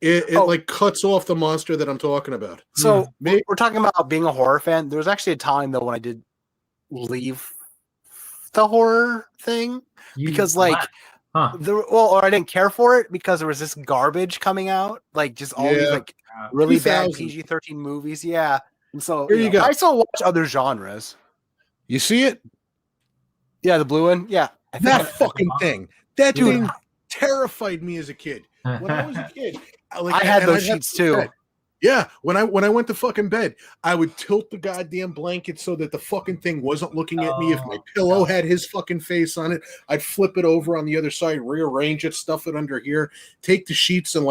it like cuts off the monster that I'm talking about. So we're talking about being a horror fan. There was actually a time though when I did leave the horror thing because I didn't care for it because there was this garbage coming out, like just all these like really bad PG-13 movies. Yeah, and so here you go. I still watch other genres. You see it? Yeah, the blue one. Yeah, that fucking thing. That thing terrified me as a kid. When I was a kid, I had those sheets too. Yeah, when I went to fucking bed, I would tilt the goddamn blanket so that the fucking thing wasn't looking at me. If my pillow had his fucking face on it, I'd flip it over on the other side, rearrange it, stuff it under here, take the sheets and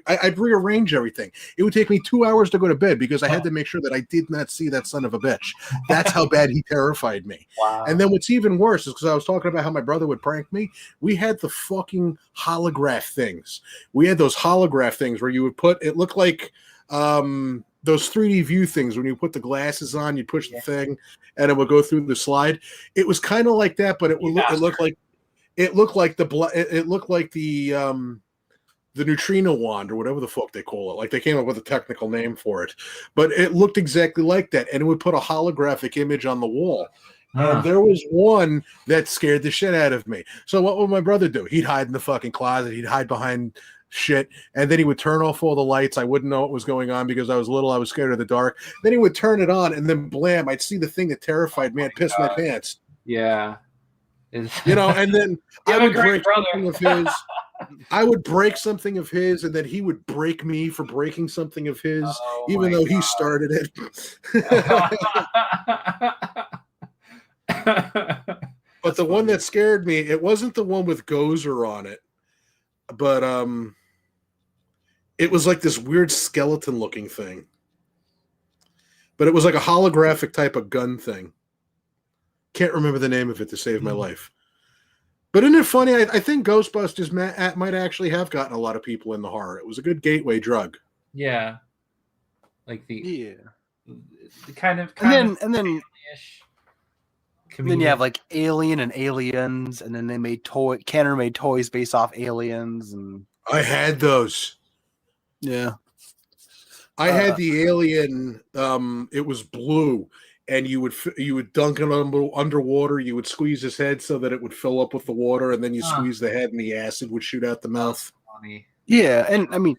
I'd rearrange everything. It would take me 2 hours to go to bed because I had to make sure that I did not see that son of a bitch. That's how bad he terrified me. Wow. And then what's even worse is because I was talking about how my brother would prank me. We had the fucking holograph things. We had those holograph things where you would put, it looked like those 3D view things when you put the glasses on, you push the thing and it would go through the slide. It was kind of like that, but it looked like the neutrino wand or whatever the fuck they call it. Like they came up with a technical name for it, but it looked exactly like that, and it would put a holographic image on the wall. And there was one that scared the shit out of me. So what would my brother do? He'd hide in the fucking closet. He'd hide behind shit, and then he would turn off all the lights. I wouldn't know what was going on because I was little. I was scared of the dark. Then he would turn it on, and then blam! I'd see the thing that terrified me. I'd piss my pants. Yeah, and then I would break something of his. I would break something of his, and then he would break me for breaking something of his, even though he started it. But the one that scared me, it wasn't the one with Gozer on it. But it was like this weird skeleton looking thing. But it was like a holographic type of gun thing. Can't remember the name of it to save my life. But isn't it funny? I think Ghostbusters might actually have gotten a lot of people into horror. It was a good gateway drug. Yeah. Like the kind of and then you have like Alien and Aliens, and then they made Canner made toys based off Aliens, and I had those. Yeah, I had the Alien. It was blue, and you would dunk it underwater. You would squeeze his head so that it would fill up with the water, and then you squeeze the head, and the acid would shoot out the mouth. Yeah, and I mean,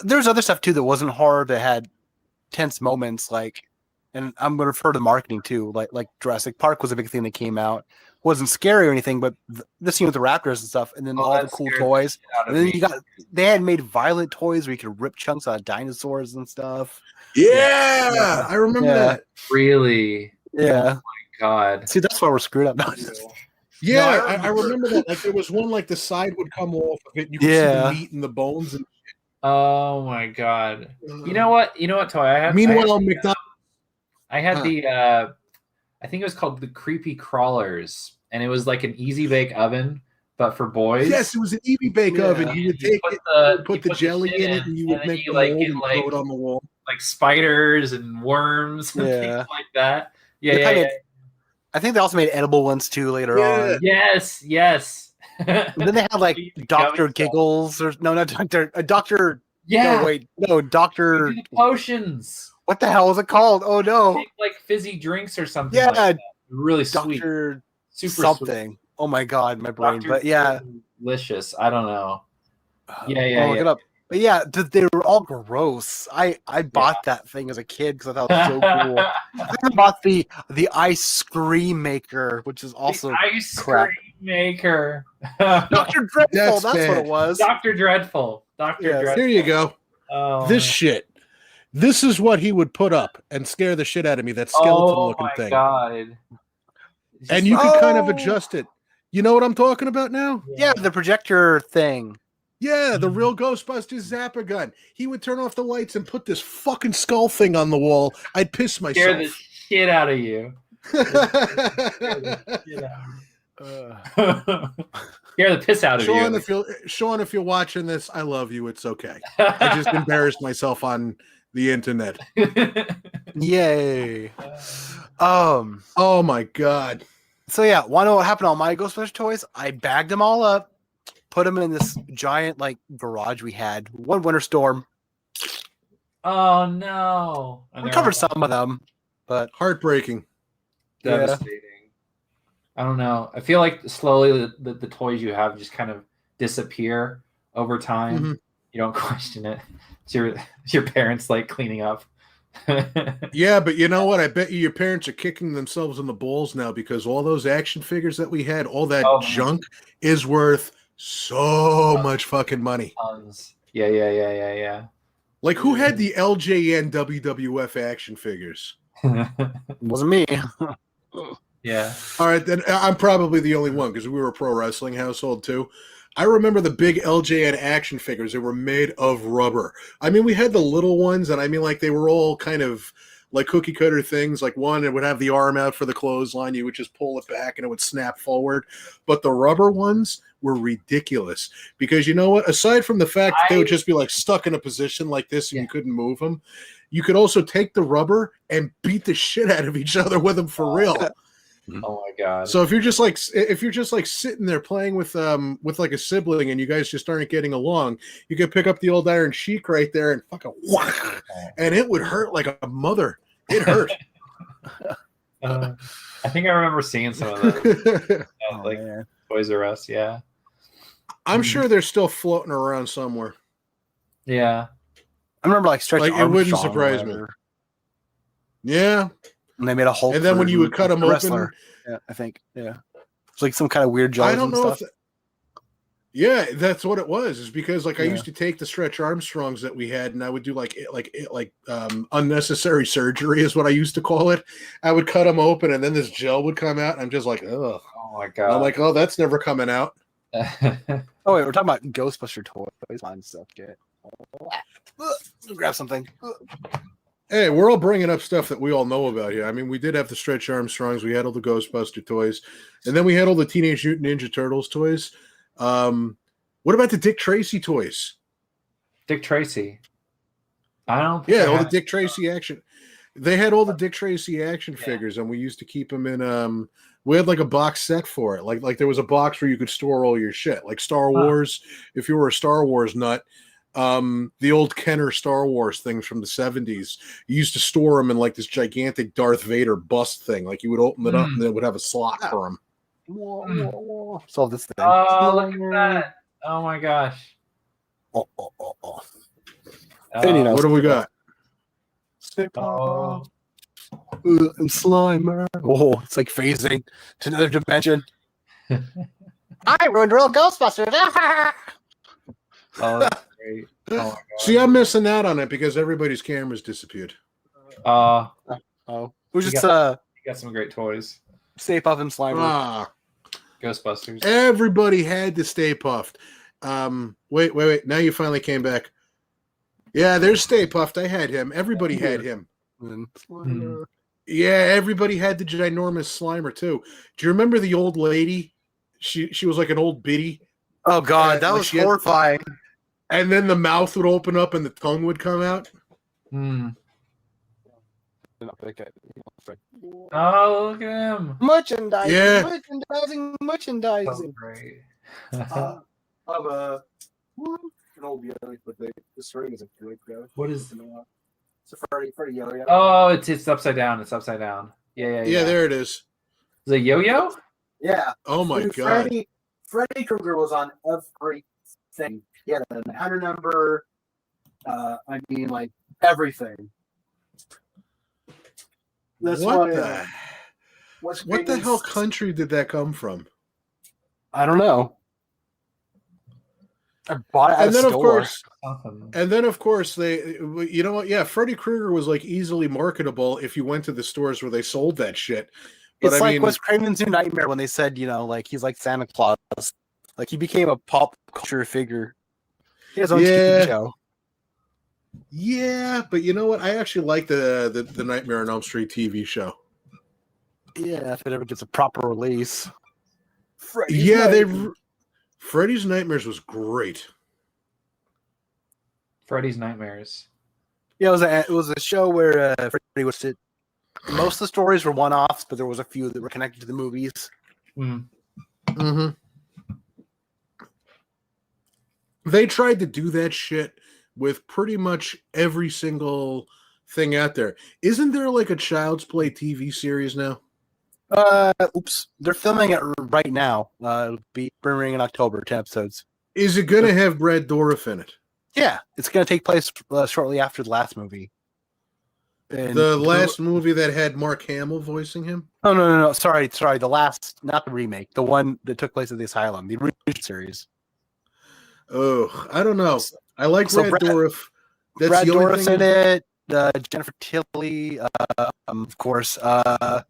there's other stuff too that wasn't horror that had tense moments, like. And I'm going to refer to marketing too. Like Jurassic Park was a big thing that came out. Wasn't scary or anything, but the scene with the raptors and stuff, and then all the cool toys. And then they had made violent toys where you could rip chunks out of dinosaurs and stuff. Yeah. I remember that. Really? Yeah. Oh my God. See, that's why we're screwed up now. Yeah, I remember that. Like there was one like the side would come off of it. And you could see the meat and the bones and shit. Oh my God. You know what toy I had? Meanwhile, McDonald's. I had I think it was called the Creepy Crawlers, and it was like an easy bake oven, but for boys. Yes, it was an easy bake oven. You would take it, put the jelly in it, and you would make the mold and throw it on the wall. Like spiders and worms and things like that. Yeah. I think they also made edible ones too later on. Yes. And then they had like Dr. Giggles or not Dr. Yeah. Dr. Potions. What the hell was it called? Oh no! Like fizzy drinks or something. Yeah, like that. Really sweet. Super something. Sweet. Oh my God, my brain. Dr. But yeah, delicious. I don't know. Look it up. But yeah, they were all gross. I bought that thing as a kid because I thought it was so cool. I bought the ice cream maker, which is also crap. Cream maker. Dr. Dreadful. That's what it was. Dr. Dreadful. Dreadful. Here you go. This shit. This is what he would put up and scare the shit out of me, that skeleton-looking thing. Oh, my God. And you could kind of adjust it. You know what I'm talking about now? Yeah, the projector thing. Yeah, the real Ghostbusters zapper gun. He would turn off the lights and put this fucking skull thing on the wall. I'd piss myself. Scare the shit out of you. Scare the piss out of you. Sean, if you're watching this, I love you. It's okay. I just embarrassed myself on the internet. Yay. Oh my God. So yeah, want to know what happened to all my Ghostbusters toys? I bagged them all up, put them in this giant garage we had. One winter storm. Oh no. We covered some of them, but heartbreaking. Devastating. I don't know. I feel like slowly the toys you have just kind of disappear over time. Mm-hmm. You don't question it. It's your parents cleaning up. Yeah, but you know what? I bet your parents are kicking themselves in the balls now because all those action figures that we had, all that junk is worth so much fucking money. Tons. Yeah. Like, who had the LJN WWF action figures? It wasn't me. Yeah. All right, then I'm probably the only one because we were a pro wrestling household too. I remember the big LJN action figures. They were made of rubber. I mean, we had the little ones, and I mean, like, they were all kind of like cookie cutter things. Like, one, it would have the arm out for the clothesline. You would just pull it back, and it would snap forward. But the rubber ones were ridiculous because, you know what? Aside from the fact that they would just be like stuck in a position like this and you couldn't move them, you could also take the rubber and beat the shit out of each other with them for real. Oh my god! So if you're just like sitting there playing with like a sibling and you guys just aren't getting along, you could pick up the old iron sheik right there and fucking whack, and it would hurt like a mother. It hurt. I think I remember seeing some of those, like Toys R Us. Yeah, I'm sure they're still floating around somewhere. Yeah, I remember like Stretch Armstrong. It wouldn't surprise me. Yeah. And they made a Hulk. And then when you would cut them open, yeah, I think, it's like some kind of weird jelly. I don't know if. Yeah, that's what it was. Is because like I used to take the Stretch Armstrongs that we had, and I would do like unnecessary surgery is what I used to call it. I would cut them open, and then this gel would come out, and I'm just like, ugh. Oh my god! I'm like, oh, that's never coming out. Oh wait, we're talking about Ghostbuster toys and stuff. Get grab something. Hey, we're all bringing up stuff that we all know about here. I mean, we did have the Stretch Armstrongs. We had all the Ghostbuster toys. And then we had all the Teenage Mutant Ninja Turtles toys. What about the Dick Tracy toys? Dick Tracy. I don't think all the Dick Tracy action. They had all the Dick Tracy action figures, and we used to keep them in we had like a box set for it. Like there was a box where you could store all your shit. Like Star Wars, if you were a Star Wars nut. The old Kenner Star Wars things from the 70s, you used to store them in like this gigantic Darth Vader bust thing. Like you would open it up and it would have a slot for them. So this thing. Oh, look at that. Oh my gosh. What do we got? And Slimer. Oh, it's like phasing to another dimension. I ruined real Ghostbusters. Oh, that's great. Oh my God. See, I'm missing out on it because everybody's cameras disappeared. We just you got some great toys. Stay Puft and Slimer. Ghostbusters. Everybody had to Stay Puft. Wait. Now you finally came back. Yeah, there's Stay Puft. I had him. Everybody had him. Yeah, everybody had the ginormous Slimer too. Do you remember the old lady? She was like an old biddy. Oh God, that was horrifying. And then the mouth would open up and the tongue would come out. Oh, look at him! Merchandising, yeah. merchandising. So great. Of an old yellow, but this ring is a great guy. What is? It's a Freddy yo-yo. Oh, it's upside down. It's upside down. Yeah. There it is. Is it yo-yo? Yeah. Oh my God. Freddy Krueger was on everything. He had an honor number. Like everything. That's what the hell country did that come from? I don't know. I bought it at a store. And then of course they, you know what? Yeah, Freddy Krueger was like easily marketable if you went to the stores where they sold that shit. But it's like Wes Craven's New Nightmare when they said, like he's like Santa Claus. Like he became a pop culture figure. He has his own TV show. Yeah, but you know what? I actually like the Nightmare on Elm Street TV show. Yeah, if it ever gets a proper release. Freddy's Nightmares was great. Freddy's Nightmares. Yeah, it was a show where Freddy was it. Most of the stories were one-offs, but there was a few that were connected to the movies. Mm-hmm. They tried to do that shit with pretty much every single thing out there. Isn't there like a Child's Play TV series now? They're filming it right now. It'll be premiering in October, 10 episodes. Is it going to have Brad Dourif in it? Yeah, it's going to take place shortly after the last movie. And the last movie that had Mark Hamill voicing him? Oh, no. Sorry. The last, not the remake. The one that took place at the asylum. The original series. Oh, I don't know. I like Brad Dourif. That's Brad the only Dourif's thing. in it. Jennifer Tilly, of course. The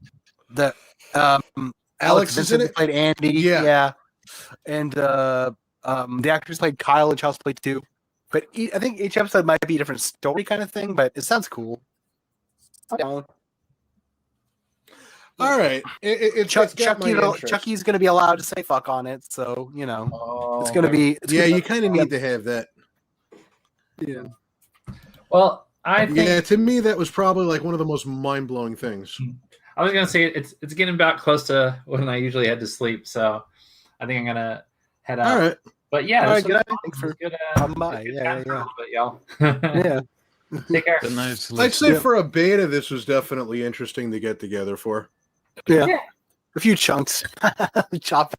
Alex is in Vincent it. played Andy. Yeah. And the actors played Kyle and Chelsea played 2. But I think each episode might be a different story kind of thing. But it sounds cool. All right, it's got my interest. Chucky's going to be allowed to say fuck on it, so it's going to be. You kind of need to have that. Yeah. Well, I think to me that was probably like one of the most mind-blowing things. I was gonna say it's getting about close to when I usually head to sleep, so I think I'm gonna head out. All right, but yeah, all right, this good. was Thanks for good. coming by. Good Yeah, time for a yeah. little bit, y'all. Yeah. Take care. A nice I'd say listen. for a beta, this was definitely interesting to get together for. Yeah. A few chunks. Chop.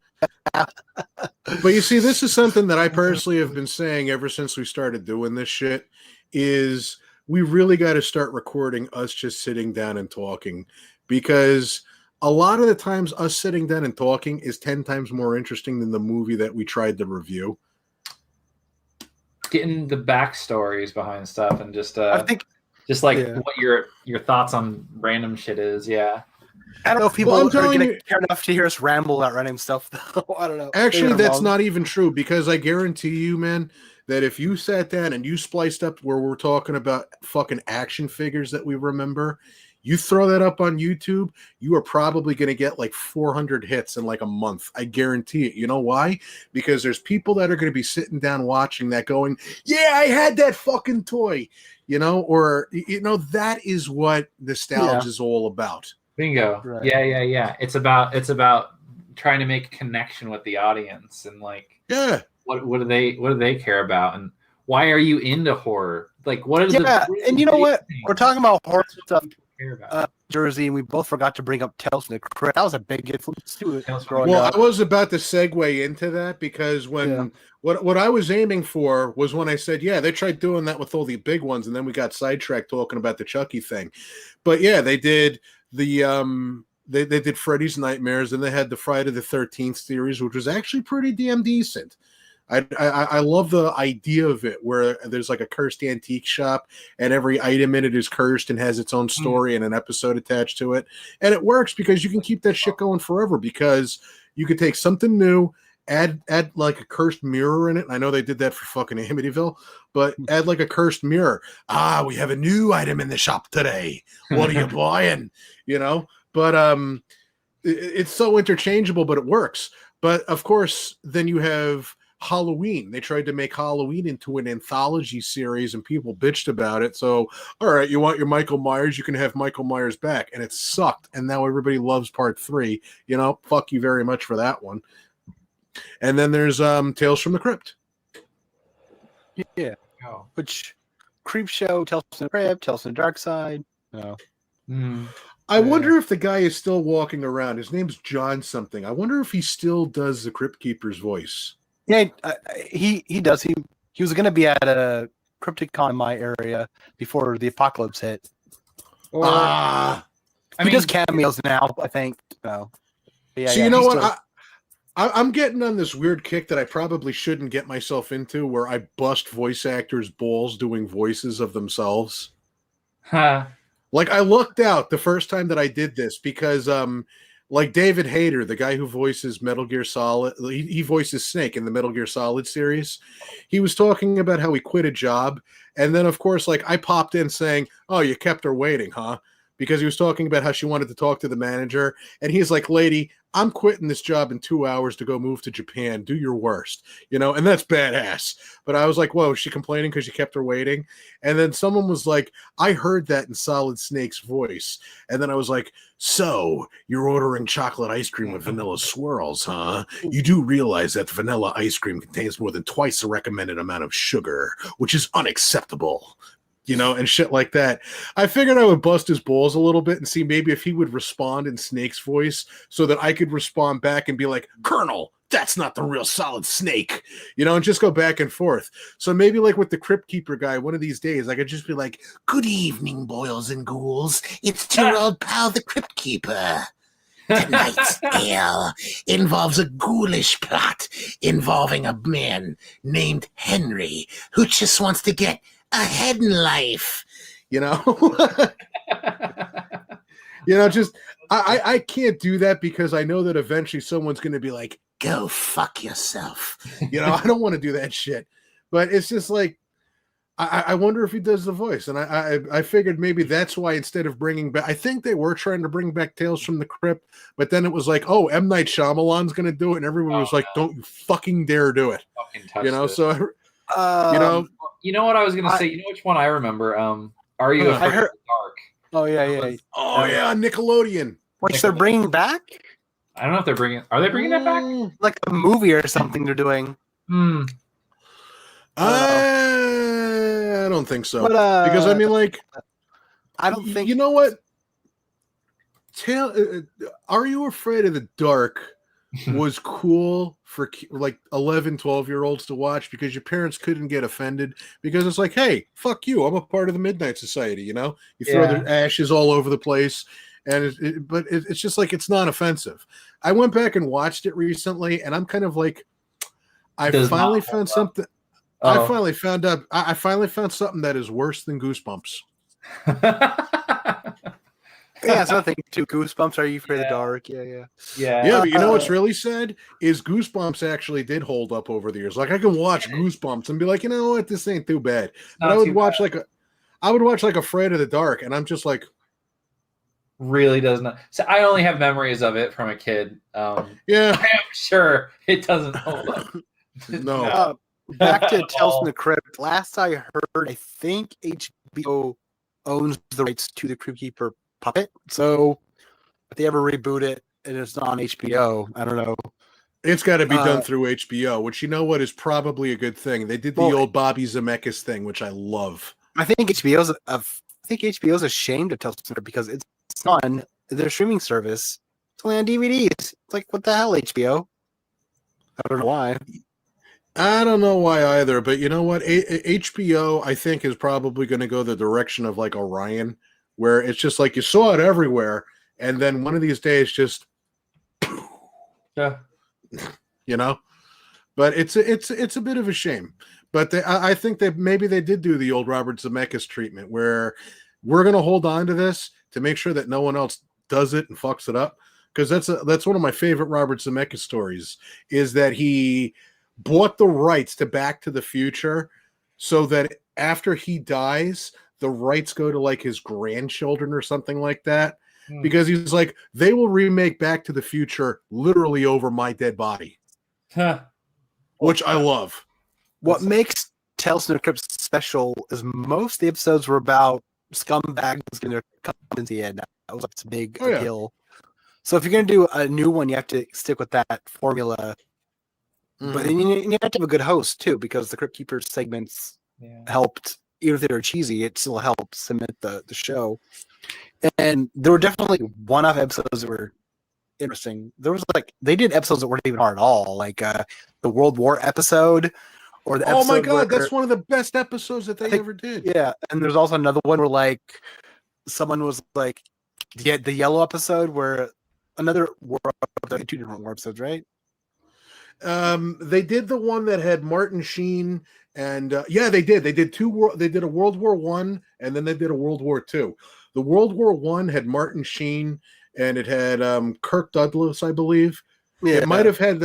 But you see, this is something that I personally have been saying ever since we started doing this shit, is we really got to start recording us just sitting down and talking, because a lot of the times us sitting down and talking is 10 times more interesting than the movie that we tried to review. Getting the backstories behind stuff and just I think what your thoughts on random shit is. Yeah. I don't know if people Well, I'm are going telling to care enough to hear us ramble about random stuff, though. I don't know. Actually, Maybe I'm that's wrong. not even true, because I guarantee you, man, that if you sat down and you spliced up where we're talking about fucking action figures that we remember, you throw that up on YouTube, you are probably going to get like 400 hits in like a month. I guarantee it. You know why? Because there's people that are going to be sitting down watching that going, yeah, I had that fucking toy, or, that is what nostalgia is all about. Bingo. Right. Yeah. It's about trying to make a connection with the audience and Yeah. what do they care about, and why are you into horror? Like what is and you know what? We're talking about horror stuff. Care about. Jersey, and we both forgot to bring up Tales from the Crypt. That was a big influence too. Well, I was about to segue into that, because what I was aiming for was when I said, yeah, they tried doing that with all the big ones, and then we got sidetracked talking about the Chucky thing. But yeah, they did the they did Freddy's Nightmares, and they had the Friday the 13th series, which was actually pretty damn decent. I love the idea of it, where there's like a cursed antique shop and every item in it is cursed and has its own story and an episode attached to it. And it works because you can keep that shit going forever, because you could take something new, add like a cursed mirror in it. I know they did that for fucking Amityville, but add like a cursed mirror. We have a new item in the shop today. What are you buying? But it's so interchangeable, but it works. But of course, then you have Halloween. They tried to make Halloween into an anthology series, and people bitched about it. So, all right, you want your Michael Myers, you can have Michael Myers back, and it sucked. And now everybody loves part 3. Fuck you very much for that one. And then there's Tales from the Crypt. Yeah. Which Creep Show, Tales from the Crypt, Tales from the Dark Side. No. I wonder if the guy is still walking around. His name's John something. I wonder if he still does the Crypt Keeper's voice. Yeah, he does. He was going to be at a Crypticon in my area before the apocalypse hit. Or, he does cameos now, I think. So, yeah, you know what? I'm getting on this weird kick that I probably shouldn't get myself into, where I bust voice actors' balls doing voices of themselves. Like, I lucked out the first time that I did this, because like David Hayter, the guy who voices Metal Gear Solid, he voices Snake in the Metal Gear Solid series. He was talking about how he quit a job. And then, of course, like, I popped in saying, oh, you kept her waiting, huh? Because he was talking about how she wanted to talk to the manager. And he's like, lady, I'm quitting this job in 2 hours to go move to Japan. Do your worst, and that's badass. But I was like, whoa, is she complaining because you kept her waiting? And then someone was like, I heard that in Solid Snake's voice. And then I was like, so you're ordering chocolate ice cream with vanilla swirls, huh? You do realize that vanilla ice cream contains more than twice the recommended amount of sugar, which is unacceptable. And shit like that. I figured I would bust his balls a little bit and see maybe if he would respond in Snake's voice, so that I could respond back and be like, Colonel, that's not the real Solid Snake, and just go back and forth. So maybe like with the Crypt Keeper guy, one of these days, I could just be like, good evening, boils and ghouls. It's your old pal, the Crypt Keeper. Tonight's tale involves a ghoulish plot involving a man named Henry who just wants to get ahead in life, you know. Just I can't do that because I know that eventually someone's going to be like, go fuck yourself. I don't want to do that shit. But it's just like, I wonder if he does the voice. And I figured maybe that's why instead of bringing back, I think they were trying to bring back Tales from the Crypt, but then it was like, oh, M. Night Shyamalan's going to do it. And everyone was like, don't you fucking dare do it. So, you know what I was going to say? You know which one I remember? Are You Afraid of the Dark? Oh, yeah. Oh, yeah, Nickelodeon. Which they're bringing back? I don't know if they're bringing... Are they bringing that back? Like a movie or something they're doing. I don't think so. But, because, I mean, like... I don't think... You know what? Are You Afraid of the Dark was cool for like 11, 12-year-olds to watch because your parents couldn't get offended because it's like, hey, fuck you. I'm a part of the Midnight Society, You throw the ashes all over the place. And but it's just like, it's not offensive. I went back and watched it recently and I'm kind of like, I finally found something. I finally found something that is worse than Goosebumps. Yeah, it's nothing to Goosebumps. Are You Afraid of the Dark? Yeah. But you know what's really sad is Goosebumps actually did hold up over the years. Like I can watch Goosebumps and be like, you know what, this ain't too bad. But I would watch like Afraid of the Dark, and I'm just like, really does not. So I only have memories of it from a kid. I'm sure it doesn't hold up. No. Back to Tales from the Crypt. Last I heard, I think HBO owns the rights to the Crypt Keeper puppet. So if they ever reboot it and it's not on HBO, I don't know. It's got to be done through HBO, which you know what is probably a good thing. They did the old Bobby Zemeckis thing, which I love. I think HBO's ashamed of Tales from the Crypt because it's not on their streaming service. It's only on DVDs. It's like, what the hell, HBO? I don't know why. I don't know why either, but you know what? HBO, I think, is probably going to go the direction of like Orion, where it's just like you saw it everywhere, and then one of these days just, But it's a bit of a shame. But I think that maybe they did do the old Robert Zemeckis treatment, where we're going to hold on to this to make sure that no one else does it and fucks it up. Because that's one of my favorite Robert Zemeckis stories, is that he bought the rights to Back to the Future so that after he dies, the rights go to like his grandchildren or something like that. Because he's like, they will remake Back to the Future literally over my dead body. Which I love. What makes Tales from the Crypt special is most of the episodes were about scumbags getting their competency in. That was a big appeal. So if you're going to do a new one, you have to stick with that formula. But then you have to have a good host, too, because the Crypt Keeper segments helped, even if they were cheesy, it still helped cement the show. And there were definitely one-off episodes that were interesting. There was they did episodes that weren't even hard at all, like the World War episode, or the episode. Oh my god, that's one of the best episodes that they ever did. Yeah, and there's also another one where someone was like, the yellow episode where another war, two different war episodes, right? They did the one that had Martin Sheen, and they did. They did They did a World War I, and then they did a World War II. The World War I had Martin Sheen, and it had Kirk Douglas, I believe. Yeah, it might have had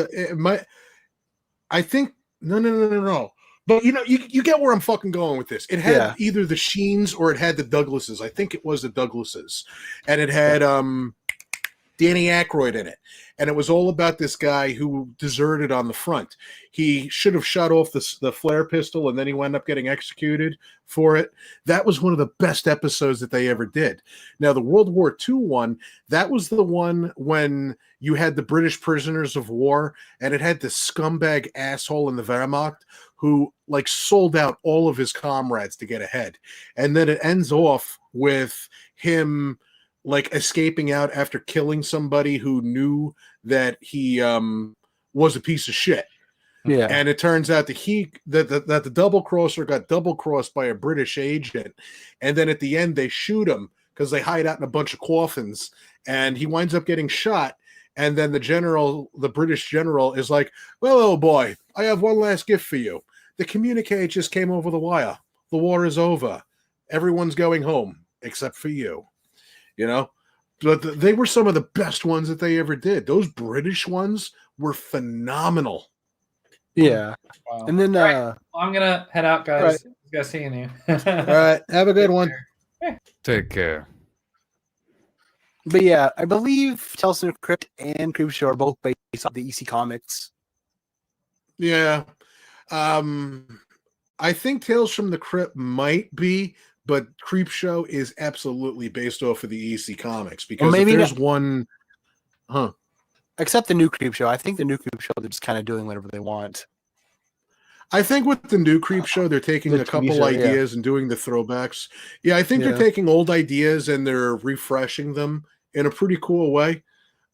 I think no. But you get where I'm fucking going with this. It had either the Sheens or it had the Douglases. I think it was the Douglases, and it had Danny Aykroyd in it. And it was all about this guy who deserted on the front. He should have shot off the flare pistol, and then he wound up getting executed for it. That was one of the best episodes that they ever did. Now, the World War II one, that was the one when you had the British prisoners of war, and it had this scumbag asshole in the Wehrmacht who sold out all of his comrades to get ahead. And then it ends off with him escaping out after killing somebody who knew that he was a piece of shit. Yeah. And it turns out that the double crosser got double crossed by a British agent. And then at the end they shoot him because they hide out in a bunch of coffins, and he winds up getting shot. And then the British general is like, well, oh boy, I have one last gift for you. The communique just came over the wire. the war is over. Everyone's going home except for you. You know? But they were some of the best ones that they ever did. Those British ones were phenomenal. Yeah. Wow. And then All right. Well, I'm gonna head out, guys. Right. Guys, seeing you. All right. Have a good one. Take care. but yeah, I believe Tales from the Crypt and Creepshow are both based on the EC Comics. Yeah. I think Tales from the Crypt might be, but Creepshow is absolutely based off of the EC Comics because maybe if there's not. one, Except the new Creepshow. I think the new Creepshow, they're just kind of doing whatever they want. I think with the new Creepshow, they're taking The a TV couple show, ideas and doing the throwbacks. Yeah, I think Yeah. they're taking old ideas and they're refreshing them in a pretty cool way.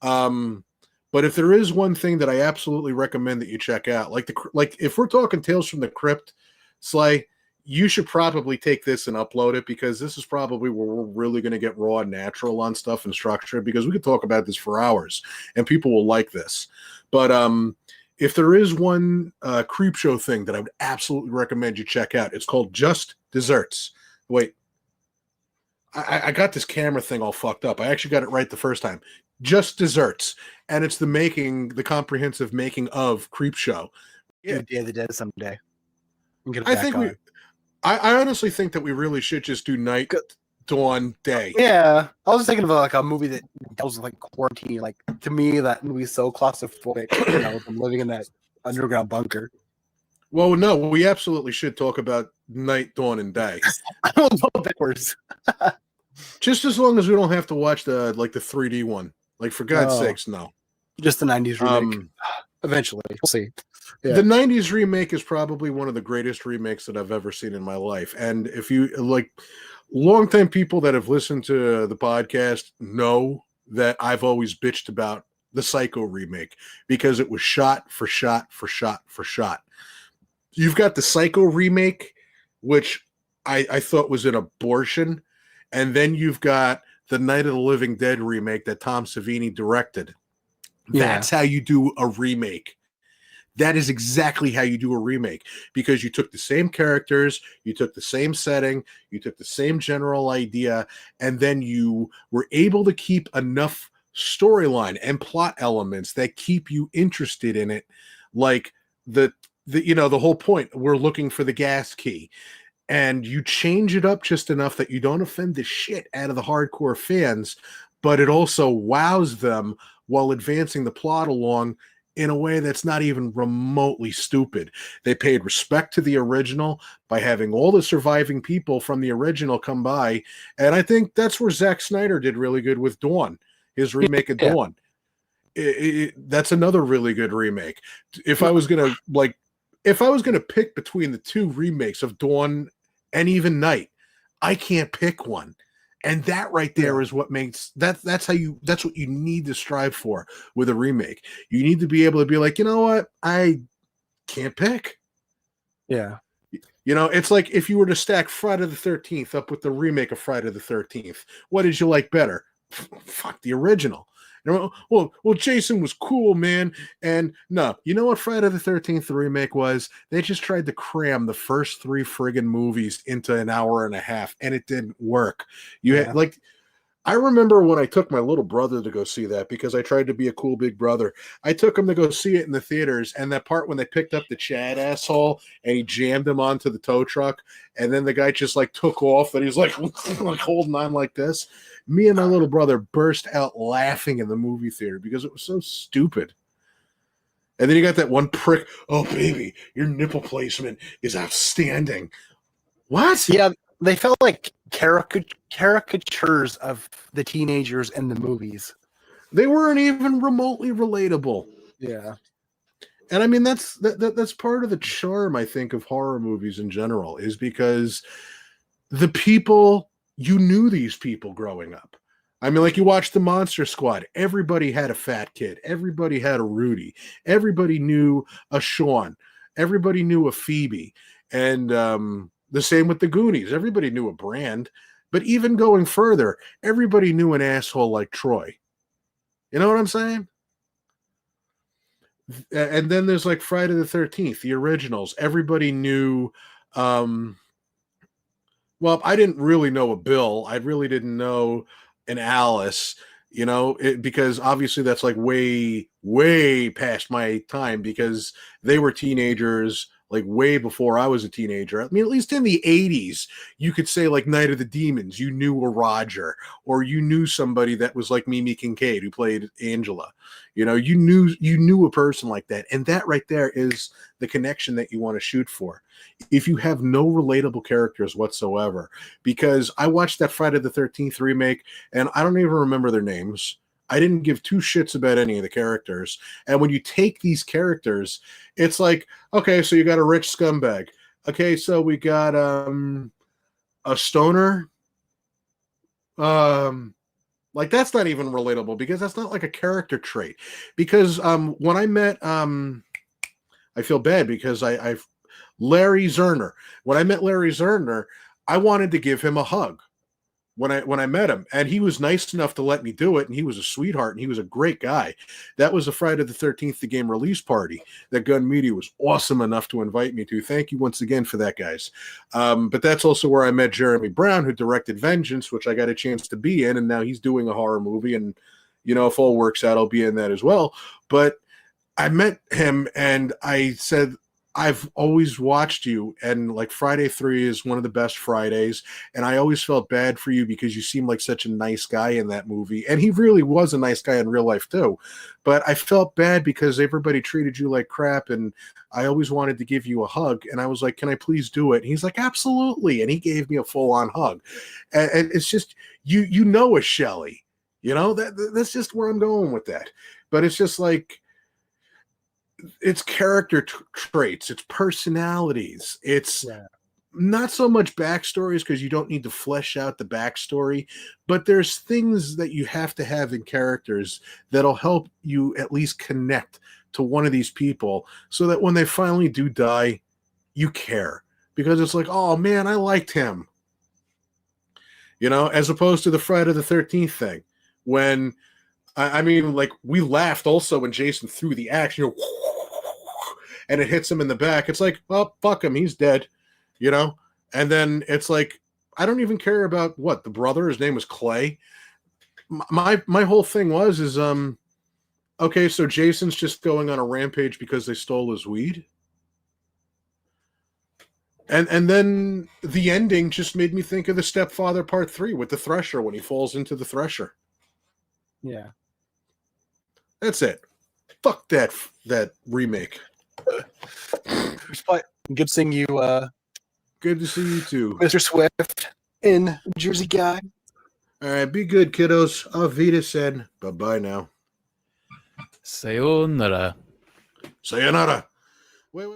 But if there is one thing that I absolutely recommend that you check out, like if we're talking Tales from the Crypt, Slay, you should probably take this and upload it because this is probably where we're really going to get raw and natural on stuff and structure because we could talk about this for hours and people will like this. But if there is one Creepshow thing that I would absolutely recommend you check out, it's called Just Desserts. Wait, I got this camera thing all fucked up. I actually got it right the first time. Just Desserts, and it's the comprehensive making of Creepshow. Yeah, Day of the Dead someday. I think I honestly think that we really should just do night, dawn, day. Yeah, I was thinking of like a movie that deals with like quarantine. Like to me, that movie's so claustrophobic. You know, I'm living in that underground bunker. Well, no, we absolutely should talk about night, dawn, and day. I don't know backwards. Just as long as we don't have to watch the 3D one. Like for God's sakes, no. Just the '90s remake. Eventually, we'll see. Yeah. The 90s remake is probably one of the greatest remakes that I've ever seen in my life. And if you like longtime people that have listened to the podcast know that I've always bitched about the Psycho remake because it was shot for shot for shot for shot. You've got the Psycho remake, which I thought was an abortion. And then you've got the Night of the Living Dead remake that Tom Savini directed. Yeah. That's how you do a remake. That is exactly how you do a remake because you took the same characters, you took the same setting, you took the same general idea, and then you were able to keep enough storyline and plot elements that keep you interested in it. Like the whole point, we're looking for the gas key. And you change it up just enough that you don't offend the shit out of the hardcore fans, but it also wows them while advancing the plot along in a way that's not even remotely stupid. They paid respect to the original by having all the surviving people from the original come by. And I think that's where Zack Snyder did really good with Dawn, his remake of Dawn. That's another really good remake. If I was going to pick between the two remakes of Dawn and even Night, I can't pick one. And that right there is what makes that's what you need to strive for with a remake. You need to be able to be like, you know what? I can't pick. Yeah. You know, it's like if you were to stack Friday the 13th up with the remake of Friday the 13th, what did you like better? Fuck the original. Well, Jason was cool, man. And no, you know what Friday the 13th the remake was? They just tried to cram the first 3 friggin' movies into an hour and a half, and it didn't work. I remember when I took my little brother to go see that because I tried to be a cool big brother. I took him to go see it in the theaters, and that part when they picked up the Chad asshole and he jammed him onto the tow truck, and then the guy just like took off, and he's like holding on like this. Me and my little brother burst out laughing in the movie theater because it was so stupid. And then you got that one prick, oh baby, your nipple placement is outstanding. What? Yeah, they felt like caricatures of the teenagers in the movies. They weren't even remotely relatable. Yeah. And I mean that's part of the charm, I think, of horror movies in general, is because the people, you knew these people growing up. I mean, like you watched the Monster Squad. Everybody had a fat kid. Everybody had a Rudy. Everybody knew a Sean. Everybody knew a Phoebe. And the same with the Goonies. Everybody knew a Brand. But even going further, everybody knew an asshole like Troy. You know what I'm saying? And then there's like Friday the 13th, the originals. Everybody knew Well, I didn't really know a Bill. I really didn't know an Alice, because obviously that's like way, way past my time because they were teenagers like way before I was a teenager. I mean, at least in the 80s, you could say like Night of the Demons, you knew a Roger, or you knew somebody that was like Mimi Kincaid who played Angela. You knew a person like that. And that right there is the connection that you want to shoot for. If you have no relatable characters whatsoever, because I watched that Friday the 13th remake and I don't even remember their names. I didn't give two shits about any of the characters. And when you take these characters, it's like, okay, so you got a rich scumbag. Okay, so we got a stoner. Like that's not even relatable because that's not like a character trait. Because when I met I feel bad because I've Larry Zerner. When I met Larry Zerner, I wanted to give him a hug when I met him, and he was nice enough to let me do it, and he was a sweetheart, and he was a great guy. That was a Friday the 13th, the game release party that Gun Media was awesome enough to invite me to. Thank you once again for that, guys. But that's also where I met Jeremy Brown, who directed Vengeance, which I got a chance to be in, and now he's doing a horror movie, and, if all works out, I'll be in that as well. But I met him, and I said, I've always watched you, and like Friday 3 is one of the best Fridays, and I always felt bad for you because you seemed like such a nice guy in that movie, and he really was a nice guy in real life too, but I felt bad because everybody treated you like crap, and I always wanted to give you a hug, and I was like, can I please do it? And he's like, absolutely, and he gave me a full-on hug, and it's just, you know a Shelley, that's just where I'm going with that, but it's just like, it's character traits, it's personalities, it's not so much backstories because you don't need to flesh out the backstory, but there's things that you have to have in characters that'll help you at least connect to one of these people so that when they finally do die, you care because it's like, oh man, I liked him, as opposed to the Friday the 13th thing when I mean, like, we laughed also when Jason threw the axe, and it hits him in the back. It's like, well, fuck him, he's dead, And then it's like, I don't even care about what the brother. His name was Clay. My whole thing is okay, so Jason's just going on a rampage because they stole his weed, and then the ending just made me think of The Stepfather Part 3 with the Thresher when he falls into the Thresher. Yeah. That's it. Fuck that remake. But good seeing you. Good to see you too, Mr. Swift in Jersey Guy. All right, be good, kiddos. Auf Wiedersehen. Bye-bye now. Sayonara. Sayonara. Wait.